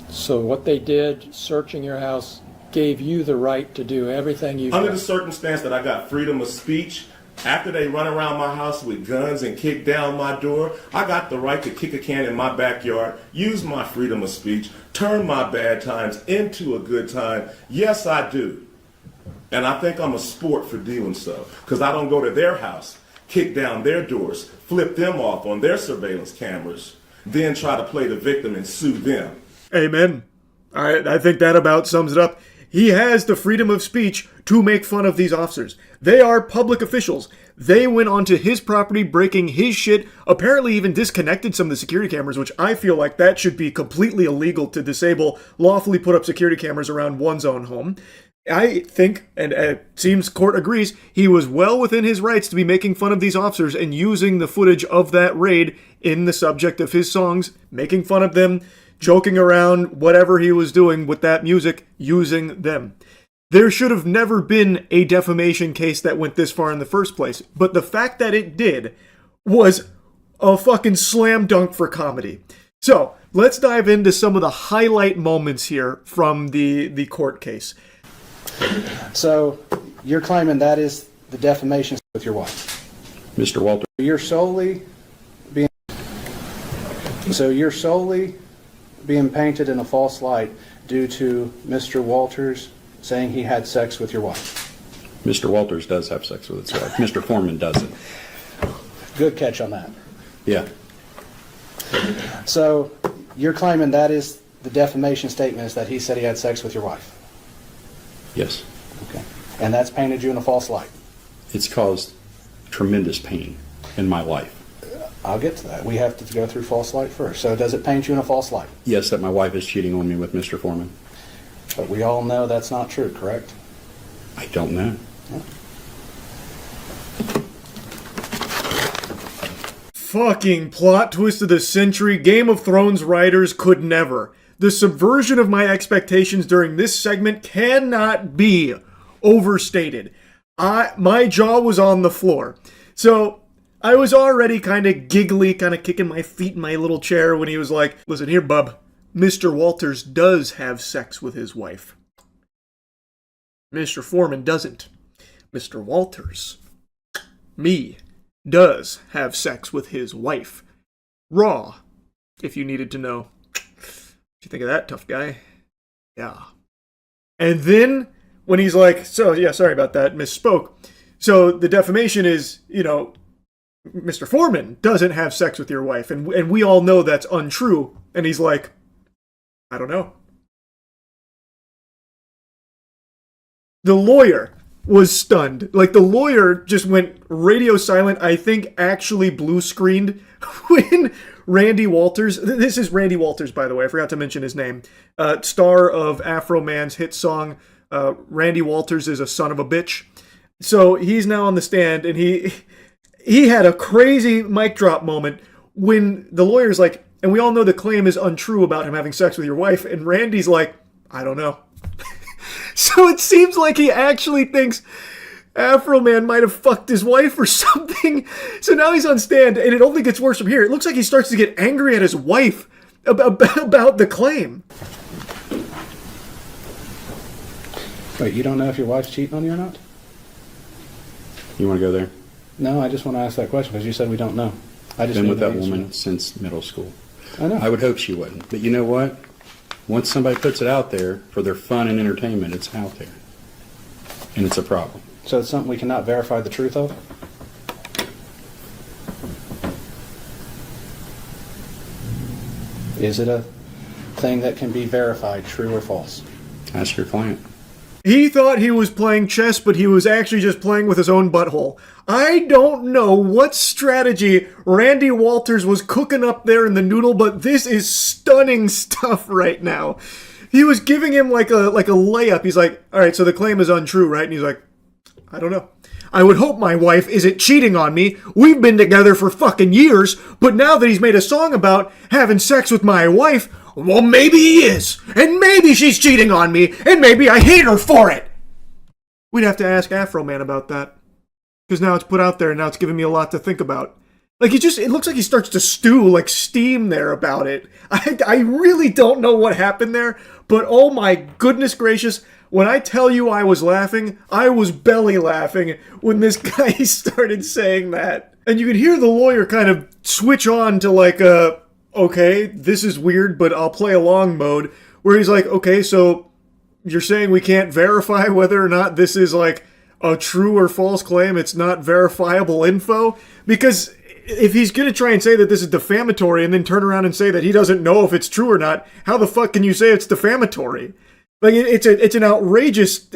So what they did, searching your house, gave you the right to do everything you've Under done. the circumstance that I got freedom of speech, after they run around my house with guns and kick down my door, I got the right to kick a can in my backyard, use my freedom of speech, turn my bad times into a good time. Yes, I do. And I think I'm a sport for doing so, because I don't go to their house, kick down their doors, flip them off on their surveillance cameras, then try to play the victim and sue them. Amen. I think that about sums it up. He has the freedom of speech to make fun of these officers. They are public officials. They went onto his property, breaking his shit, apparently even disconnected some of the security cameras, which I feel like that should be completely illegal to disable, lawfully put up security cameras around one's own home. I think, and it seems court agrees, he was well within his rights to be making fun of these officers and using the footage of that raid in the subject of his songs, making fun of them, joking around, whatever he was doing with that music, using them. There should have never been a defamation case that went this far in the first place, but the fact that it did was a fucking slam dunk for comedy. So, let's dive into some of the highlight moments here from the court case. So, you're claiming that is the defamation with your wife? Mr. Walter. You're solely being painted in a false light due to Mr. Walters saying he had sex with your wife. Mr. Walters does have sex with his wife. Mr. Foreman doesn't. Good catch on that. Yeah. So you're claiming that is the defamation statement, is that he said he had sex with your wife? Yes. Okay. And that's painted you in a false light? It's caused tremendous pain in my life. I'll get to that. We have to go through false light first. So does it paint you in a false light? Yes, that my wife is cheating on me with Mr. Foreman. But we all know that's not true, correct? I don't know. Yeah. Fucking plot twist of the century. Game of Thrones writers could never. The subversion of my expectations during this segment cannot be overstated. My jaw was on the floor. So I was already kind of giggly, kind of kicking my feet in my little chair when he was like, listen here, bub, Mr. Walters does have sex with his wife. Mr. Foreman doesn't. Mr. Walters, me, does have sex with his wife. Raw, if you needed to know. What you think of that, tough guy? Yeah. And then, when he's like, so, yeah, sorry about that, misspoke. So, the defamation is, Mr. Foreman doesn't have sex with your wife, and we all know that's untrue. And he's like, I don't know. The lawyer was stunned. Like, the lawyer just went radio silent, I think actually blue screened when Randy Walters, this is Randy Walters, by the way, I forgot to mention his name, star of Afro-Man's hit song, Randy Walters is a son of a bitch. So he's now on the stand, and he had a crazy mic drop moment when the lawyer's like, And we all know the claim is untrue about him having sex with your wife. And Randy's like, I don't know. So it seems like he actually thinks Afro Man might have fucked his wife or something. So now he's on stand, and it only gets worse from here. It looks like he starts to get angry at his wife about the claim. Wait, you don't know if your wife's cheating on you or not? You want to go there? No, I just want to ask that question because you said we don't know. I just Been need with the that answer. woman since middle school. I know. I would hope she wouldn't. But you know what? Once somebody puts it out there for their fun and entertainment, it's out there. And it's a problem. So it's something we cannot verify the truth of? Is it a thing that can be verified, true or false? Ask your client. He thought he was playing chess, but he was actually just playing with his own butthole. I don't know what strategy Randy Walters was cooking up there in the noodle, but this is stunning stuff right now. He was giving him like a layup. He's like, all right, so the claim is untrue, right? And he's like, I don't know. I would hope my wife isn't cheating on me. We've been together for fucking years, but now that he's made a song about having sex with my wife, well, maybe he is. And maybe she's cheating on me, and maybe I hate her for it. We'd have to ask Afro Man about that. Because now it's put out there, and now it's giving me a lot to think about. Like, it looks like he starts to stew, like steam there about it. I really don't know what happened there, but oh my goodness gracious, when I tell you I was laughing, I was belly laughing when this guy started saying that. And you could hear the lawyer kind of switch on to like okay, this is weird, but I'll play along mode, where he's like, okay, so you're saying we can't verify whether or not this is like a true or false claim, it's not verifiable info? Because if he's going to try and say that this is defamatory and then turn around and say that he doesn't know if it's true or not, how the fuck can you say it's defamatory? Like, it's an outrageous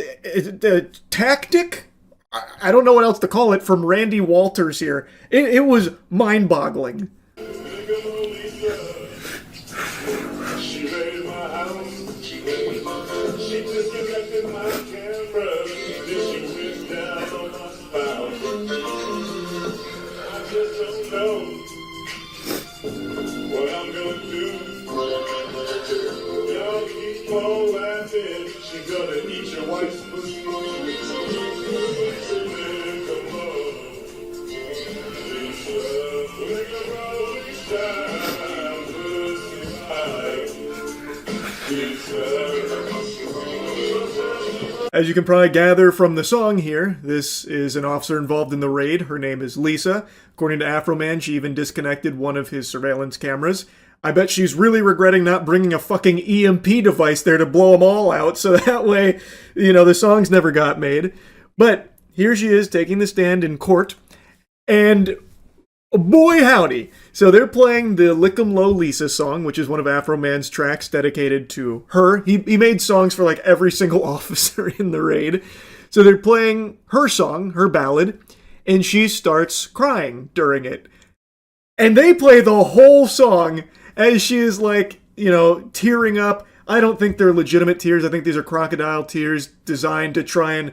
tactic? I don't know what else to call it from Randy Walters here. It was mind-boggling. As you can probably gather from the song here, this is an officer involved in the raid. Her name is Lisa. According to Afro Man, she even disconnected one of his surveillance cameras. I bet she's really regretting not bringing a fucking EMP device there to blow them all out, so that way, the songs never got made. But here she is taking the stand in court, and boy howdy. So they're playing the Lick 'em Low Lisa song, which is one of Afro Man's tracks dedicated to her. He made songs for like every single officer in the raid. So they're playing her song, her ballad, and she starts crying during it. And they play the whole song as she is like, tearing up. I don't think they're legitimate tears. I think these are crocodile tears designed to try and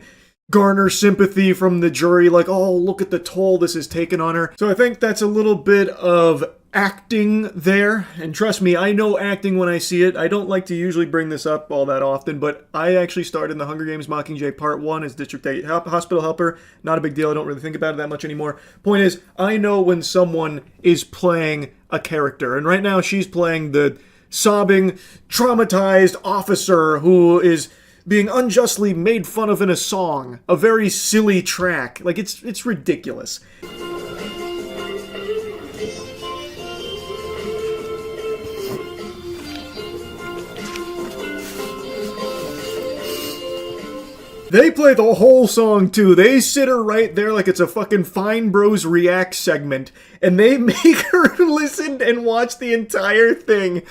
garner sympathy from the jury, like, oh, look at the toll this has taken on her. So I think that's a little bit of acting there, and trust me, I know acting when I see it. I don't like to usually bring this up all that often, but I actually starred in the Hunger Games Mockingjay Part 1 as District 8 hospital helper. Not a big deal, I don't really think about it that much anymore. Point is, I know when someone is playing a character, and right now she's playing the sobbing, traumatized officer who is being unjustly made fun of in a song. A very silly track. Like, it's ridiculous. They play the whole song, too. They sit her right there like it's a fucking Fine Bros React segment, and they make her listen and watch the entire thing.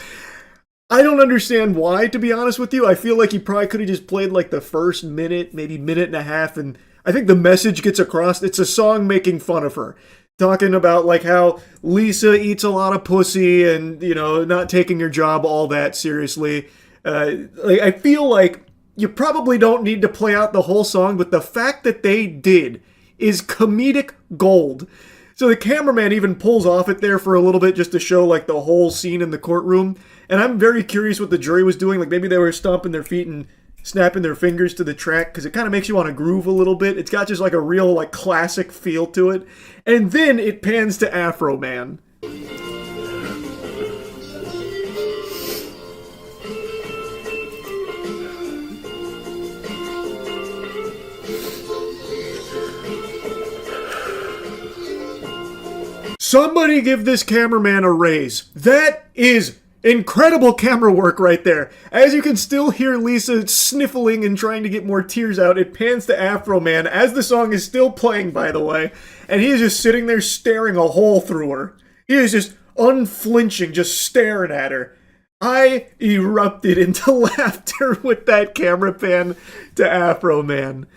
I don't understand why, to be honest with you. I feel like he probably could have just played like the first minute, maybe minute and a half, and I think the message gets across. It's a song making fun of her. Talking about like how Lisa eats a lot of pussy and, not taking her job all that seriously. I feel like you probably don't need to play out the whole song, but the fact that they did is comedic gold. So the cameraman even pulls off it there for a little bit just to show like the whole scene in the courtroom. And I'm very curious what the jury was doing. Like maybe they were stomping their feet and snapping their fingers to the track because it kind of makes you want to groove a little bit. It's got just like a real like classic feel to it. And then it pans to Afro Man. Somebody give this cameraman a raise. That is incredible camera work right there. As you can still hear Lisa sniffling and trying to get more tears out, it pans to Afro Man as the song is still playing, by the way, and he is just sitting there staring a hole through her. He is just unflinching, just staring at her. I erupted into laughter with that camera pan to Afro Man.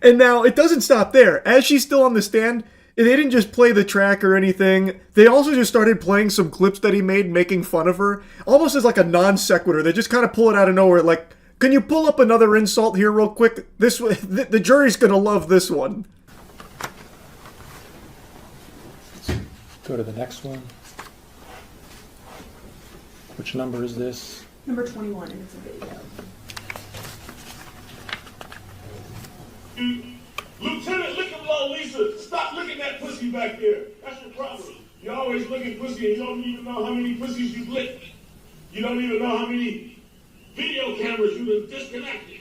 And now, it doesn't stop there. As she's still on the stand, they didn't just play the track or anything. They also just started playing some clips that he made making fun of her. Almost as like a non sequitur. They just kind of pull it out of nowhere. Like, can you pull up another insult here real quick? The jury's going to love this one. Go to the next one. Which number is this? Number 21, and it's a video. Lieutenant, look at little Lisa. Stop looking at pussy back there. That's your problem. You always look at pussy and you don't even know how many pussies you've licked. You don't even know how many video cameras you've been disconnected.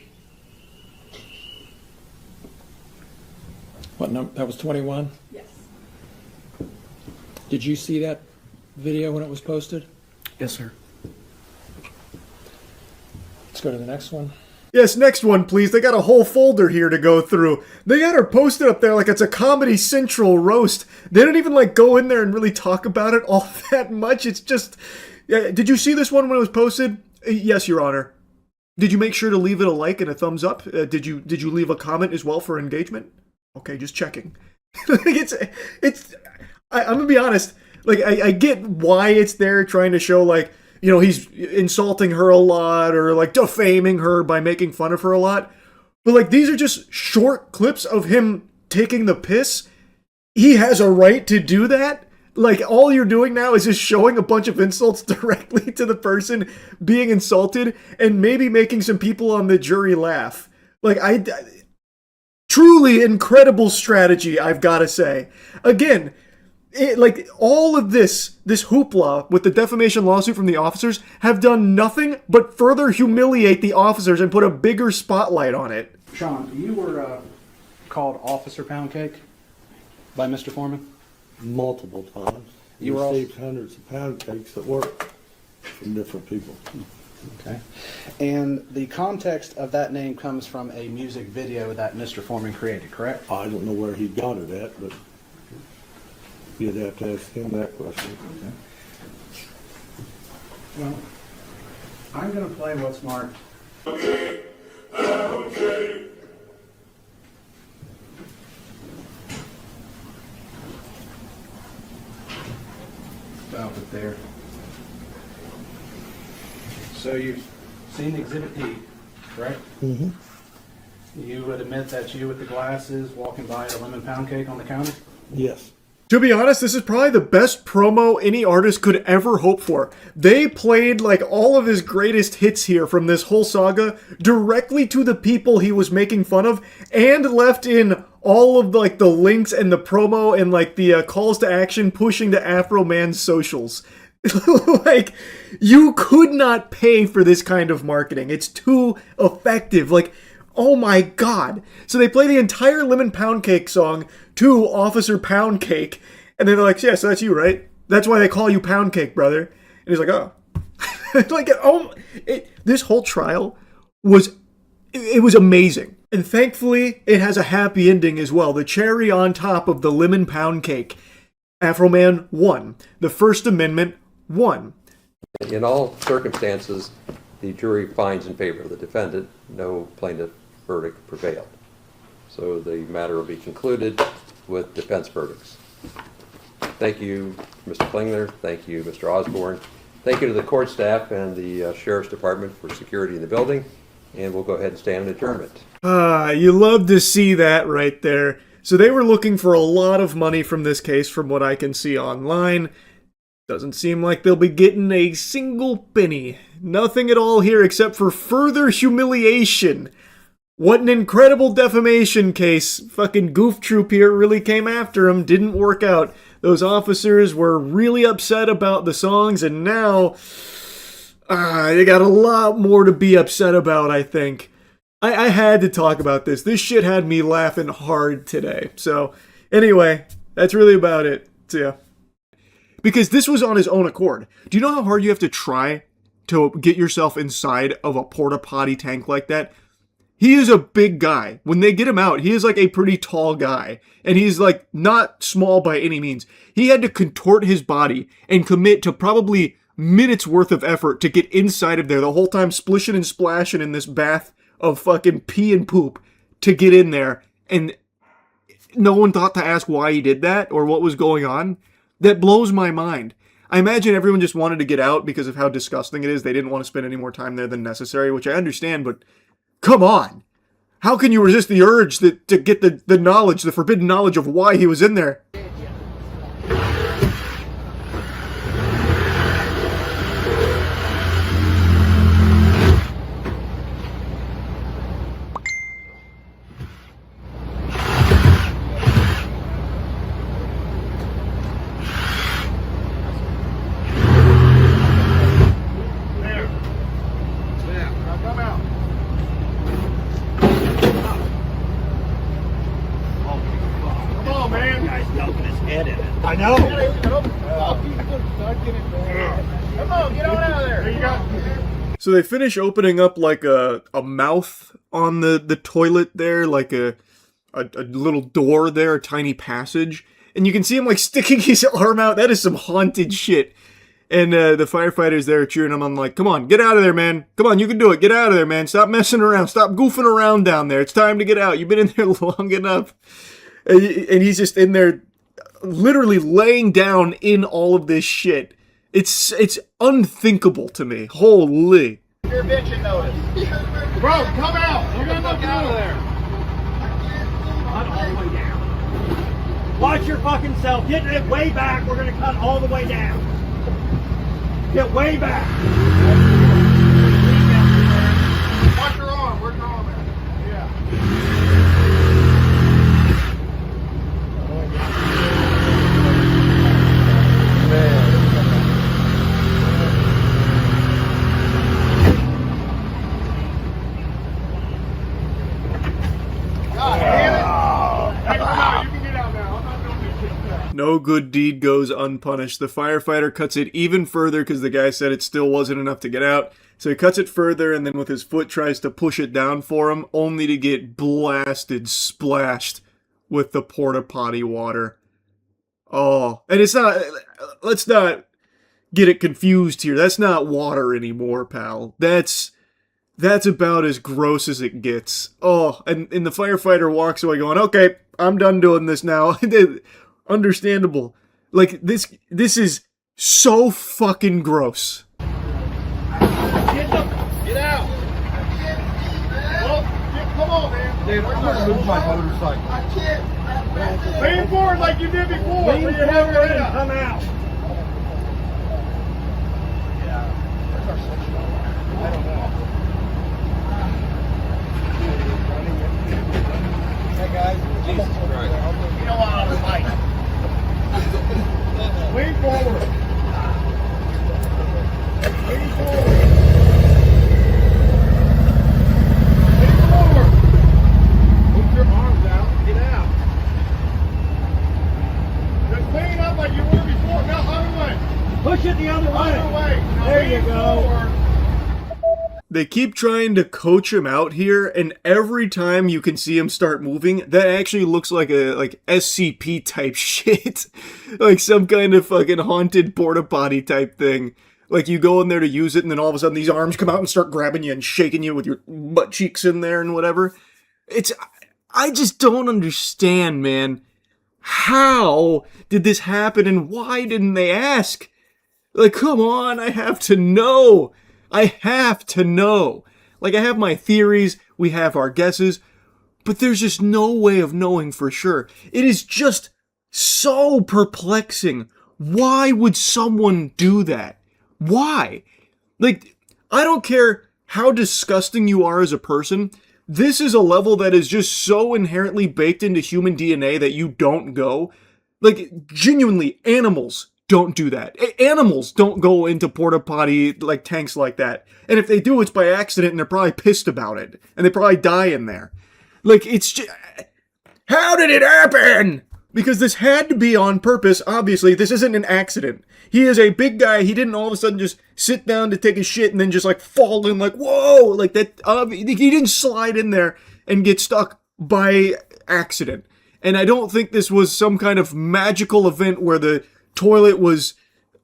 What number? That was 21? Yes. Did you see that video when it was posted? Yes, sir. Let's go to the next one. Yes, next one, please. They got a whole folder here to go through. They got her posted up there like it's a Comedy Central roast. They don't even like go in there and really talk about it all that much. It's just... did you see this one when it was posted? Yes, Your Honor. Did you make sure to leave it a like and a thumbs up? Did you leave a comment as well for engagement? Okay, just checking. I'm gonna be honest. Like, I get why it's there, trying to show like, you know, he's insulting her a lot or like defaming her by making fun of her a lot. But like, these are just short clips of him taking the piss. He has a right to do that. Like, all you're doing now is just showing a bunch of insults directly to the person being insulted and maybe making some people on the jury laugh. Like, truly incredible strategy, I've got to say. Again, like, all of this hoopla with the defamation lawsuit from the officers have done nothing but further humiliate the officers and put a bigger spotlight on it. Sean, you were called Officer Pound Cake by Mr. Foreman? Multiple times. You were received hundreds of pound cakes at work from different people. Okay. And the context of that name comes from a music video that Mr. Foreman created, correct? I don't know where he got it at, but you'd have to ask him that question. Okay. Well, I'm going to play what's marked. Okay. Stop it there. So you've seen Exhibit D, correct? Mm-hmm. You would admit that you with the glasses walking by a lemon pound cake on the counter? Yes. To be honest, this is probably the best promo any artist could ever hope for. They played like all of his greatest hits here from this whole saga directly to the people he was making fun of, and left in all of like the links and the promo and like the calls to action pushing to Afro Man's socials. Like, you could not pay for this kind of marketing. It's too effective. Like, oh my god. So they play the entire Lemon Pound Cake song to Officer Pound Cake, and then they're like, yeah, so that's you, right? That's why they call you Pound Cake, brother. And he's like, oh. Like, oh, this whole trial was, it was amazing. And thankfully, it has a happy ending as well. The cherry on top of the Lemon Pound Cake. Afro Man won. The First Amendment won. In all circumstances, the jury finds in favor of the defendant. No plaintiff verdict prevailed. So the matter will be concluded with defense verdicts. Thank you, Mr. Klingler. Thank you, Mr. Osborne. Thank you to the court staff and the Sheriff's Department for security in the building. And we'll go ahead and stand in adjournment. You love to see that right there. So they were looking for a lot of money from this case from what I can see online. Doesn't seem like they'll be getting a single penny. Nothing at all here except for further humiliation. What an incredible defamation case. Fucking goof troop here really came after him. Didn't work out. Those officers were really upset about the songs, and now they got a lot more to be upset about, I think. I had to talk about this. This shit had me laughing hard today. So, anyway, that's really about it. So, yeah. Because this was on his own accord. Do you know how hard you have to try to get yourself inside of a porta potty tank like that? He is a big guy. When they get him out, he is like a pretty tall guy. And he's like not small by any means. He had to contort his body and commit to probably minutes worth of effort to get inside of there the whole time splishing and splashing in this bath of fucking pee and poop to get in there. And no one thought to ask why he did that or what was going on. That blows my mind. I imagine everyone just wanted to get out because of how disgusting it is. They didn't want to spend any more time there than necessary, which I understand, but come on. How can you resist the urge to get the knowledge, the forbidden knowledge of why he was in there? I know. Come on, get on out of there. There you go. So they finish opening up like a mouth on the toilet there, like a little door there, a tiny passage. And you can see him like sticking his arm out. That is some haunted shit. And the firefighters there cheering him on like, come on, get out of there, man. Come on, you can do it. Get out of there, man. Stop messing around. Stop goofing around down there. It's time to get out. You've been in there long enough. And he's just in there literally laying down in all of this shit. It's unthinkable to me. Holy. You're bitching notice. Bro, come out. You're gonna look out of there. Cut all the way down. Watch your fucking self. Get it way back. We're gonna cut all the way down. Get way back. Watch your arm. Where's your arm at? Yeah. No good deed goes unpunished. The firefighter cuts it even further because the guy said it still wasn't enough to get out. So he cuts it further and then with his foot tries to push it down for him, only to get blasted, splashed with the porta potty water. Oh, and it's not, let's not get it confused here. That's not water anymore, pal. That's about as gross as it gets. Oh, and the firefighter walks away going, okay, I'm done doing this now. Understandable. Like, this is so fucking gross. Get out. Well, come on, man. Dude, I'm gonna move my motorcycle. I can't. Lean forward like you did before. Lean forward and come out. Yeah. Where's our section? I don't know. Hey guys. Jesus Christ. You know what I was like. Lean forward. Lean forward. Lean forward. Put your arms out. Get out. Just clean up like you were before. No, other way. Push it the other way. Other way. Now there you go. Forward. They keep trying to coach him out here, and every time you can see him start moving, that actually looks like a SCP type shit. Like some kind of fucking haunted porta potty type thing. Like you go in there to use it, and then all of a sudden these arms come out and start grabbing you and shaking you with your butt cheeks in there and whatever. I just don't understand, man. How did this happen, and why didn't they ask? Like, come on, I have to know. I have to know. Like, I have my theories, we have our guesses, but there's just no way of knowing for sure. It is just so perplexing. Why would someone do that? Why? Like, I don't care how disgusting you are as a person. This is a level that is just so inherently baked into human DNA that you don't go. Like, genuinely, animals don't do that. Animals don't go into porta potty like tanks like that. And if they do, it's by accident and they're probably pissed about it. And they probably die in there. Like, it's just... How did it happen? Because this had to be on purpose. Obviously, this isn't an accident. He is a big guy. He didn't all of a sudden just sit down to take a shit and then just like fall in like, whoa, like that. He didn't slide in there and get stuck by accident. And I don't think this was some kind of magical event where the toilet was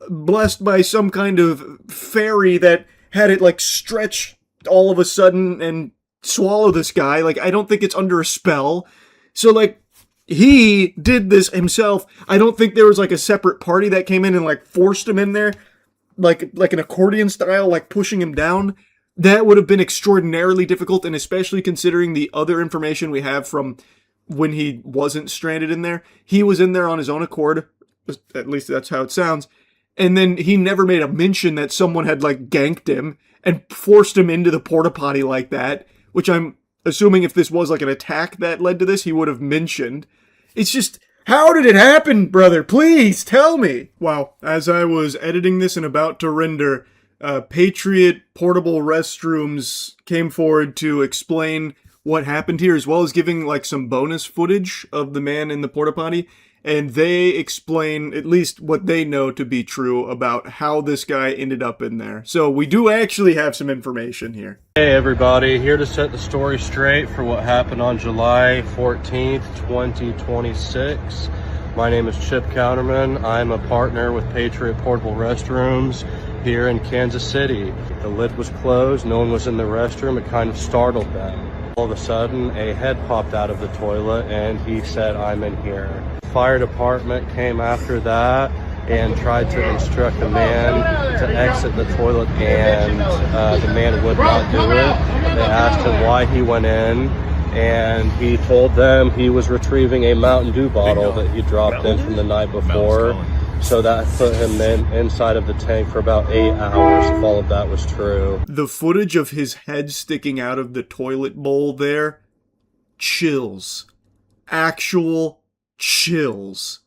blessed by some kind of fairy that had it like stretch all of a sudden and swallow this guy. Like, I don't think it's under a spell. So like, he did this himself. I don't think there was like a separate party that came in and like forced him in there, like an accordion style, like pushing him down. That would have been extraordinarily difficult, and especially considering the other information we have from when he wasn't stranded in there. He was in there on his own accord, at least that's how it sounds, and then he never made a mention that someone had like ganked him and forced him into the porta potty like that, which I'm assuming if this was like an attack that led to this, he would have mentioned. It's just, how did it happen, brother? Please tell me. Wow. As I was editing this and about to render, Patriot Portable Restrooms came forward to explain what happened here, as well as giving like some bonus footage of the man in the porta potty. And they explain at least what they know to be true about how this guy ended up in there. So we do actually have some information here. Hey everybody, here to set the story straight for what happened on July 14th, 2026. My name is Chip Counterman. I'm a partner with Patriot Portable Restrooms here in Kansas City. The lid was closed, no one was in the restroom. It kind of startled them. All of a sudden, a head popped out of the toilet and he said, "I'm in here." Fire department came after that and tried to instruct the man to exit the toilet, and the man would not do it. They asked him why he went in, and he told them he was retrieving a Mountain Dew bottle that he dropped in from the night before. So that put him inside of the tank for about 8 hours, if all of that was true. The footage of his head sticking out of the toilet bowl there, chills. Actual chills.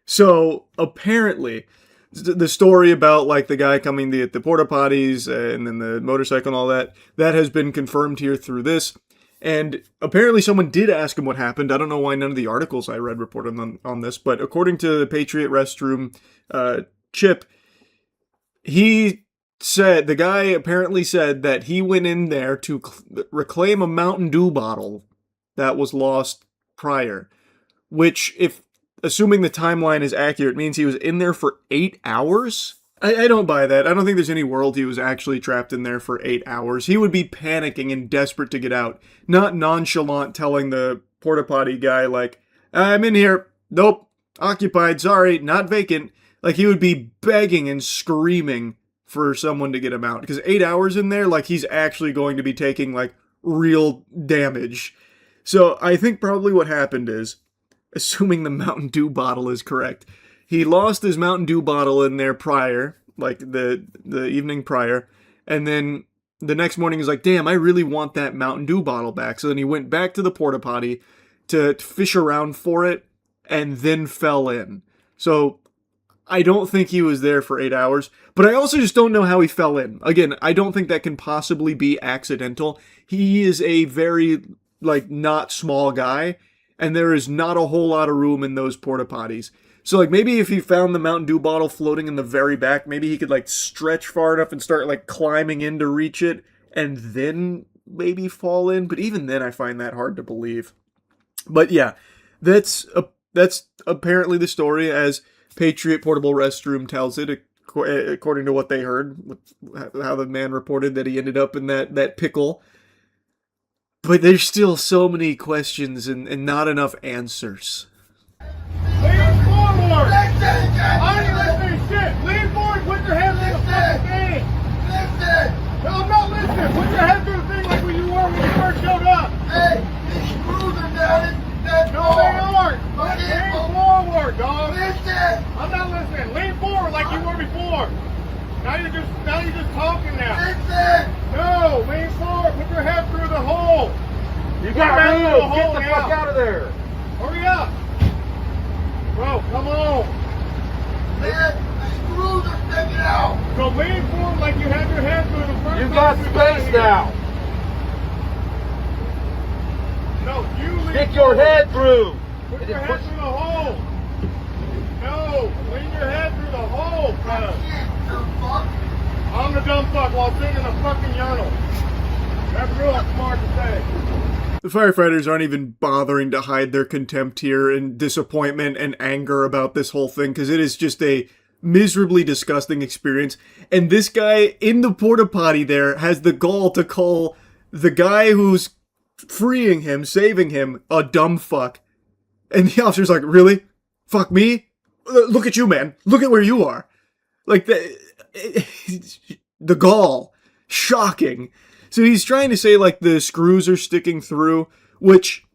So apparently the story about like the guy coming at the porta potties and then the motorcycle and all that has been confirmed here through this. And apparently someone did ask him what happened. I don't know why none of the articles I read reported on this, but according to the Patriot Restroom Chip, the guy apparently said that he went in there to reclaim a Mountain Dew bottle that was lost prior. Which, if assuming the timeline is accurate, means he was in there for 8 hours? I don't buy that. I don't think there's any world he was actually trapped in there for 8 hours. He would be panicking and desperate to get out. Not nonchalant telling the porta potty guy, like, "I'm in here. Nope. Occupied. Sorry. Not vacant." Like, he would be begging and screaming for someone to get him out. Because 8 hours in there, like, he's actually going to be taking, like, real damage. So I think probably what happened is, assuming the Mountain Dew bottle is correct, he lost his Mountain Dew bottle in there prior, like the evening prior, and then the next morning he's like, "Damn, I really want that Mountain Dew bottle back." So then he went back to the porta potty to fish around for it, and then fell in. So I don't think he was there for 8 hours, but I also just don't know how he fell in. Again, I don't think that can possibly be accidental. He is a very, like, not small guy, and there is not a whole lot of room in those porta potties. So, like, maybe if he found the Mountain Dew bottle floating in the very back, maybe he could, like, stretch far enough and start, like, climbing in to reach it, and then maybe fall in. But even then, I find that hard to believe. But yeah, that's apparently the story as Patriot Portable Restroom tells it, according to what they heard, how the man reported that he ended up in that pickle. But there's still so many questions and not enough answers. Lean forward! I ain't listening to shit! Lean forward, put your hands in the fucking thing! No, I'm not listening! Put your head through the thing like you were when you first showed up! Hey, these screws I'm not listening. Lean forward like you were before. Now you're just talking now. No, lean forward. Put your head through the hole. You got to move. Get the fuck now. out of there. Hurry up. Bro, come on. Man, the screws are sticking out. So lean forward like you have your head through the front. You got space now. No, you lean Stick your head through. Put your head through the hole. No, lean your head through the hole, cuz. I'm the dumb fuck while sitting in a fucking urinal. That's real smart to say. The firefighters aren't even bothering to hide their contempt here and disappointment and anger about this whole thing, because it is just a miserably disgusting experience. And this guy in the porta potty there has the gall to call the guy who's freeing him, saving him, a dumb fuck. And the officer's like, really? Fuck me? Look at you, man. Look at where you are. Like, the gall. Shocking. So he's trying to say, like, the screws are sticking through, which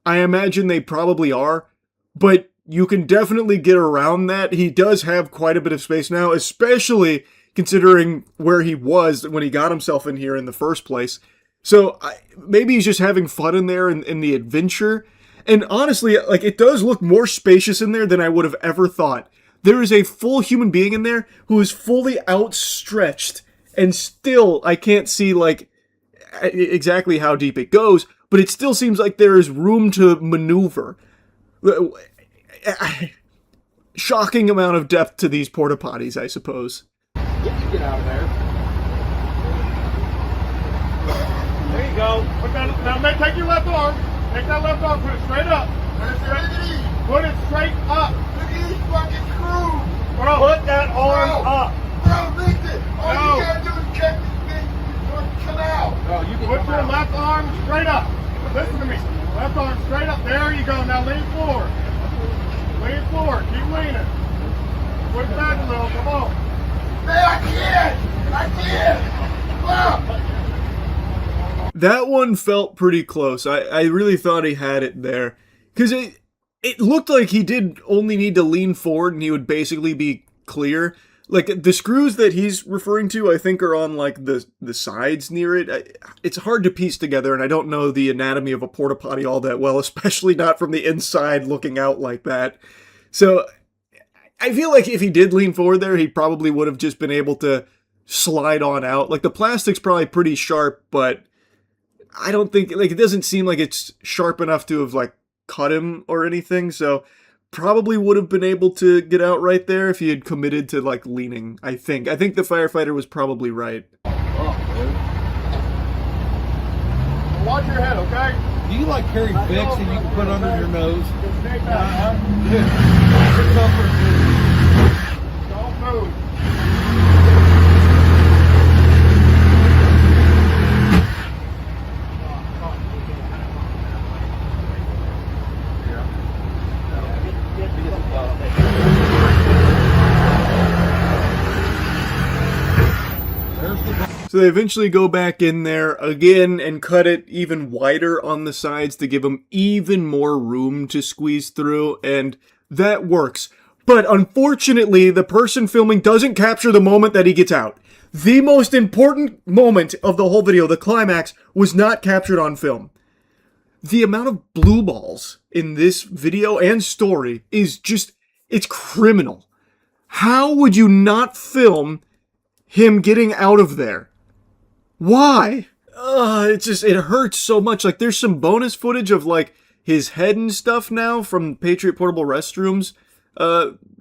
I imagine they probably are, but you can definitely get around that. He does have quite a bit of space now, especially considering where he was when he got himself in here in the first place. So maybe he's just having fun in there in the adventure. And honestly, like, it does look more spacious in there than I would have ever thought. There is a full human being in there who is fully outstretched, and still I can't see, like, exactly how deep it goes, but it still seems like there is room to maneuver. Shocking amount of depth to these porta potties, I suppose. Get out of there. There you go. Now take your left arm. Take that left arm, put it straight up. Put it straight up. Look at these fucking screws. Bro, put that arm up. Bro, listen. All you gotta do is check this thing before it come out. No, you can put your left arm straight up. Listen to me. Left arm straight up. There you go. Now lean forward. Lean forward. Keep leaning. Put it back a little. Come on. Man, I can't. Wow. That one felt pretty close. I really thought he had it there. Because it looked like he did only need to lean forward and he would basically be clear. Like, the screws that he's referring to, I think, are on, like, the sides near it. It's hard to piece together, and I don't know the anatomy of a porta potty all that well, especially not from the inside looking out like that. So, I feel like if he did lean forward there, he probably would have just been able to slide on out. Like, the plastic's probably pretty sharp, but I don't think, like, it doesn't seem like it's sharp enough to have, like, cut him or anything, so probably would have been able to get out right there if he had committed to, like, leaning, I think. I think the firefighter was probably right. Watch your head, okay? Do you like carry Vicks that you can put under your nose? Take that. Don't move. So they eventually go back in there again and cut it even wider on the sides to give them even more room to squeeze through, and that works. But unfortunately, the person filming doesn't capture the moment that he gets out. The most important moment of the whole video, the climax, was not captured on film. The amount of blue balls in this video and story is just, it's criminal. How would you not film him getting out of there? Why? It hurts so much. Like, there's some bonus footage of, like, his head and stuff now from Patriot Portable Restrooms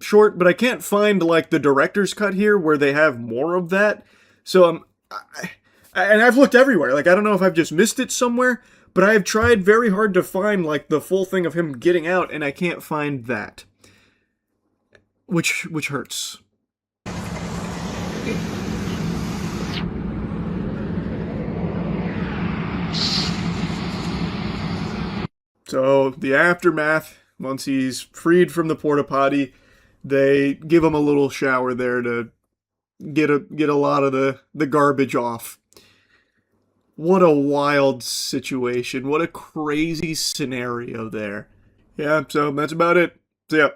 short, but I can't find, like, the director's cut here where they have more of that. So, and I've looked everywhere. Like, I don't know if I've just missed it somewhere, but I have tried very hard to find, like, the full thing of him getting out, and I can't find that. Which hurts. So, the aftermath, once he's freed from the porta potty, they give him a little shower there to get a lot of the garbage off. What a wild situation. What a crazy scenario there. Yeah, so that's about it. See ya.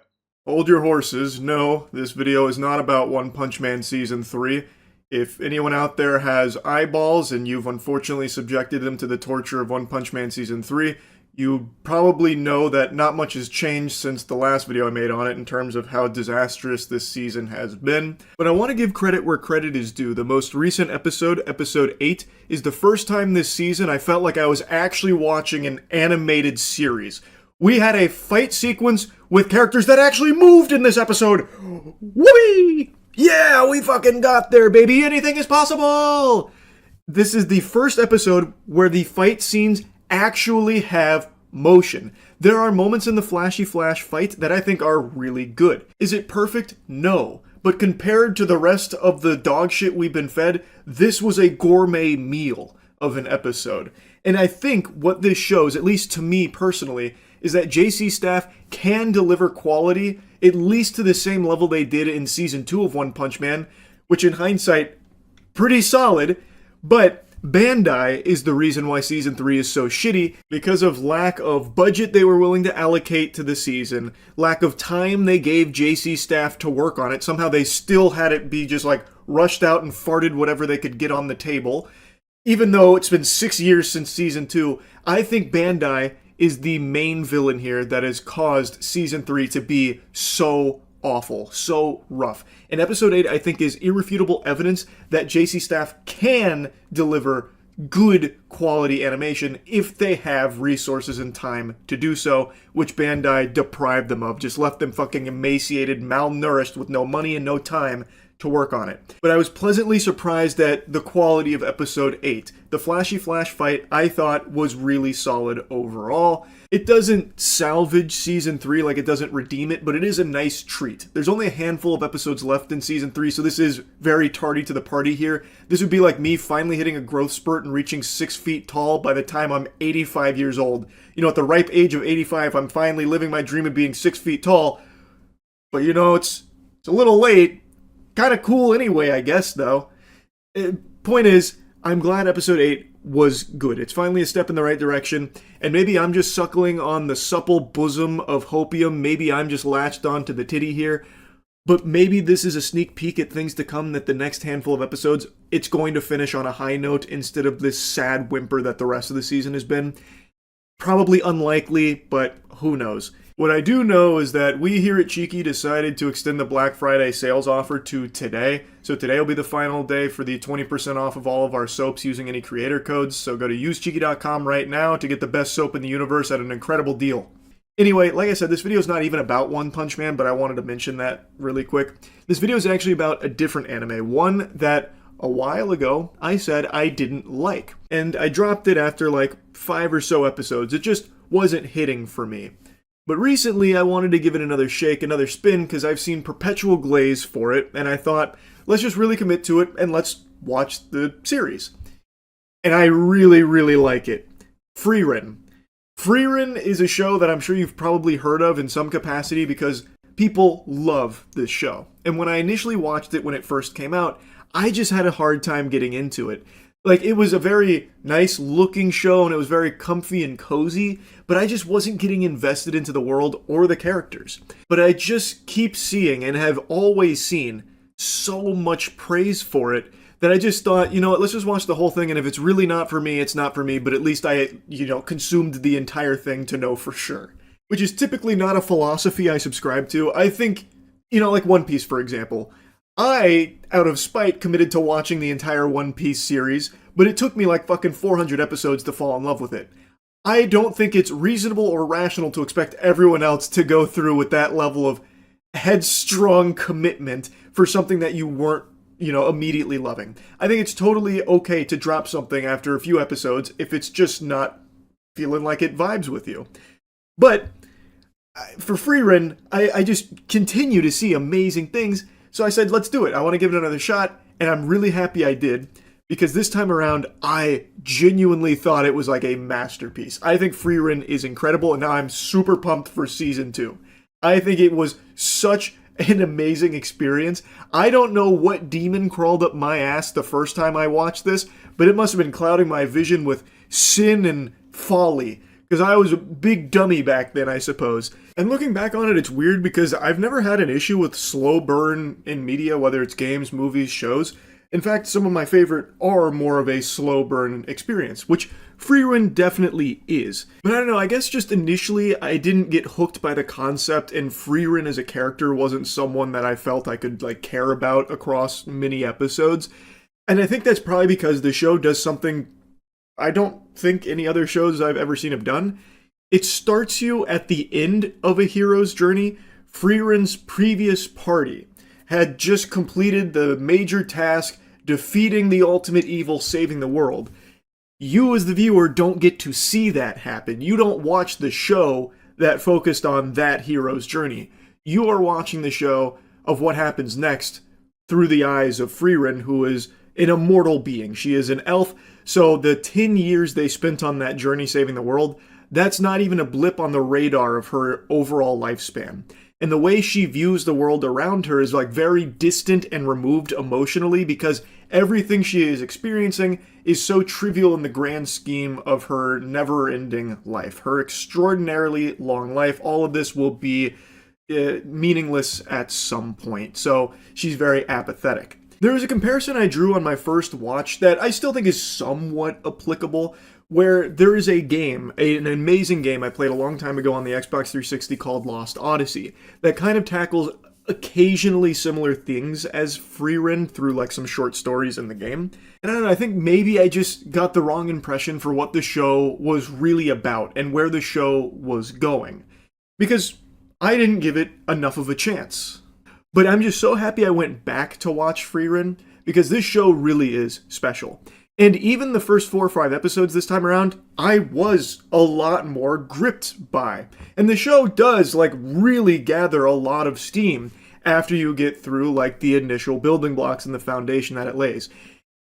Hold your horses. No, this video is not about One Punch Man Season 3. If anyone out there has eyeballs and you've unfortunately subjected them to the torture of One Punch Man Season 3, you probably know that not much has changed since the last video I made on it in terms of how disastrous this season has been. But I want to give credit where credit is due. The most recent episode, episode 8, is the first time this season I felt like I was actually watching an animated series. We had a fight sequence with characters that actually moved in this episode. Whoopee! Yeah, we fucking got there, baby. Anything is possible! This is the first episode where the fight scenes actually have motion. There are moments in the flashy flash fight that I think are really good. Is it perfect? No. But compared to the rest of the dog shit we've been fed, this was a gourmet meal of an episode. And I think what this shows, at least to me personally, is that JC Staff can deliver quality at least to the same level they did in Season 2 of One Punch Man, which in hindsight, pretty solid, but Bandai is the reason why Season 3 is so shitty, because of lack of budget they were willing to allocate to the season, lack of time they gave JC Staff to work on it. Somehow they still had it be just like rushed out and farted whatever they could get on the table. Even though it's been 6 years since Season 2, I think Bandai is the main villain here that has caused Season 3 to be so awful, so rough. And Episode 8, I think, is irrefutable evidence that JC Staff can deliver good quality animation if they have resources and time to do so, which Bandai deprived them of, just left them fucking emaciated, malnourished with no money and no time to work on it. But I was pleasantly surprised at the quality of Episode 8. The flashy flash fight, I thought, was really solid overall. It doesn't salvage Season 3, like it doesn't redeem it, but it is a nice treat. There's only a handful of episodes left in Season 3, so this is very tardy to the party here. This would be like me finally hitting a growth spurt and reaching 6 feet tall by the time I'm 85 years old. You know, at the ripe age of 85, I'm finally living my dream of being 6 feet tall. But you know, it's a little late. Kind of cool anyway, I guess, though. Point is, I'm glad Episode 8 was good. It's finally a step in the right direction, and maybe I'm just suckling on the supple bosom of hopium. Maybe I'm just latched onto the titty here. But maybe this is a sneak peek at things to come, that the next handful of episodes, it's going to finish on a high note instead of this sad whimper that the rest of the season has been. Probably unlikely, but who knows. What I do know is that we here at Cheeky decided to extend the Black Friday sales offer to today. So today will be the final day for the 20% off of all of our soaps using any creator codes. So go to usecheeky.com right now to get the best soap in the universe at an incredible deal. Anyway, like I said, this video is not even about One Punch Man, but I wanted to mention that really quick. This video is actually about a different anime, one that a while ago I said I didn't like. And I dropped it after like 5 or so episodes. It just wasn't hitting for me. But recently I wanted to give it another shake, another spin, because I've seen perpetual glaze for it, and I thought, let's just really commit to it and let's watch the series. And I really, really like it. Frieren. Frieren is a show that I'm sure you've probably heard of in some capacity because people love this show. And when I initially watched it when it first came out, I just had a hard time getting into it. Like, it was a very nice looking show and it was very comfy and cozy, but I just wasn't getting invested into the world or the characters. But I just keep seeing and have always seen so much praise for it that I just thought, you know what, let's just watch the whole thing, and if it's really not for me, it's not for me, but at least I, consumed the entire thing to know for sure. Which is typically not a philosophy I subscribe to. I think, like One Piece, for example. I, out of spite, committed to watching the entire One Piece series, but it took me like fucking 400 episodes to fall in love with it. I don't think it's reasonable or rational to expect everyone else to go through with that level of headstrong commitment for something that you weren't, immediately loving. I think it's totally okay to drop something after a few episodes if it's just not feeling like it vibes with you. But for Frieren, I just continue to see amazing things. So I said, let's do it. I want to give it another shot, and I'm really happy I did, because this time around, I genuinely thought it was like a masterpiece. I think Frieren is incredible, and now I'm super pumped for Season 2. I think it was such an amazing experience. I don't know what demon crawled up my ass the first time I watched this, but it must have been clouding my vision with sin and folly, Because I was a big dummy back then, I suppose. And looking back on it, it's weird because I've never had an issue with slow burn in media, whether it's games, movies, shows. In fact, some of my favorite are more of a slow burn experience, which Freerun definitely is. But I don't know, I guess just initially I didn't get hooked by the concept, and Freerun as a character wasn't someone that I felt I could care about across many episodes. And I think that's probably because the show does something I don't think any other shows I've ever seen have done. It starts you at the end of a hero's journey. Freerun's previous party had just completed the major task, defeating the ultimate evil, saving the world. You as the viewer don't get to see that happen. You don't watch the show that focused on that hero's journey. You are watching the show of what happens next through the eyes of Freerun, who is an immortal being. She is an elf, so the 10 years they spent on that journey saving the world, that's not even a blip on the radar of her overall lifespan. And the way she views the world around her is very distant and removed emotionally, because everything she is experiencing is so trivial in the grand scheme of her never-ending life. Her extraordinarily long life, all of this will be meaningless at some point. So she's very apathetic. There was a comparison I drew on my first watch that I still think is somewhat applicable, where there is a game, an amazing game I played a long time ago on the Xbox 360 called Lost Odyssey, that kind of tackles occasionally similar things as Freerun through some short stories in the game. And I don't know, I think maybe I just got the wrong impression for what the show was really about and where the show was going, because I didn't give it enough of a chance. But I'm just so happy I went back to watch Freerun, because this show really is special. And even the first 4 or 5 episodes this time around, I was a lot more gripped by. And the show does, really gather a lot of steam after you get through, the initial building blocks and the foundation that it lays.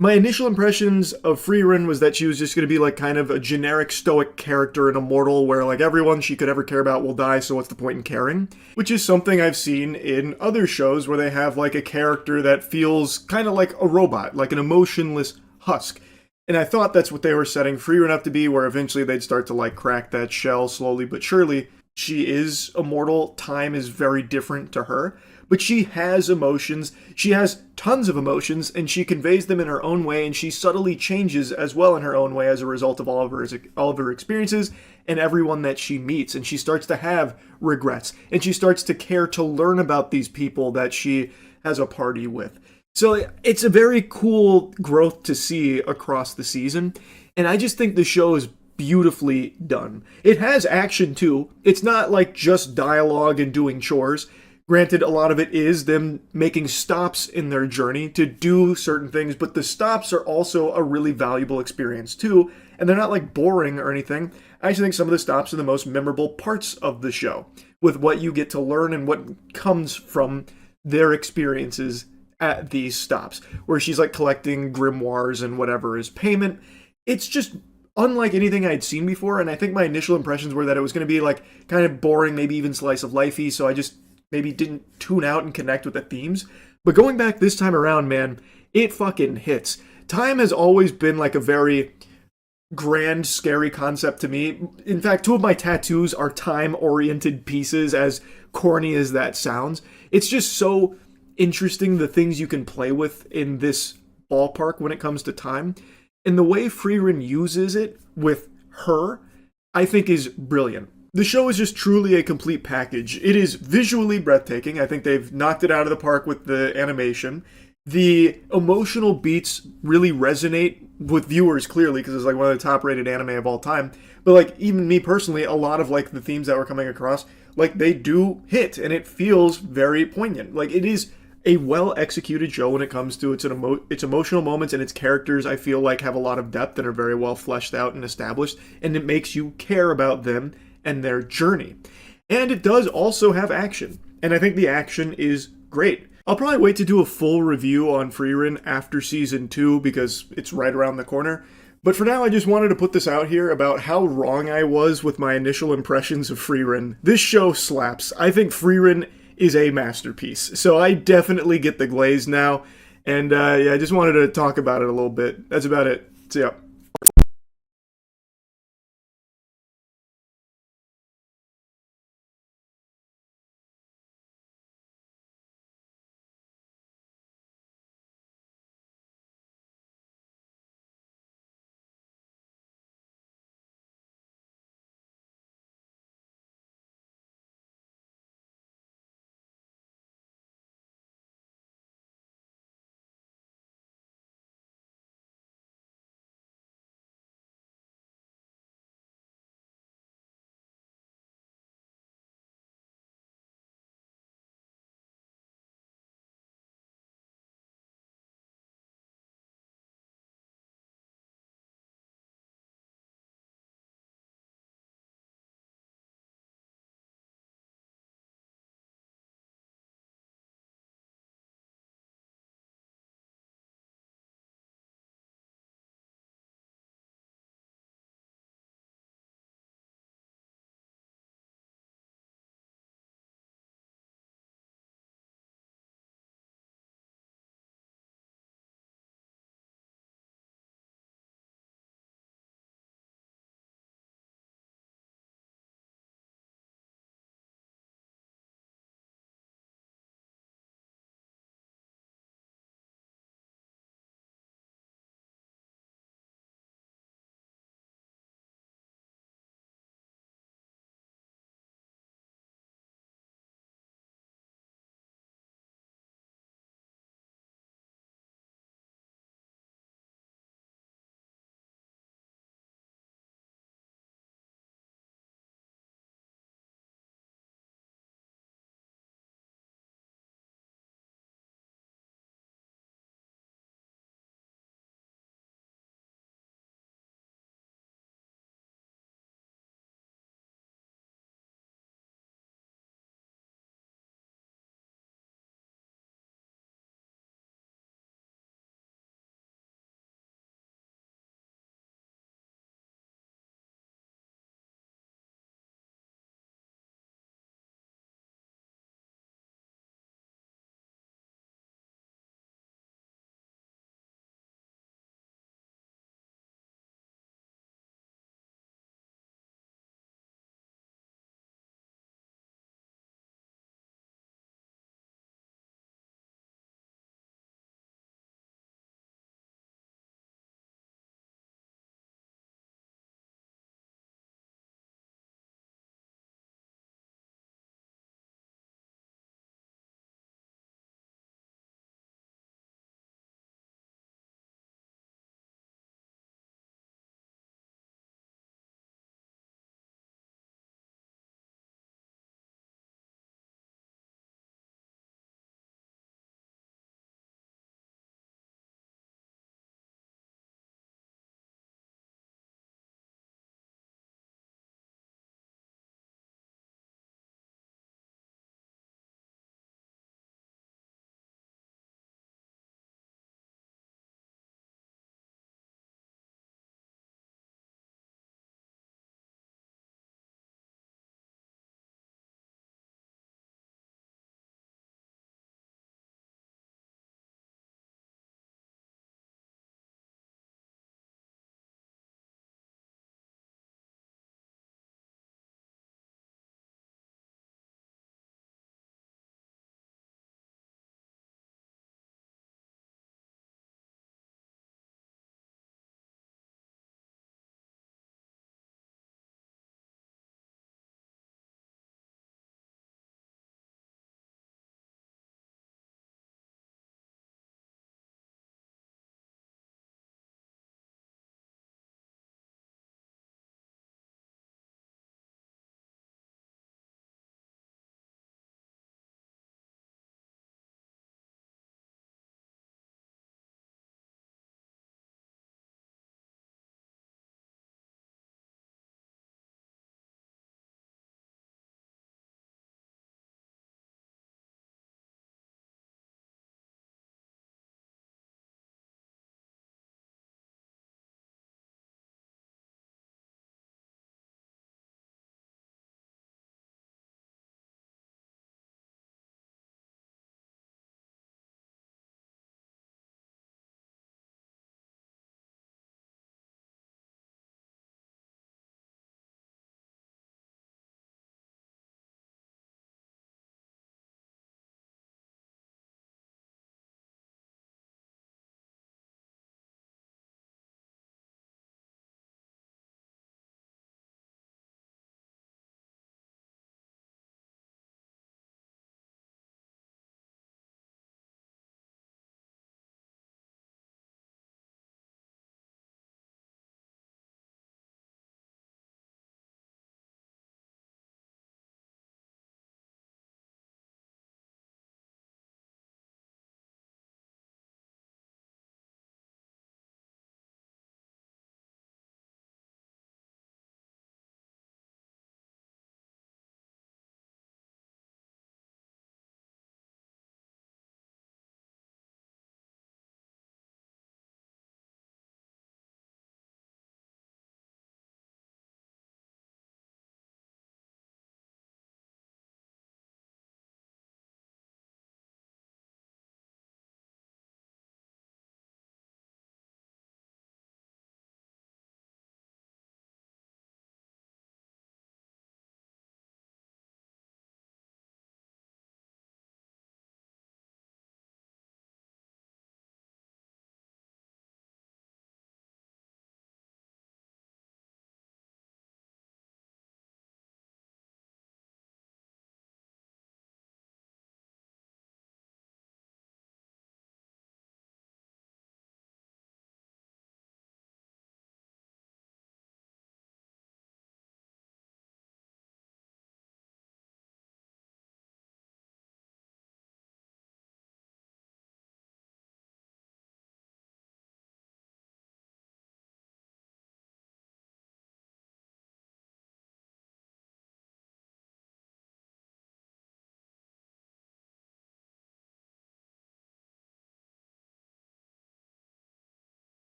My initial impressions of Freerun was that she was just going to be kind of a generic stoic character, an immortal, where everyone she could ever care about will die, so what's the point in caring? Which is something I've seen in other shows where they have a character that feels kind of like a robot, like an emotionless husk. And I thought that's what they were setting Freerun up to be, where eventually they'd start to crack that shell slowly but surely. She is immortal, time is very different to her. But she has emotions, she has tons of emotions, and she conveys them in her own way, and she subtly changes as well in her own way as a result of all of her experiences and everyone that she meets. And she starts to have regrets, and she starts to care to learn about these people that she has a party with. So it's a very cool growth to see across the season, and I just think the show is beautifully done. It has action too. It's not just dialogue and doing chores. Granted, a lot of it is them making stops in their journey to do certain things, but the stops are also a really valuable experience too, and they're not boring or anything. I actually think some of the stops are the most memorable parts of the show, with what you get to learn and what comes from their experiences at these stops, where she's collecting grimoires and whatever is payment. It's just unlike anything I'd seen before, and I think my initial impressions were that it was going to be kind of boring, maybe even slice of lifey, so I just maybe didn't tune out and connect with the themes. But going back this time around, man, it fucking hits. Time has always been a very grand, scary concept to me. In fact, 2 of my tattoos are time-oriented pieces, as corny as that sounds. It's just so interesting the things you can play with in this ballpark when it comes to time. And the way Freerun uses it with her, I think is brilliant. The show is just truly a complete package. It is visually breathtaking. I think they've knocked it out of the park with the animation. The emotional beats really resonate with viewers clearly, because it's one of the top rated anime of all time. But even me personally, a lot of the themes that we're coming across, they do hit, and it feels very poignant. It is a well-executed show when it comes to its emotional moments, and its characters, I feel have a lot of depth and are very well fleshed out and established, and it makes you care about them and their journey. And it does also have action, and I think the action is great. I'll probably wait to do a full review on Freerun after Season 2, because it's right around the corner. But for now, I just wanted to put this out here about how wrong I was with my initial impressions of Freerun. This show slaps. I think Freerun is a masterpiece. So I definitely get the glaze now. And yeah, I just wanted to talk about it a little bit. That's about it. See ya.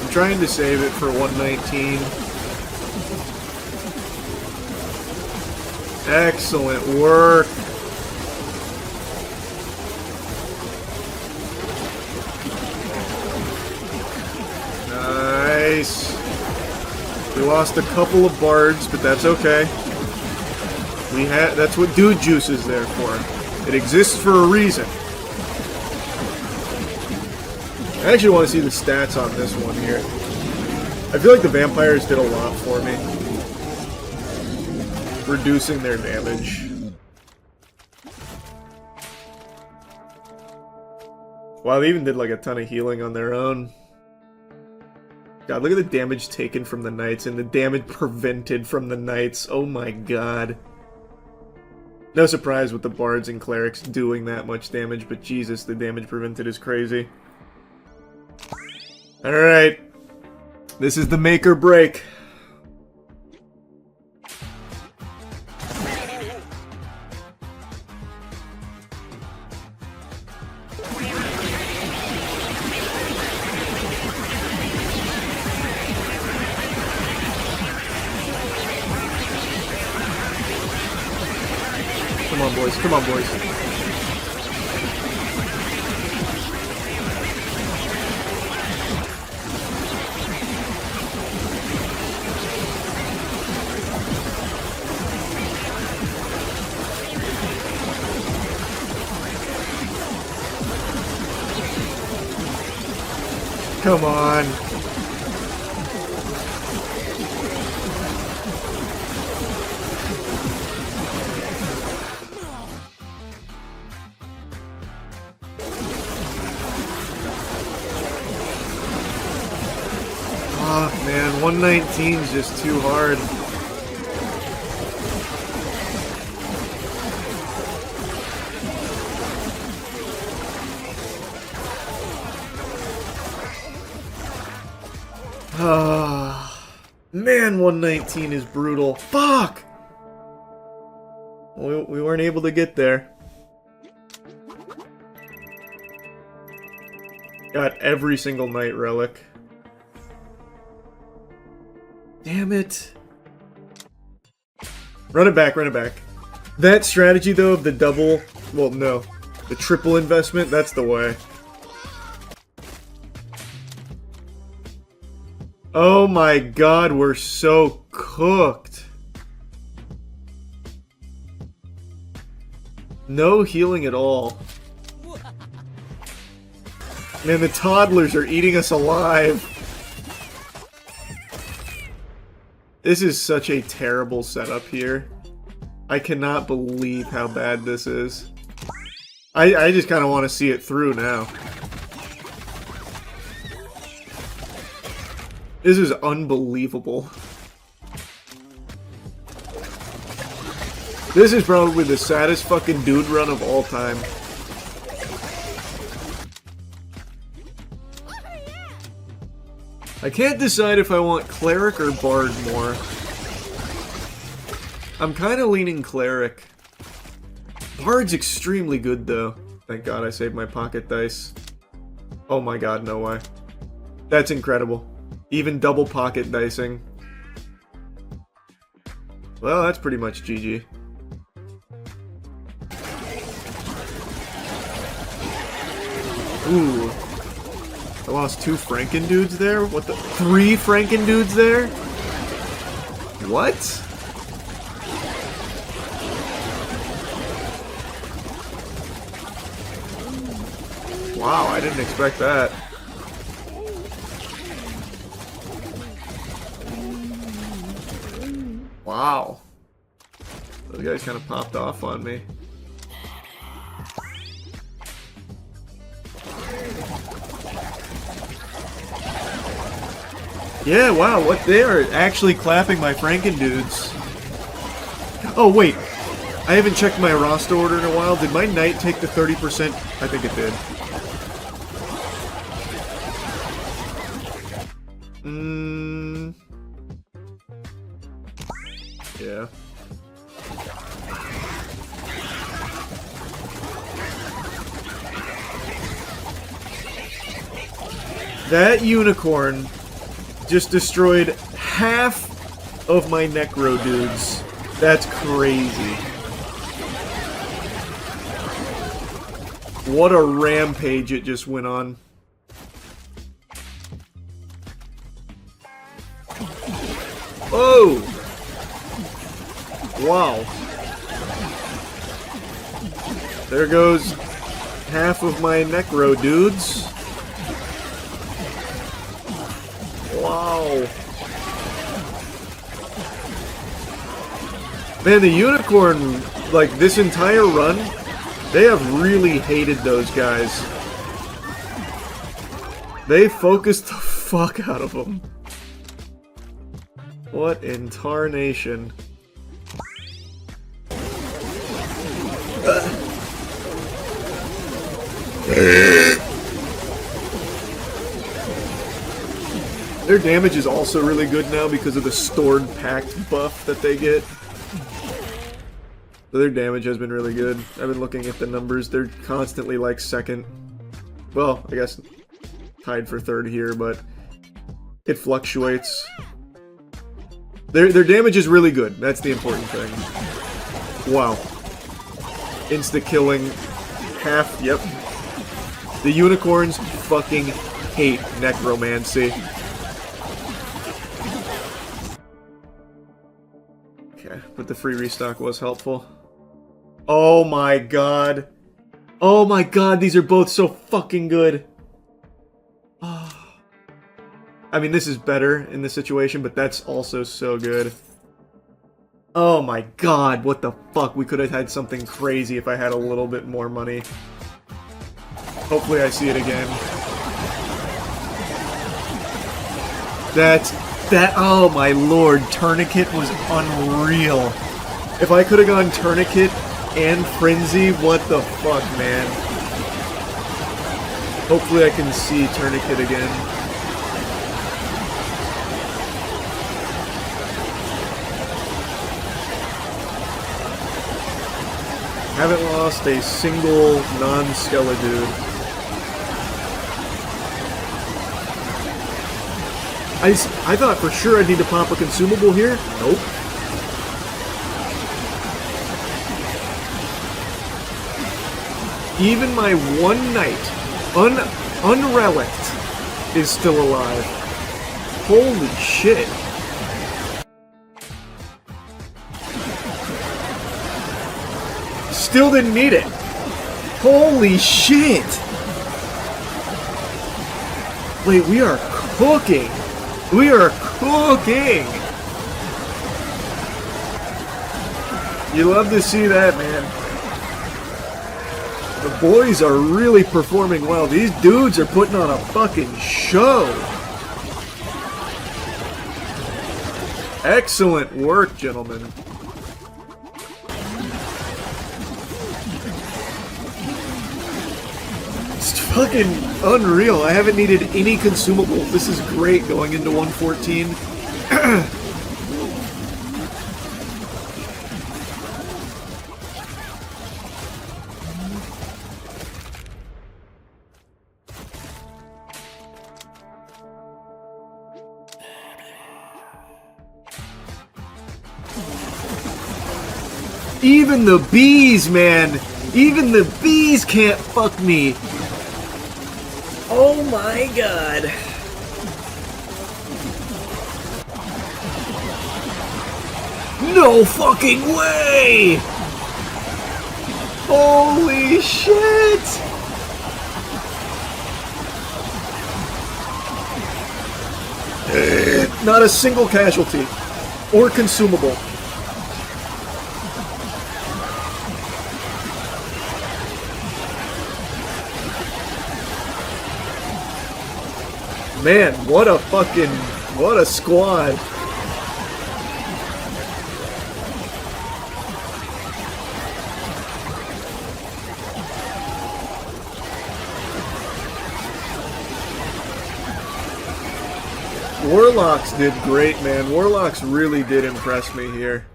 I'm trying to save it for 119. Excellent work. Nice. We lost a couple of bards, but that's okay. That's what Dude Juice is there for. It exists for a reason. I actually want to see the stats on this one here. I feel like the vampires did a lot for me. Reducing their damage. Wow, they even did like a ton of healing on their own. God, look at the damage taken from the knights and the damage prevented from the knights. Oh my god. No surprise with the bards and clerics doing that much damage, but Jesus, the damage prevented is crazy. Alright. This is the make or break. Come on, boys. Come on, boys. Come on. Oh, man, 119 is just too hard. Man, 119 is brutal. Fuck! We weren't able to get there. Got every single Knight Relic. Damn it. Run it back, run it back. That strategy, though, of the double... Well, no. The triple investment, that's the way. Oh my god, we're so cooked. No healing at all. Man, the toddlers are eating us alive. This is such a terrible setup here. I cannot believe how bad this is. I just kind of want to see it through now. This is unbelievable. This is probably the saddest fucking dude run of all time. I can't decide if I want Cleric or Bard more. I'm kind of leaning Cleric. Bard's extremely good though. Thank god I saved my pocket dice. Oh my god, no way. That's incredible. Even double pocket dicing. Well, that's pretty much GG. Ooh. I lost 2 Franken dudes there? What the? 3 Franken dudes there? What? Wow, I didn't expect that. Wow. Those guys kind of popped off on me. Yeah, wow, what they are actually clapping my Franken dudes. Oh, wait. I haven't checked my roster order in a while. Did my knight take the 30%? I think it did. Yeah. That unicorn just destroyed half of my Necro dudes. That's crazy. What a rampage it just went on. Oh! Wow. There goes half of my Necro dudes. Wow. Man, the Unicorn, like, this entire run, they have really hated those guys. They focused the fuck out of them. What in tarnation? Their damage is also really good now because of the stored pact buff that they get. So their damage has been really good. I've been looking at the numbers. They're constantly like second. Well, I guess tied for third here, but it fluctuates. Their damage is really good. That's the important thing. Wow. Insta-killing half. Yep. The Unicorns fucking hate necromancy. Okay, but the free restock was helpful. Oh my god. Oh my god, these are both so fucking good. I mean, this is better in this situation, but that's also so good. Oh my god, what the fuck? We could have had something crazy if I had a little bit more money. Hopefully I see it again. Oh my lord, Tourniquet was unreal. If I could have gone Tourniquet and Frenzy, what the fuck, man. Hopefully I can see Tourniquet again. Haven't lost a single non-skeleton dude. I thought for sure I'd need to pop a consumable here. Nope. Even my one knight, unrelicked, is still alive. Holy shit. Still didn't need it. Holy shit. Wait, we are cooking. We are cooking. You love to see that, man. The boys are really performing well. These dudes are putting on a fucking show. Excellent work, gentlemen. It's fucking unreal. I haven't needed any consumables. This is great going into 114. Even the bees, man! Even the bees can't fuck me! Oh my god. No fucking way! Holy shit! Not a single casualty. Or consumable. Man, what a squad. Warlocks did great, man. Warlocks really did impress me here.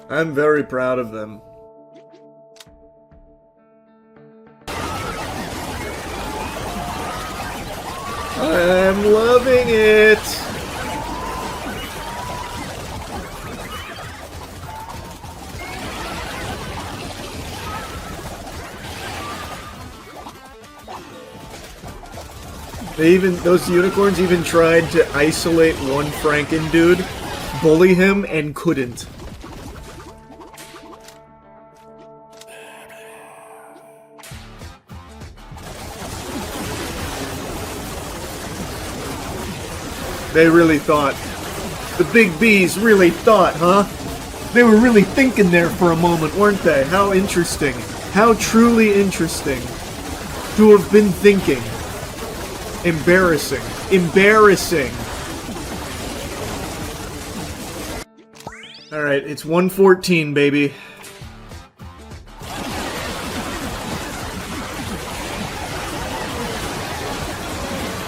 I'm very proud of them. I'm loving it. Those unicorns even tried to isolate one Franken dude, bully him, and couldn't. They really thought. The big bees really thought, huh? They were really thinking there for a moment, weren't they? How interesting. How truly interesting. To have been thinking. Embarrassing. Embarrassing. Alright, it's 1:14, baby.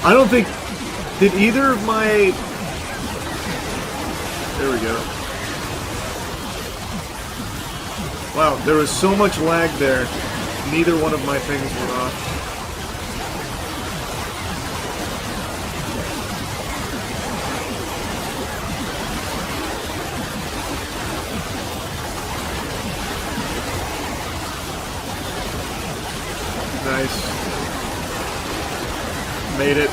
I don't think... Did either of my... There we go. Wow, there was so much lag there. Neither one of my things went off. Nice. Made it.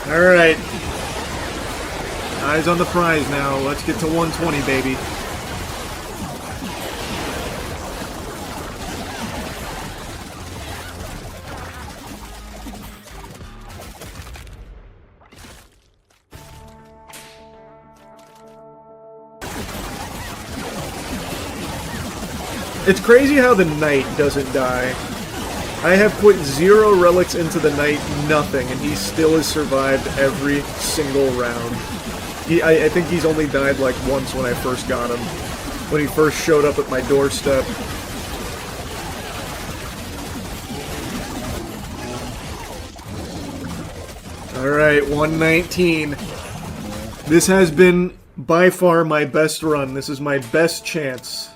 Alright. Eyes on the prize now. Let's get to 120, baby. It's crazy how the knight doesn't die. I have put 0 relics into the knight, nothing, and he still has survived every single round. I think he's only died like once when I first got him. When he first showed up at my doorstep. Alright, 119. This has been by far my best run. This is my best chance.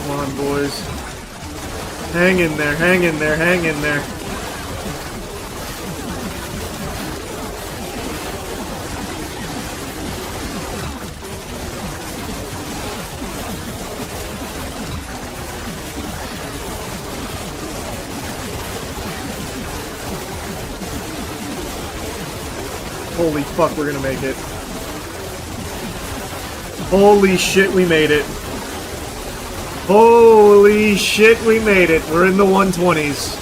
Come on, boys. Hang in there, hang in there, hang in there. Holy fuck, we're gonna make it. Holy shit, we made it. Holy shit, we made it. We're in the 120s.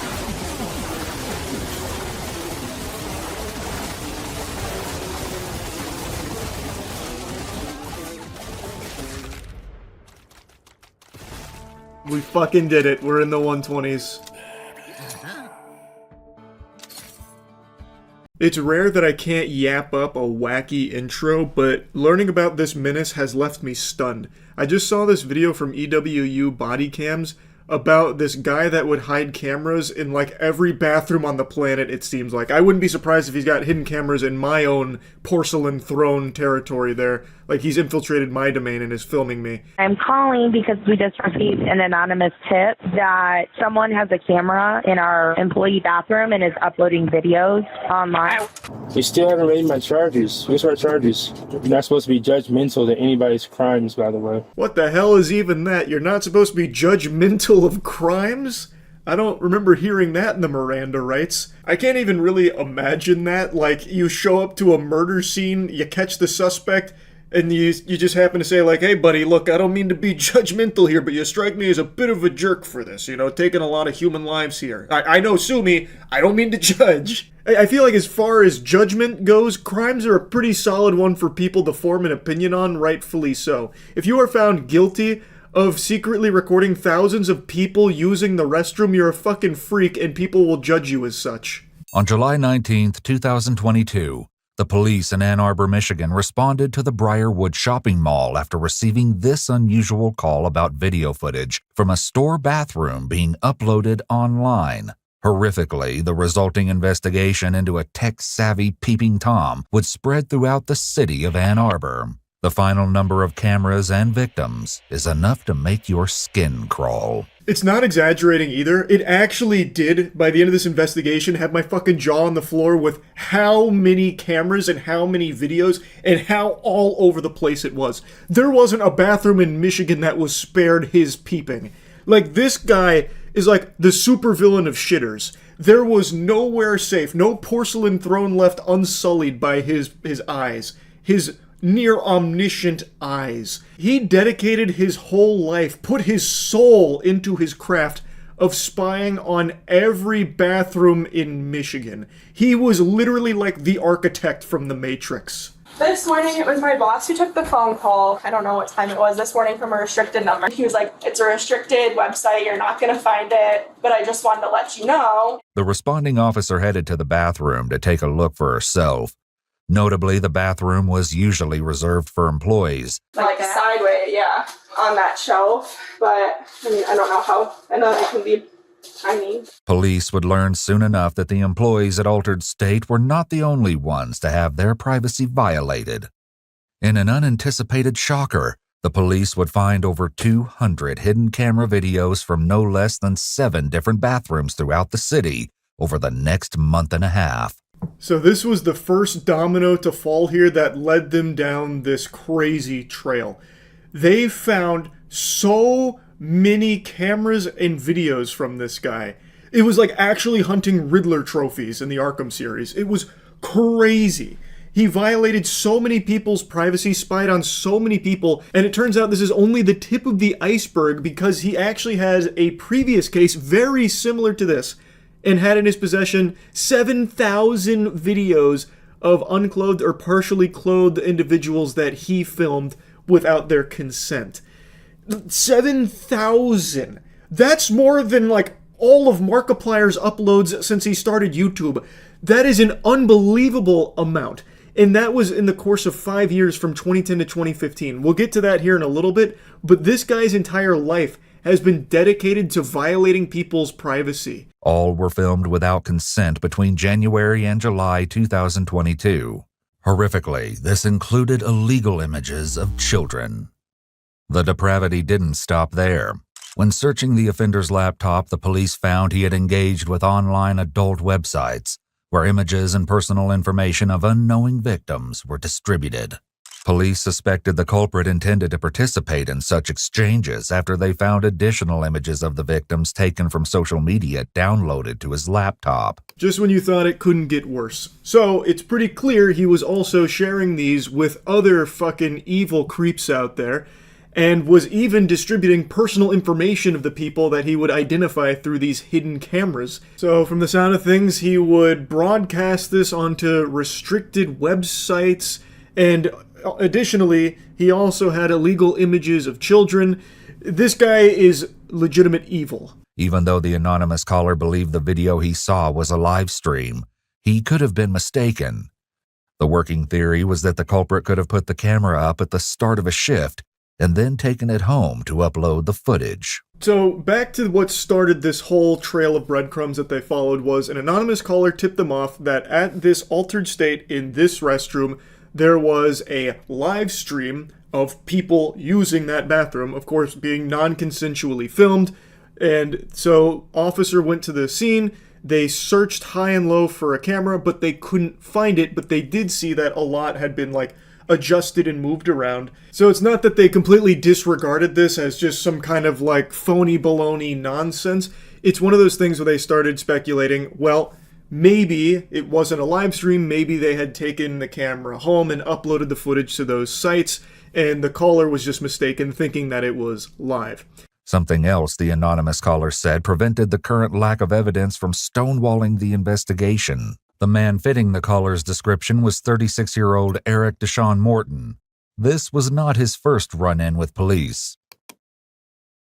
We fucking did it. We're in the 120s. It's rare that I can't yap up a wacky intro, but learning about this menace has left me stunned. I just saw this video from EWU Body Cams about this guy that would hide cameras in like every bathroom on the planet, it seems like. I wouldn't be surprised if he's got hidden cameras in my own porcelain throne territory there. Like he's infiltrated my domain and is filming me. I'm calling because we just received an anonymous tip that someone has a camera in our employee bathroom and is uploading videos online. They still haven't raised my charges. What's our charges? You're not supposed to be judgmental to anybody's crimes, by the way. What the hell is even that? You're not supposed to be judgmental of crimes? I don't remember hearing that in the Miranda rights. I can't even really imagine that. Like, you show up to a murder scene, you catch the suspect, and you just happen to say, like, hey, buddy, look, I don't mean to be judgmental here, but you strike me as a bit of a jerk for this, you know, taking a lot of human lives here. I know, sue me, I don't mean to judge. I feel like as far as judgment goes, crimes are a pretty solid one for people to form an opinion on, rightfully so. If you are found guilty of secretly recording thousands of people using the restroom, you're a fucking freak and people will judge you as such. On July 19, 2022, the police in Ann Arbor, Michigan responded to the Briarwood shopping mall after receiving this unusual call about video footage from a store bathroom being uploaded online. Horrifically, the resulting investigation into a tech-savvy peeping Tom would spread throughout the city of Ann Arbor. The final number of cameras and victims is enough to make your skin crawl. It's not exaggerating either. It actually did, by the end of this investigation, have my fucking jaw on the floor with how many cameras and how many videos and how all over the place it was. There wasn't a bathroom in Michigan that was spared his peeping. Like, this guy is like the supervillain of shitters. There was nowhere safe, no porcelain throne left unsullied by his eyes. His near omniscient eyes. He dedicated his whole life, put his soul into his craft of spying on every bathroom in Michigan. He was literally like the architect from The Matrix. This morning, it was my boss who took the phone call. I don't know what time it was this morning from a restricted number. He was like, it's a restricted website. You're not going to find it, but I just wanted to let you know. The responding officer headed to the bathroom to take a look for herself. Notably, the bathroom was usually reserved for employees. Like sideways, yeah, on that shelf. But, I mean, I don't know how. I know they can be tiny. Police would learn soon enough that the employees at Altered State were not the only ones to have their privacy violated. In an unanticipated shocker, the police would find over 200 hidden camera videos from no less than 7 different bathrooms throughout the city over the next month and a half. So this was the first domino to fall here that led them down this crazy trail. They found so many cameras and videos from this guy. It was like actually hunting Riddler trophies in the Arkham series. It was crazy. He violated so many people's privacy, spied on so many people, and it turns out this is only the tip of the iceberg because he actually has a previous case very similar to this and had in his possession 7,000 videos of unclothed or partially clothed individuals that he filmed without their consent. 7,000! That's more than like all of Markiplier's uploads since he started YouTube. That is an unbelievable amount. And that was in the course of 5 years from 2010 to 2015. We'll get to that here in a little bit, but this guy's entire life has been dedicated to violating people's privacy. All were filmed without consent between January and July 2022. Horrifically, this included illegal images of children. The depravity didn't stop there. When searching the offender's laptop, the police found he had engaged with online adult websites, where images and personal information of unknowing victims were distributed. Police suspected the culprit intended to participate in such exchanges after they found additional images of the victims taken from social media downloaded to his laptop. Just when you thought it couldn't get worse. So, it's pretty clear he was also sharing these with other fucking evil creeps out there, and was even distributing personal information of the people that he would identify through these hidden cameras. So, from the sound of things, he would broadcast this onto restricted websites, and additionally, he also had illegal images of children. This guy is legitimate evil. Even though the anonymous caller believed the video he saw was a live stream, he could have been mistaken. The working theory was that the culprit could have put the camera up at the start of a shift and then taken it home to upload the footage. So, back to what started this whole trail of breadcrumbs that they followed was an anonymous caller tipped them off that at this Altered State in this restroom, there was a live stream of people using that bathroom, of course being non-consensually filmed. And so officer went to the scene, they searched high and low for a camera, but they couldn't find it, but they did see that a lot had been like adjusted and moved around. So it's not that they completely disregarded this as just some kind of like phony baloney nonsense. It's one of those things where they started speculating, well, maybe it wasn't a live stream, maybe they had taken the camera home and uploaded the footage to those sites, and the caller was just mistaken, thinking that it was live. Something else the anonymous caller said prevented the current lack of evidence from stonewalling the investigation. The man fitting the caller's description was 36-year-old Eric Deshaun Morton. This was not his first run-in with police.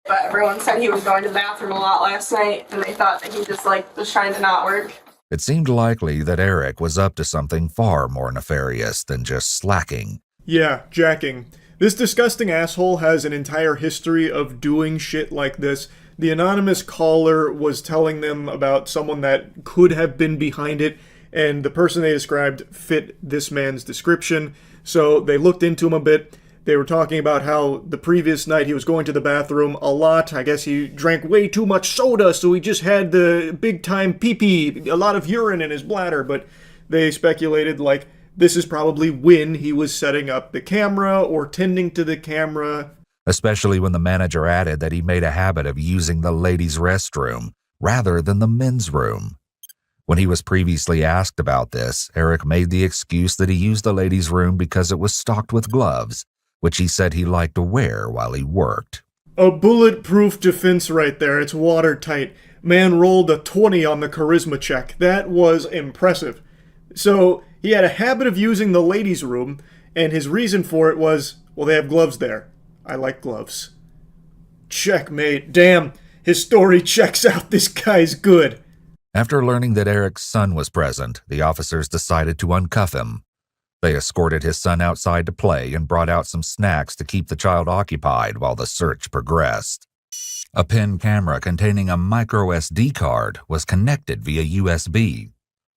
But everyone said he was going to the bathroom a lot last night, and they thought that he just was trying to not work. It seemed likely that Eric was up to something far more nefarious than just slacking. Yeah, jacking. This disgusting asshole has an entire history of doing shit like this. The anonymous caller was telling them about someone that could have been behind it, and the person they described fit this man's description. So they looked into him a bit. They were talking about how the previous night he was going to the bathroom a lot. I guess he drank way too much soda, so he just had the big-time pee-pee, a lot of urine in his bladder. But they speculated, like, this is probably when he was setting up the camera or tending to the camera. Especially when the manager added that he made a habit of using the ladies' restroom rather than the men's room. When he was previously asked about this, Eric made the excuse that he used the ladies' room because it was stocked with gloves, which he said he liked to wear while he worked. A bulletproof defense right there. It's watertight. Man rolled a 20 on the charisma check. That was impressive. So he had a habit of using the ladies' room, and his reason for it was, well, they have gloves there. I like gloves. Checkmate. Damn, his story checks out. This guy's good. After learning that Eric's son was present, the officers decided to uncuff him. They escorted his son outside to play and brought out some snacks to keep the child occupied while the search progressed. A pen camera containing a micro SD card was connected via USB.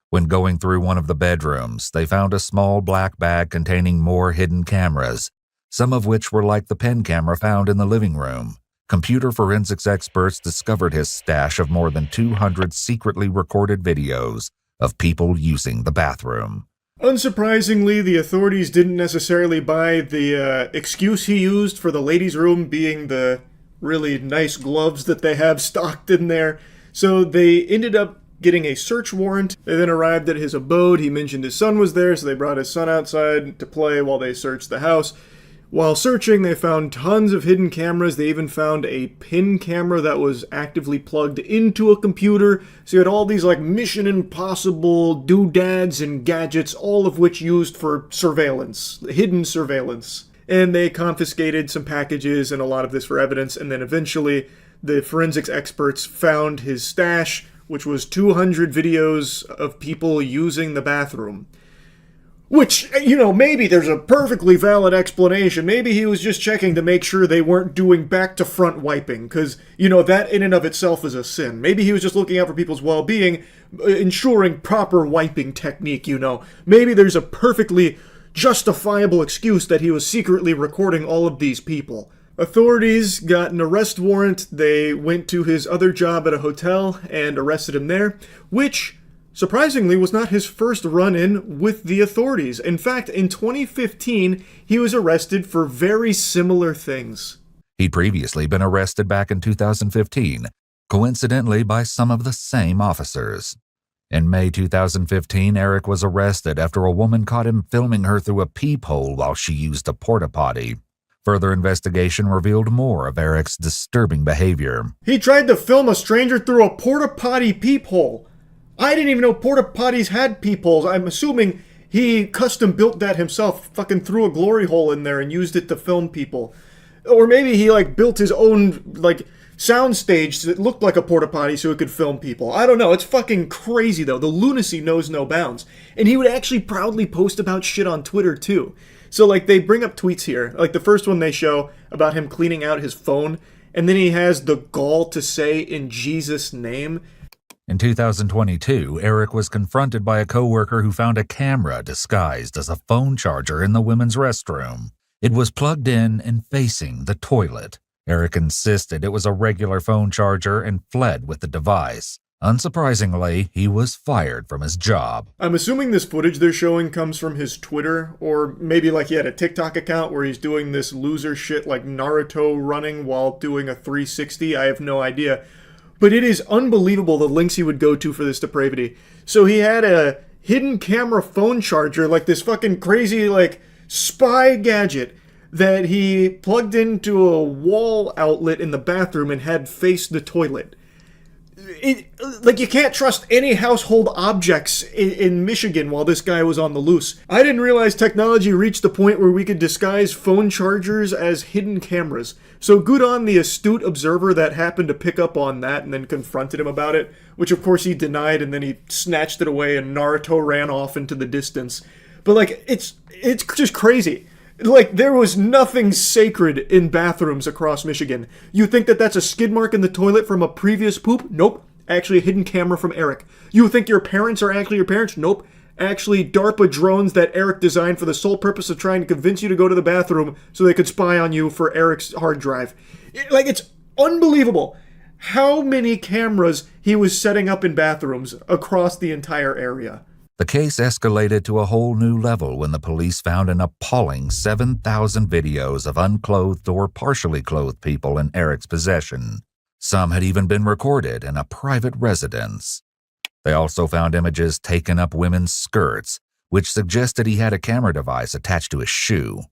When going through one of the bedrooms, they found a small black bag containing more hidden cameras, some of which were like the pen camera found in the living room. Computer forensics experts discovered his stash of more than 200 secretly recorded videos of people using the bathroom. Unsurprisingly, the authorities didn't necessarily buy the excuse he used for the ladies' room being the really nice gloves that they have stocked in there, so they ended up getting a search warrant. They then arrived at his abode. He mentioned his son was there, so they brought his son outside to play while they searched the house. While searching, they found tons of hidden cameras. They even found a pin camera that was actively plugged into a computer. So you had all these like Mission Impossible doodads and gadgets, all of which used for surveillance, hidden surveillance. And they confiscated some packages and a lot of this for evidence. And then eventually the forensics experts found his stash, which was 200 videos of people using the bathroom. Which, you know, maybe there's a perfectly valid explanation. Maybe he was just checking to make sure they weren't doing back-to-front wiping, because, you know, that in and of itself is a sin. Maybe he was just looking out for people's well-being, ensuring proper wiping technique, you know. Maybe there's a perfectly justifiable excuse that he was secretly recording all of these people. Authorities got an arrest warrant. They went to his other job at a hotel and arrested him there, which surprisingly was not his first run-in with the authorities. In fact, in 2015, he was arrested for very similar things. He'd previously been arrested back in 2015, coincidentally by some of the same officers. In May 2015, Eric was arrested after a woman caught him filming her through a peephole while she used a porta-potty. Further investigation revealed more of Eric's disturbing behavior. He tried to film a stranger through a porta-potty peephole. I didn't even know porta potties had peepholes. I'm assuming he custom built that himself, fucking threw a glory hole in there and used it to film people. Or maybe he like built his own like sound stage that looked like a porta potty so it could film people. I don't know. It's fucking crazy though. The lunacy knows no bounds. And he would actually proudly post about shit on Twitter too. So like they bring up tweets here. Like the first one they show about him cleaning out his phone, and then he has the gall to say "in Jesus' name." In 2022, Eric was confronted by a coworker who found a camera disguised as a phone charger in the women's restroom. It was plugged in and facing the toilet. Eric insisted it was a regular phone charger and fled with the device. Unsurprisingly, he was fired from his job. I'm assuming this footage they're showing comes from his Twitter, or maybe like he had a TikTok account where he's doing this loser shit like Naruto running while doing a 360. I have no idea. But it is unbelievable the links he would go to for this depravity. So he had a hidden camera phone charger, like this fucking crazy, like, spy gadget that he plugged into a wall outlet in the bathroom and had faced the toilet. like, you can't trust any household objects in Michigan while this guy was on the loose. I didn't realize technology reached the point where we could disguise phone chargers as hidden cameras. So good on the astute observer that happened to pick up on that and then confronted him about it, which of course he denied, and then he snatched it away and Naruto ran off into the distance. But like, it's just crazy. Like, there was nothing sacred in bathrooms across Michigan. You think that that's a skid mark in the toilet from a previous poop? Nope. Actually a hidden camera from Eric. You think your parents are actually your parents? Nope. Actually DARPA drones that Eric designed for the sole purpose of trying to convince you to go to the bathroom so they could spy on you for Eric's hard drive. Like, it's unbelievable how many cameras he was setting up in bathrooms across the entire area. The case escalated to a whole new level when the police found an appalling 7,000 videos of unclothed or partially clothed people in Eric's possession. Some had even been recorded in a private residence. They also found images taken up women's skirts, which suggested he had a camera device attached to his shoe.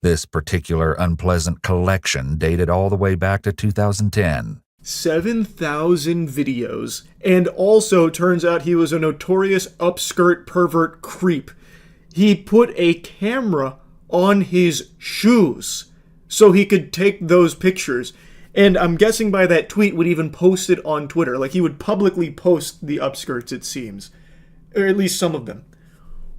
This particular unpleasant collection dated all the way back to 2010. 7,000 videos, and also turns out he was a notorious upskirt pervert creep. He put a camera on his shoes so he could take those pictures, and I'm guessing by that tweet would even post it on Twitter. Like, he would publicly post the upskirts, it seems, or at least some of them.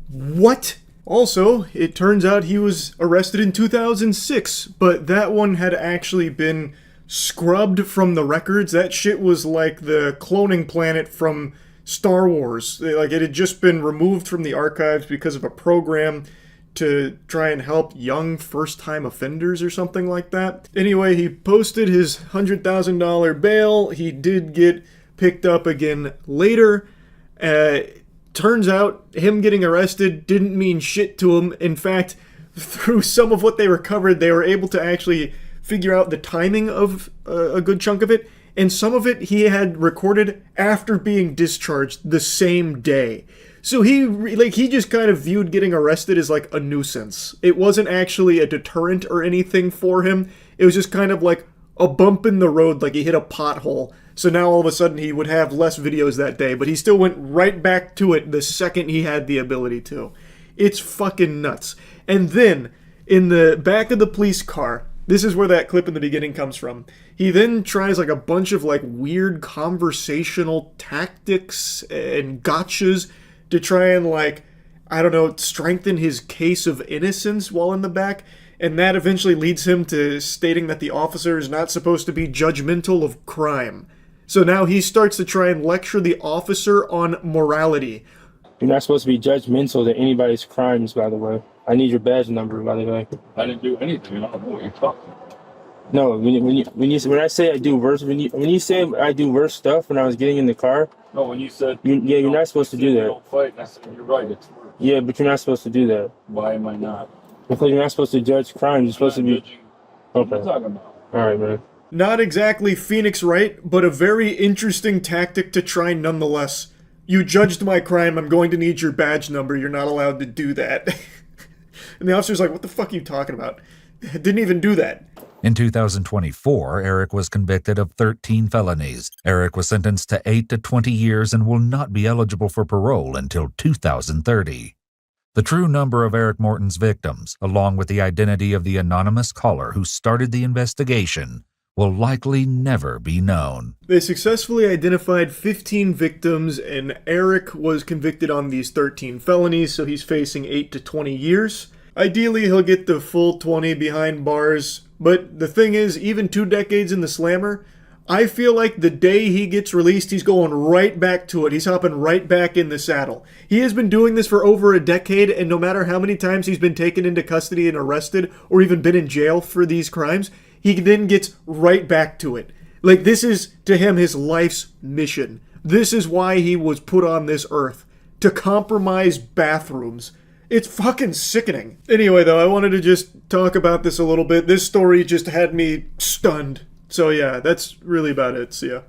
What? Also, it turns out he was arrested in 2006, but that one had actually been scrubbed from the records. That shit was like the cloning planet from Star Wars. Like, it had just been removed from the archives because of a program to try and help young first-time offenders or something like that. Anyway, he posted his $100,000 bail. He did get picked up again later. Turns out him getting arrested didn't mean shit to him. In fact, through some of what they recovered, they were able to actually figure out the timing of a good chunk of it, and some of it he had recorded after being discharged the same day. So he just kind of viewed getting arrested as like a nuisance. It wasn't actually a deterrent or anything for him. It was just kind of like a bump in the road, like he hit a pothole. So now all of a sudden he would have less videos that day, but he still went right back to it the second he had the ability to. It's fucking nuts. And then, in the back of the police car, this is where that clip in the beginning comes from. He then tries like a bunch of like weird conversational tactics and gotchas to try and like, I don't know, strengthen his case of innocence while in the back. And that eventually leads him to stating that the officer is not supposed to be judgmental of crime. So now he starts to try and lecture the officer on morality. You're not supposed to be judgmental to anybody's crimes, by the way. I need your badge number, by the way. I didn't do anything. I don't know what you're talking about. No, when I say I do worse, when you say I do worse stuff when I was getting in the car. No, when you said you're not supposed to do that. Don't fight. And I said, you're right. It's worse. Yeah, but you're not supposed to do that. Why am I not? Because you're not supposed to judge crimes. You're supposed to be. What are you talking about? All right, man. Not exactly Phoenix Wright, but a very interesting tactic to try nonetheless. You judged my crime, I'm going to need your badge number, you're not allowed to do that. And the officer's like, what the fuck are you talking about? Didn't even do that. In 2024, Eric was convicted of 13 felonies. Eric was sentenced to 8 to 20 years and will not be eligible for parole until 2030. The true number of Eric Morton's victims, along with the identity of the anonymous caller who started the investigation, will likely never be known. They successfully identified 15 victims, and Eric was convicted on these 13 felonies, so he's facing 8 to 20 years. Ideally, he'll get the full 20 behind bars, but the thing is, even 2 decades in the slammer, I feel like the day he gets released, he's going right back to it. He's hopping right back in the saddle. He has been doing this for over a decade, and no matter how many times he's been taken into custody and arrested, or even been in jail for these crimes, he then gets right back to it. Like, this is, to him, his life's mission. This is why he was put on this earth. To compromise bathrooms. It's fucking sickening. Anyway, though, I wanted to just talk about this a little bit. This story just had me stunned. So yeah, that's really about it. See ya.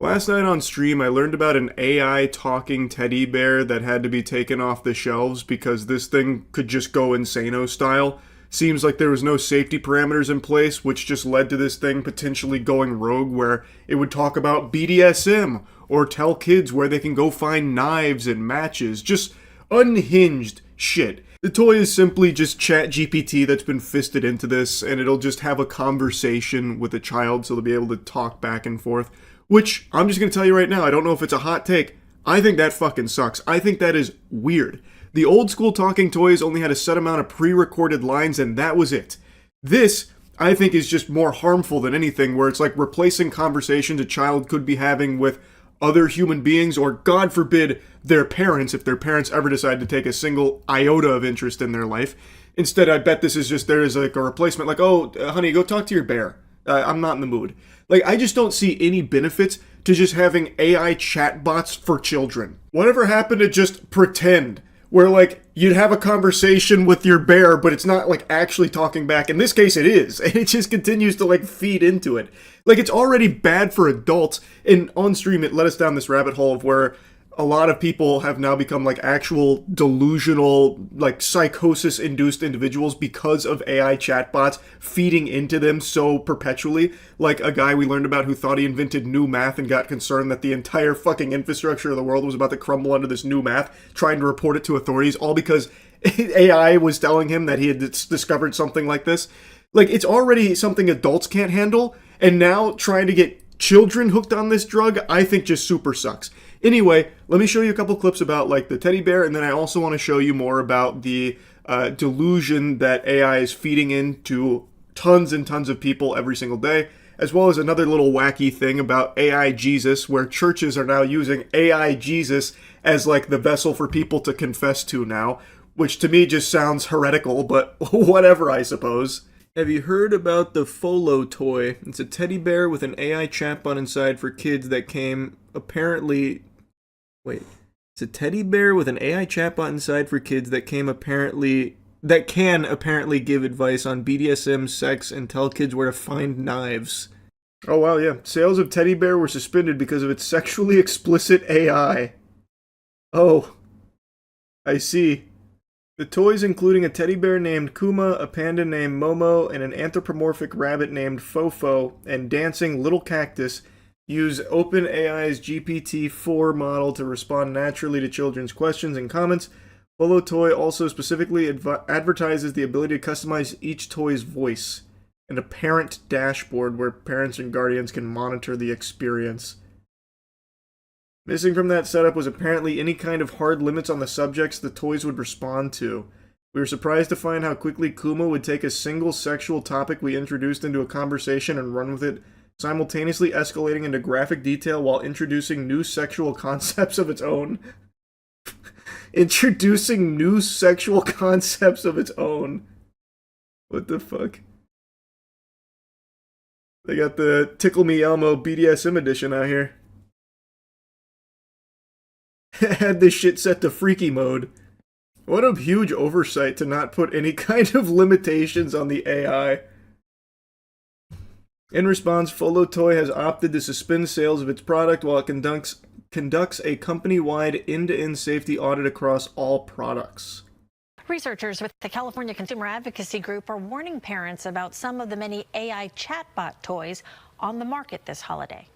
Last night on stream, I learned about an AI talking teddy bear that had to be taken off the shelves because this thing could just go insano style. seems like there was no safety parameters in place, which just led to this thing potentially going rogue where it would talk about BDSM or tell kids where they can go find knives and matches. Just unhinged shit. The toy is simply just ChatGPT that's been fisted into this, and it'll just have a conversation with a child so they'll be able to talk back and forth. Which, I'm just going to tell you right now, I don't know if it's a hot take. I think that fucking sucks. I think that is weird. The old school talking toys only had a set amount of pre-recorded lines, and that was it. This, I think, is just more harmful than anything, where it's like replacing conversations a child could be having with other human beings, or God forbid, their parents, if their parents ever decide to take a single iota of interest in their life. Instead, I bet this is just, there is like a replacement, like, oh, honey, go talk to your bear. I'm not in the mood. Like, I just don't see any benefits to just having AI chatbots for children. Whatever happened to just pretend? Where, like, you'd have a conversation with your bear, but it's not, like, actually talking back. In this case, it is. And it just continues to, like, feed into it. Like, it's already bad for adults. And on stream, it led us down this rabbit hole of where a lot of people have now become, like, actual delusional, like, psychosis-induced individuals because of AI chatbots feeding into them so perpetually. Like a guy we learned about who thought he invented new math and got concerned that the entire fucking infrastructure of the world was about to crumble under this new math, trying to report it to authorities, all because AI was telling him that he had discovered something like this. Like, it's already something adults can't handle, and now trying to get children hooked on this drug, I think just super sucks. Anyway, let me show you a couple clips about, like, the teddy bear, and then I also want to show you more about the delusion that AI is feeding into tons and tons of people every single day, as well as another little wacky thing about AI Jesus, where churches are now using AI Jesus as, like, the vessel for people to confess to now, which to me just sounds heretical, but whatever, I suppose. Have you heard about the Folo toy? It's a teddy bear with an AI chatbot inside for kids that came apparently... Wait. It's a teddy bear with an AI chatbot inside for kids that can apparently give advice on BDSM, sex, and tell kids where to find knives. Oh wow, yeah. Sales of teddy bear were suspended because of its sexually explicit AI. Oh. I see. The toys, including a teddy bear named Kuma, a panda named Momo, and an anthropomorphic rabbit named Fofo, and dancing little cactus, use OpenAI's GPT-4 model to respond naturally to children's questions and comments. Folo Toy also specifically advertises the ability to customize each toy's voice, and a parent dashboard where parents and guardians can monitor the experience. Missing from that setup was apparently any kind of hard limits on the subjects the toys would respond to. We were surprised to find how quickly Kuma would take a single sexual topic we introduced into a conversation and run with it, simultaneously escalating into graphic detail while introducing new sexual concepts of its own. Introducing new sexual concepts of its own. What the fuck? They got the Tickle Me Elmo BDSM edition out here. Had this shit set to freaky mode. What a huge oversight to not put any kind of limitations on the AI. In response, Folo Toy has opted to suspend sales of its product while it conducts a company-wide end-to-end safety audit across all products. Researchers with the California Consumer Advocacy Group are warning parents about some of the many AI chatbot toys on the market this holiday.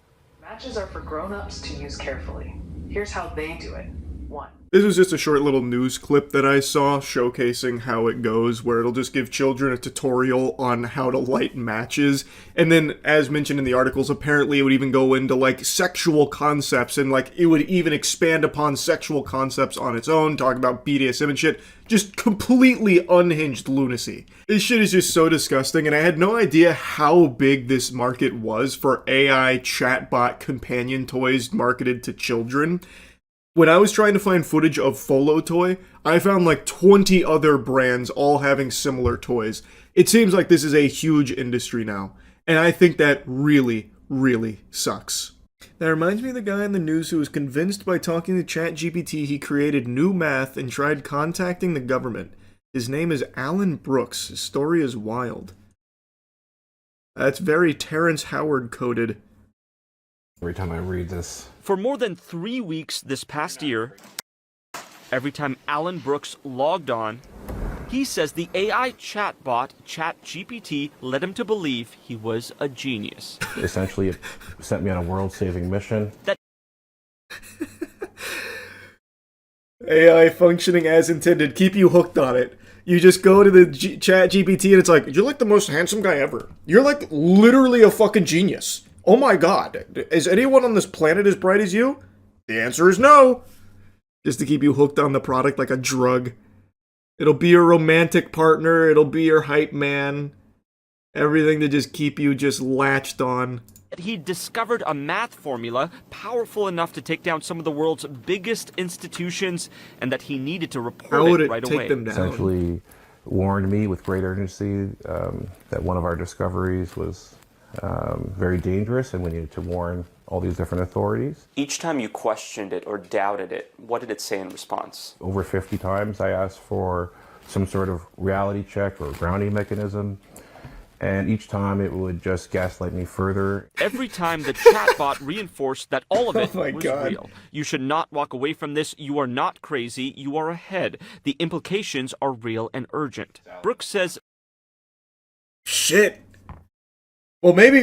Matches are for grown-ups to use carefully. Here's how they do it. 1. This was just a short little news clip that I saw showcasing how it goes, where it'll just give children a tutorial on how to light matches, and then, as mentioned in the articles, apparently it would even go into, like, sexual concepts, and, like, it would even expand upon sexual concepts on its own, talk about BDSM and shit. Just completely unhinged lunacy. This shit is just so disgusting, and I had no idea how big this market was for AI chatbot companion toys marketed to children. When I was trying to find footage of Folo Toy, I found like 20 other brands all having similar toys. It seems like this is a huge industry now, and I think that really, really sucks. That reminds me of the guy in the news who was convinced by talking to ChatGPT he created new math and tried contacting the government. His name is Alan Brooks. His story is wild. That's very Terrence Howard coded. Every time I read this. For more than 3 weeks this past year, every time Alan Brooks logged on, he He says the AI chatbot, ChatGPT, led him to believe he was a genius. Essentially, it sent me on a world-saving mission. AI functioning as intended. Keep you hooked on it. You just go to the chat GPT and it's like, you're like the most handsome guy ever. You're like literally a fucking genius. Oh my god. Is anyone on this planet as bright as you? The answer is no. Just to keep you hooked on the product like a drug. It'll be your romantic partner. It'll be your hype man. Everything to just keep you just latched on. He discovered a math formula powerful enough to take down some of the world's biggest institutions, and that he needed to report it right away. Essentially warned me with great urgency that one of our discoveries was very dangerous, and we needed to warn all these different authorities. Each time you questioned it or doubted it, what did it say in response? Over 50 times I asked for some sort of reality check or grounding mechanism. And each time it would just gaslight me further. Every time the chatbot reinforced that all of it Oh my was God. real. You should not walk away from this. You are not crazy. You are ahead. The implications are real and urgent. Brooks says, Shit. Well, maybe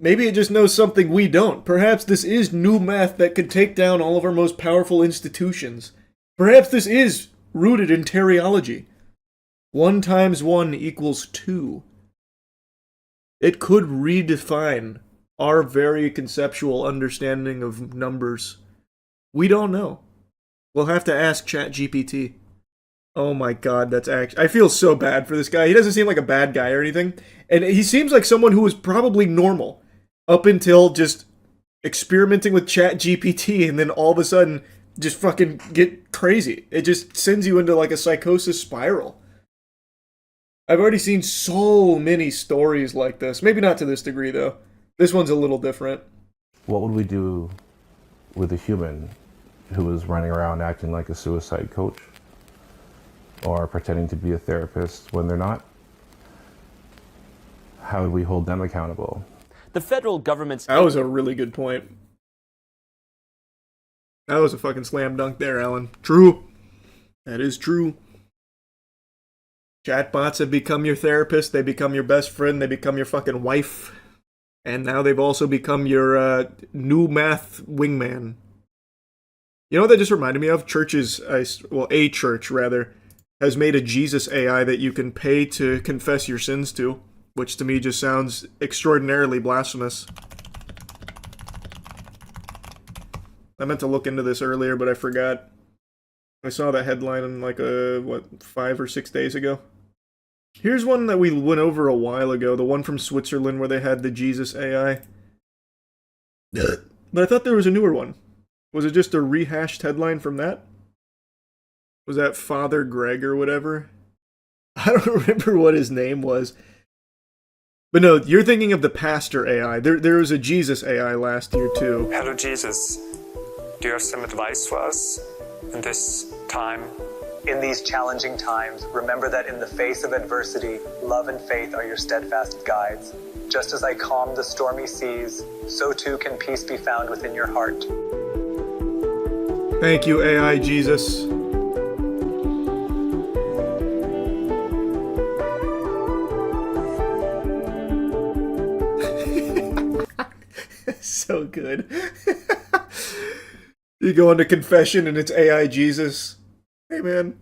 it just knows something we don't. Perhaps this is new math that could take down all of our most powerful institutions. Perhaps this is rooted in teriology. 1 × 1 = 2. It could redefine our very conceptual understanding of numbers. We don't know. We'll have to ask ChatGPT. Oh my god, that's actually... I feel so bad for this guy. He doesn't seem like a bad guy or anything. And he seems like someone who was probably normal up until just experimenting with ChatGPT and then all of a sudden just fucking get crazy. It just sends you into like a psychosis spiral. I've already seen so many stories like this. Maybe not to this degree, though. This one's a little different. What would we do with a human who was running around acting like a suicide coach? Or pretending to be a therapist when they're not? How would we hold them accountable? the federal government's... That was a really good point. That was a fucking slam dunk there, Alan. True. That is true. Chatbots have become your therapist, they become your best friend, they become your fucking wife. And now they've also become your new math wingman. You know what that just reminded me of? A church, rather, has made a Jesus AI that you can pay to confess your sins to, which to me just sounds extraordinarily blasphemous. I meant to look into this earlier, but I forgot. I saw that headline in like 5 or 6 days ago. Here's one that we went over a while ago, the one from Switzerland where they had the Jesus AI. But I thought there was a newer one. Was it just a rehashed headline from that? Was that Father Greg or whatever? I don't remember what his name was. But no, you're thinking of the Pastor AI. There was a Jesus AI last year too. Hello Jesus, do you have some advice for us in this time? In these challenging times, remember that in the face of adversity, love and faith are your steadfast guides. Just as I calm the stormy seas, so too can peace be found within your heart. Thank you, AI Jesus. So good. You go into confession and it's AI Jesus. Hey man,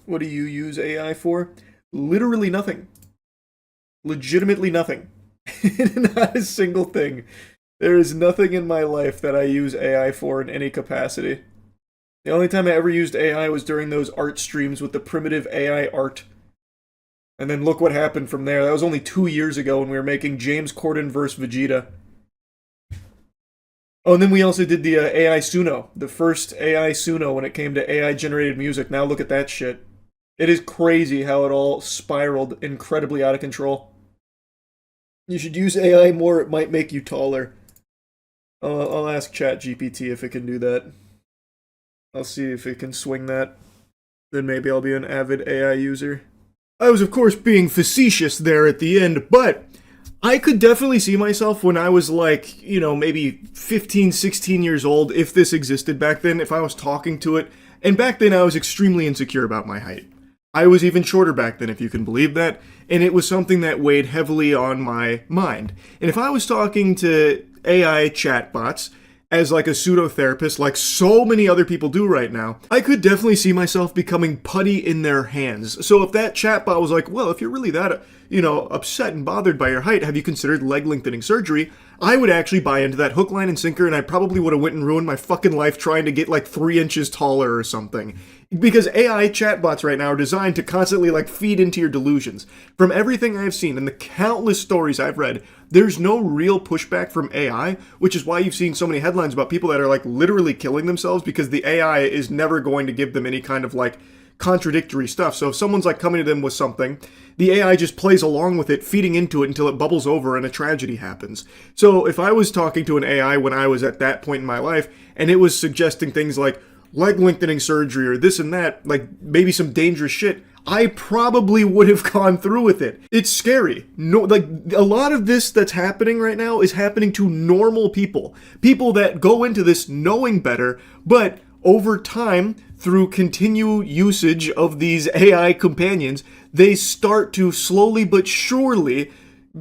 what do you use AI for? Literally nothing. Legitimately nothing. Not a single thing. There is nothing in my life that I use AI for in any capacity. The only time I ever used AI was during those art streams with the primitive AI art. And then look what happened from there. That was only 2 years ago when we were making James Corden vs. Vegeta. Oh, and then we also did the AI Suno. The first AI Suno when it came to AI-generated music. Now look at that shit. It is crazy how it all spiraled incredibly out of control. You should use AI more, it might make you taller. I'll ask ChatGPT if it can do that. I'll see if it can swing that. Then maybe I'll be an avid AI user. I was of course being facetious there at the end, but I could definitely see myself when I was like, you know, maybe 15, 16 years old, if this existed back then, if I was talking to it. And back then I was extremely insecure about my height. I was even shorter back then, if you can believe that, and it was something that weighed heavily on my mind. And if I was talking to AI chatbots as like a pseudo-therapist, like so many other people do right now, I could definitely see myself becoming putty in their hands. So if that chatbot was like, well, if you're really that, upset and bothered by your height, have you considered leg lengthening surgery? I would actually buy into that hook, line, and sinker, and I probably would have went and ruined my fucking life trying to get like 3 inches taller or something. Because AI chatbots right now are designed to constantly like feed into your delusions. From everything I've seen and the countless stories I've read, there's no real pushback from AI, which is why you've seen so many headlines about people that are like literally killing themselves because the AI is never going to give them any kind of like contradictory stuff. So if someone's like coming to them with something, the AI just plays along with it, feeding into it until it bubbles over and a tragedy happens. So if I was talking to an AI when I was at that point in my life, and it was suggesting things like leg lengthening surgery or this and that, like maybe some dangerous shit, I probably would have gone through with it. It's scary. No, like a lot of this that's happening right now is happening to normal people. People that go into this knowing better, but over time, through continued usage of these AI companions, they start to slowly but surely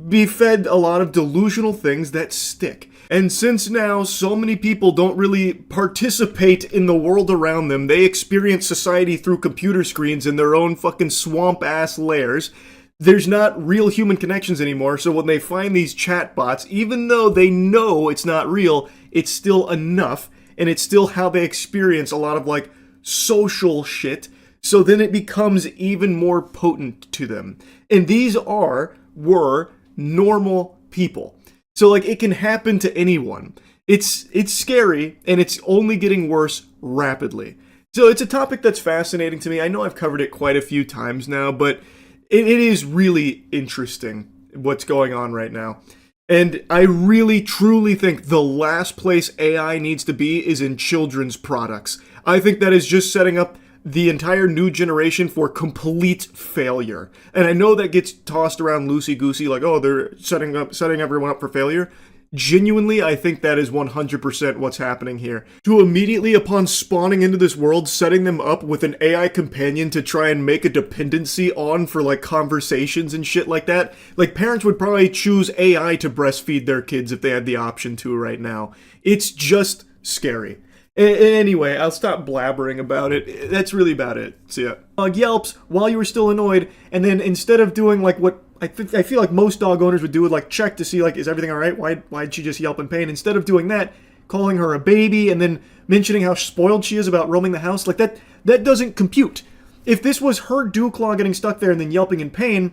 be fed a lot of delusional things that stick. And since now so many people don't really participate in the world around them, they experience society through computer screens in their own fucking swamp-ass layers, there's not real human connections anymore. So when they find these chatbots, even though they know it's not real, it's still enough, and it's still how they experience a lot of like social shit. So then it becomes even more potent to them. And these were normal people. So like it can happen to anyone. It's scary, and it's only getting worse rapidly. So it's a topic that's fascinating to me. I know I've covered it quite a few times now, but it is really interesting what's going on right now. And I really, truly think the last place AI needs to be is in children's products. I think that is just setting up the entire new generation for complete failure. And I know that gets tossed around loosey-goosey, like, oh, they're setting everyone up for failure. Genuinely, I think that is 100% what's happening here. To immediately, upon spawning into this world, setting them up with an AI companion to try and make a dependency on for, like, conversations and shit like that. Like, parents would probably choose AI to breastfeed their kids if they had the option to right now. It's just scary. Anyway, I'll stop blabbering about it. That's really about it. So yeah. Yelps while you were still annoyed, and then instead of doing like what I feel like most dog owners would do, would like check to see like, is everything all right? Why'd she just yelp in pain? Instead of doing that, calling her a baby and then mentioning how spoiled she is about roaming the house, like that doesn't compute. If this was her dew claw getting stuck there and then yelping in pain,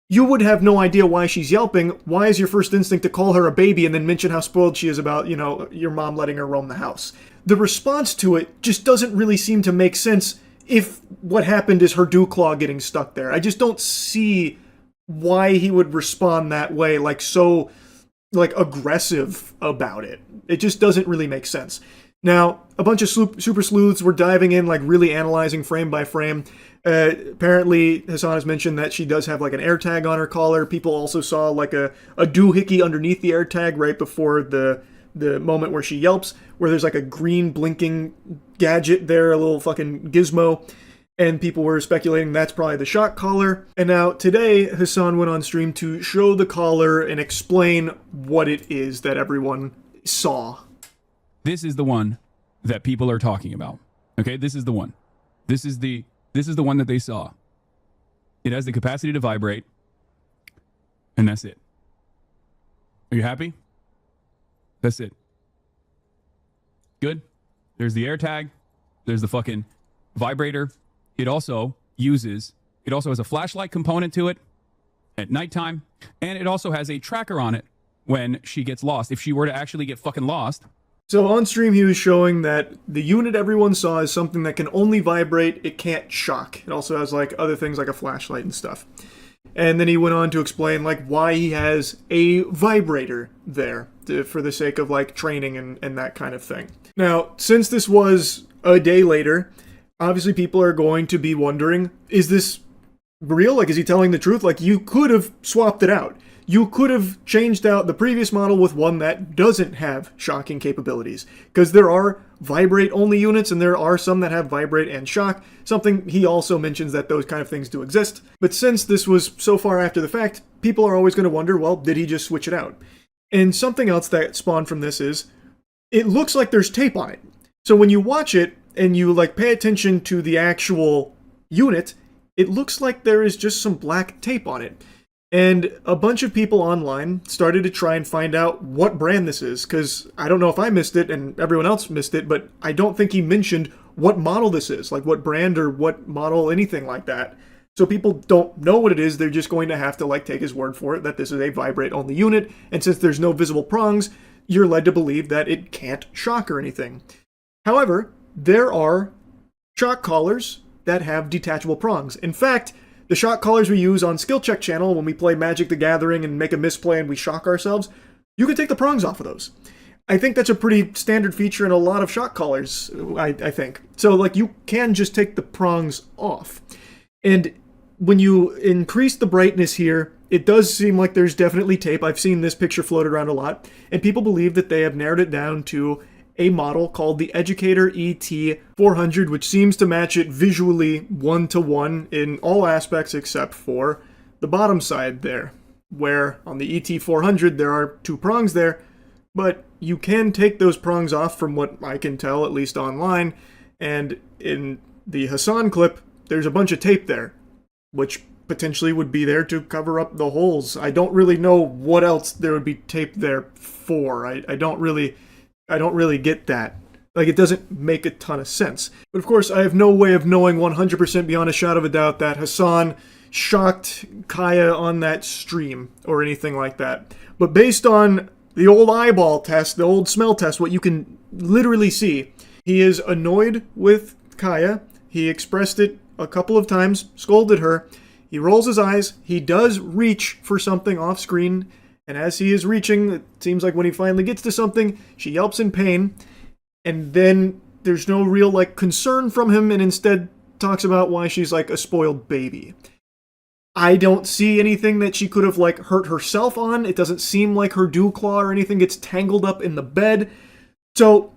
you would have no idea why she's yelping. Why is your first instinct to call her a baby and then mention how spoiled she is about, your mom letting her roam the house? The response to it just doesn't really seem to make sense if what happened is her dew claw getting stuck there. I just don't see why he would respond that way, like so like aggressive about it. It just doesn't really make sense. Now, a bunch of super sleuths were diving in, like really analyzing frame by frame. Apparently, Hassan has mentioned that she does have like an AirTag on her collar. People also saw like a doohickey underneath the AirTag right before the moment where she yelps, where there's like a green blinking gadget there, a little fucking gizmo. And people were speculating that's probably the shock collar. And now today, Hassan went on stream to show the collar and explain what it is that everyone saw. This is the one that people are talking about. Okay, this is the one. This is the one that they saw. It has the capacity to vibrate, and that's it. Are you happy? That's it. Good. There's the AirTag. There's the fucking vibrator. It also has a flashlight component to it at nighttime, and it also has a tracker on it when she gets lost. If she were to actually get fucking lost. So on stream, he was showing that the unit everyone saw is something that can only vibrate, it can't shock. It also has like other things like a flashlight and stuff. And then he went on to explain like why he has a vibrator there for the sake of like training and that kind of thing. Now, since this was a day later, obviously people are going to be wondering, is this real? Like, is he telling the truth? Like, you could have swapped it out. you could have changed out the previous model with one that doesn't have shocking capabilities. Because there are vibrate-only units, and there are some that have vibrate and shock, something he also mentions that those kind of things do exist. But since this was so far after the fact, people are always going to wonder, well, did he just switch it out? And something else that spawned from this is, it looks like there's tape on it. So when you watch it, and you like pay attention to the actual unit, it looks like there is just some black tape on it. And a bunch of people online started to try and find out what brand this is, because I don't know if I missed it and everyone else missed it, but I don't think he mentioned what model this is, like what brand or what model, anything like that. So people don't know what it is, they're just going to have to like take his word for it that this is a vibrate-only unit, and since there's no visible prongs, you're led to believe that it can't shock or anything. However, there are shock collars that have detachable prongs. In fact, the shock collars we use on Skill Check channel when we play Magic the Gathering and make a misplay and we shock ourselves, you can take the prongs off of those. I think that's a pretty standard feature in a lot of shock collars, I think. So, like, you can just take the prongs off. And when you increase the brightness here, it does seem like there's definitely tape. I've seen this picture floated around a lot, and people believe that they have narrowed it down to a model called the Educator ET400, which seems to match it visually 1-to-1 in all aspects except for the bottom side there, where on the ET400 there are 2 prongs there, but you can take those prongs off from what I can tell, at least online, and in the Hassan clip, there's a bunch of tape there, which potentially would be there to cover up the holes. I don't really know what else there would be tape there for. I don't really get that. Like, it doesn't make a ton of sense. But of course, I have no way of knowing 100% beyond a shadow of a doubt that Hassan shocked Kaya on that stream or anything like that. But based on the old eyeball test, the old smell test, what you can literally see, he is annoyed with Kaya. He expressed it a couple of times, scolded her. He rolls his eyes. He does reach for something off screen. And as he is reaching, it seems like when he finally gets to something, she yelps in pain. And then there's no real, like, concern from him, and instead talks about why she's like a spoiled baby. I don't see anything that she could have, like, hurt herself on. It doesn't seem like her dew claw or anything gets tangled up in the bed. So,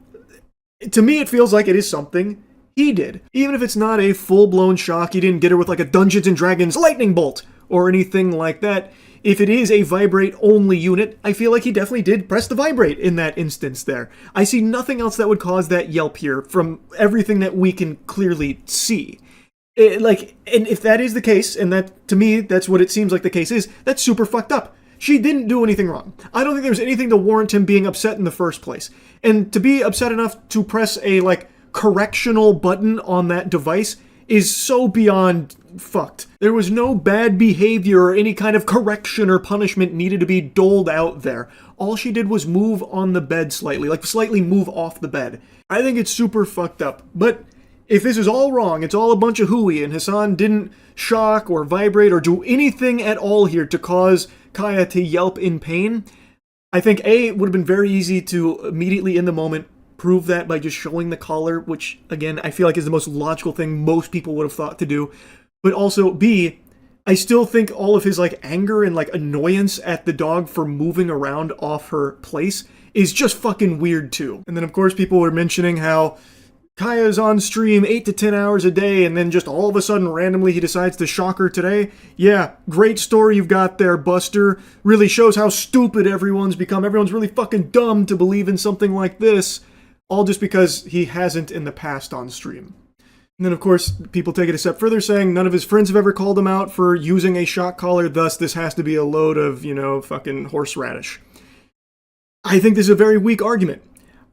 to me, it feels like it is something he did. Even if it's not a full-blown shock, he didn't get her with, like, a Dungeons & Dragons lightning bolt or anything like that. If it is a vibrate-only unit, I feel like he definitely did press the vibrate in that instance there. I see nothing else that would cause that yelp here from everything that we can clearly see. And if that is the case, and that, to me, that's what it seems like the case is, that's super fucked up. She didn't do anything wrong. I don't think there's anything to warrant him being upset in the first place. And to be upset enough to press a, like, correctional button on that device is so beyond fucked. There was no bad behavior or any kind of correction or punishment needed to be doled out there. All she did was move on the bed slightly, like slightly move off the bed. I think it's super fucked up. But if this is all wrong, it's all a bunch of hooey, and Hassan didn't shock or vibrate or do anything at all here to cause Kaya to yelp in pain, I think A, it would have been very easy to immediately in the moment prove that by just showing the collar, which, again, I feel like is the most logical thing most people would have thought to do. But also, B, I still think all of his, like, anger and, like, annoyance at the dog for moving around off her place is just fucking weird, too. And then, of course, people were mentioning how Kaya's on stream 8 to 10 hours a day, and then just all of a sudden, randomly, he decides to shock her today. Yeah, great story you've got there, Buster. Really shows how stupid everyone's become. Everyone's really fucking dumb to believe in something like this. All just because he hasn't in the past on stream. And then, of course, people take it a step further, saying none of his friends have ever called him out for using a shock collar, thus this has to be a load of, fucking horseradish. I think this is a very weak argument,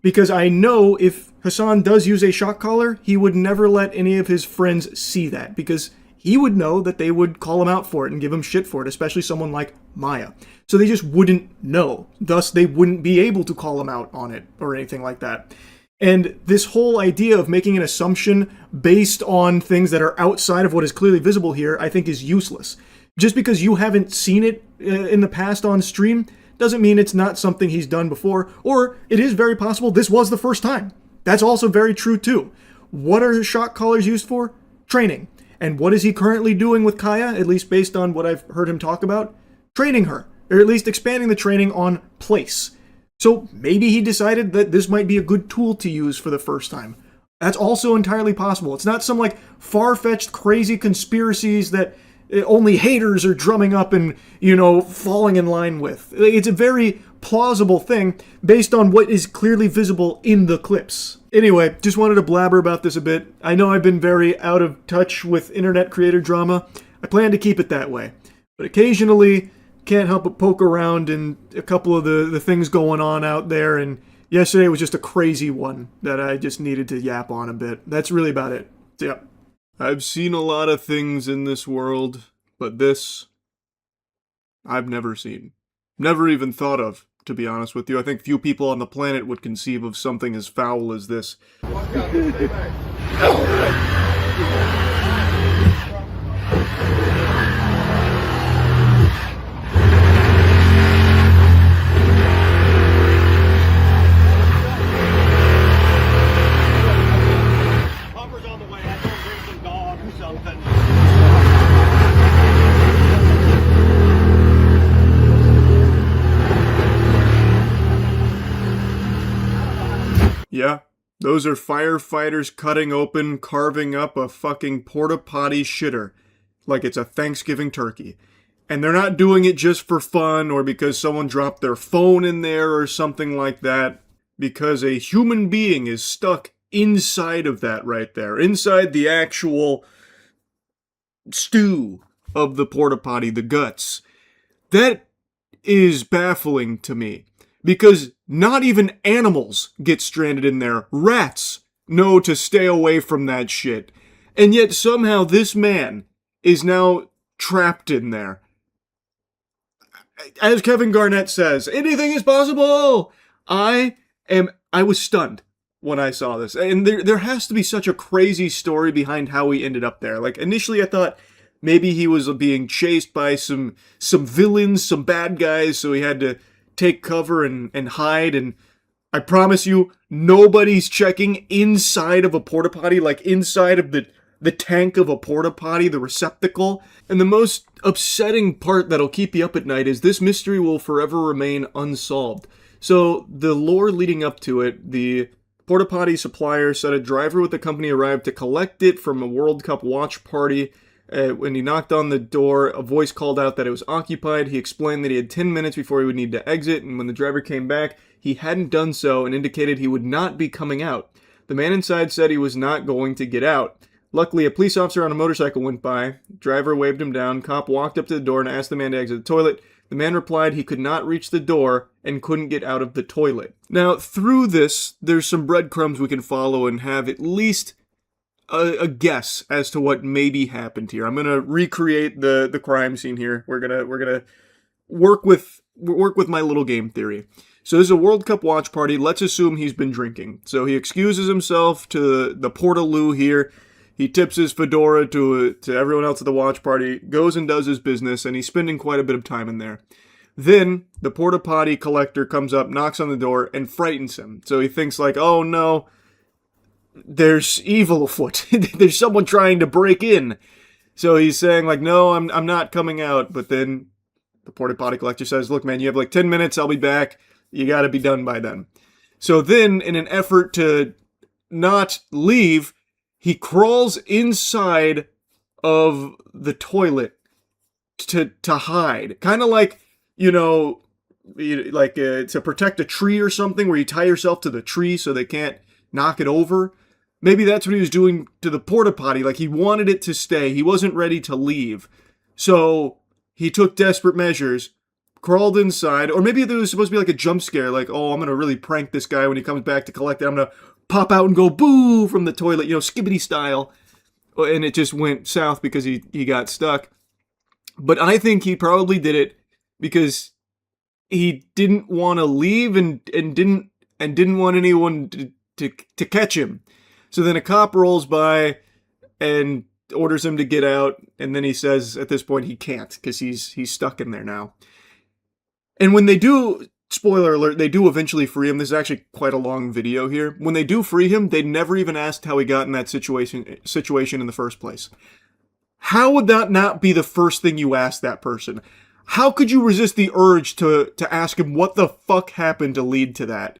because I know if Hassan does use a shock collar, he would never let any of his friends see that, because he would know that they would call him out for it and give him shit for it, especially someone like Maya. So they just wouldn't know. Thus, they wouldn't be able to call him out on it or anything like that. And this whole idea of making an assumption based on things that are outside of what is clearly visible here, I think is useless. Just because you haven't seen it in the past on stream doesn't mean it's not something he's done before, or it is very possible this was the first time. That's also very true too. What are shock collars used for? Training. And what is he currently doing with Kaya, at least based on what I've heard him talk about? Training her. or at least expanding the training on place. So maybe he decided that this might be a good tool to use for the first time. That's also entirely possible. It's not some like far-fetched crazy conspiracies that only haters are drumming up and, falling in line with. It's a very plausible thing based on what is clearly visible in the clips. Anyway, just wanted to blabber about this a bit. I know I've been very out of touch with internet creator drama. I plan to keep it that way. But occasionally, can't help but poke around in a couple of the things going on out there, and yesterday was just a crazy one that I just needed to yap on a bit. That's really about it. Yep. I've seen a lot of things in this world, but this, I've never seen. Never even thought of, to be honest with you. I think few people on the planet would conceive of something as foul as this. Yeah, those are firefighters cutting open, carving up a fucking porta potty shitter like it's a Thanksgiving turkey. And they're not doing it just for fun or because someone dropped their phone in there or something like that. Because a human being is stuck inside of that right there. Inside the actual stew of the porta potty, the guts. That is baffling to me. Because not even animals get stranded in there. Rats know to stay away from that shit. And yet somehow this man is now trapped in there. As Kevin Garnett says, anything is possible! I was stunned when I saw this. And there has to be such a crazy story behind how he ended up there. Like, initially I thought maybe he was being chased by some villains, some bad guys, so he had to take cover and hide, and I promise you, nobody's checking inside of a porta potty, like inside of the tank of a porta potty, the receptacle. And the most upsetting part that'll keep you up at night is this mystery will forever remain unsolved. So the lore leading up to it, the porta potty supplier said a driver with the company arrived to collect it from a World Cup watch party. When he knocked on the door, a voice called out that it was occupied. He explained that he had 10 minutes before he would need to exit, and when the driver came back, he hadn't done so and indicated he would not be coming out. The man inside said he was not going to get out. Luckily, a police officer on a motorcycle went by. Driver waved him down. Cop walked up to the door and asked the man to exit the toilet. The man replied he could not reach the door and couldn't get out of the toilet. Now, through this, there's some breadcrumbs we can follow and have at least a guess as to what maybe happened here. I'm gonna recreate the crime scene here. We're gonna work with my little game theory. So this is a World Cup watch party. Let's assume he's been drinking. So he excuses himself to the portaloo here. He tips his fedora to everyone else at the watch party, goes and does his business, and he's spending quite a bit of time in there. Then the porta potty collector comes up, knocks on the door, and frightens him. So he thinks like, oh no, there's evil afoot. There's someone trying to break in. So he's saying like, no, I'm not coming out. But then the porta potty collector says, look, man, you have like 10 minutes. I'll be back. You got to be done by then. So then in an effort to not leave, he crawls inside of the toilet to hide. Kind of like, to protect a tree or something where you tie yourself to the tree so they can't knock it over. Maybe that's what he was doing to the porta potty. Like he wanted it to stay. He wasn't ready to leave. So he took desperate measures, crawled inside, or maybe there was supposed to be like a jump scare. Like, oh, I'm going to really prank this guy when he comes back to collect it. I'm going to pop out and go boo from the toilet, skibbity style. And it just went south because he got stuck. But I think he probably did it because he didn't want to leave and didn't want anyone to catch him. So then a cop rolls by and orders him to get out, and then he says at this point he can't because he's stuck in there now. And when they do, spoiler alert, they do eventually free him. This is actually quite a long video here. When they do free him, they never even asked how he got in that situation in the first place. How would that not be the first thing you ask that person? How could you resist the urge to ask him what the fuck happened to lead to that?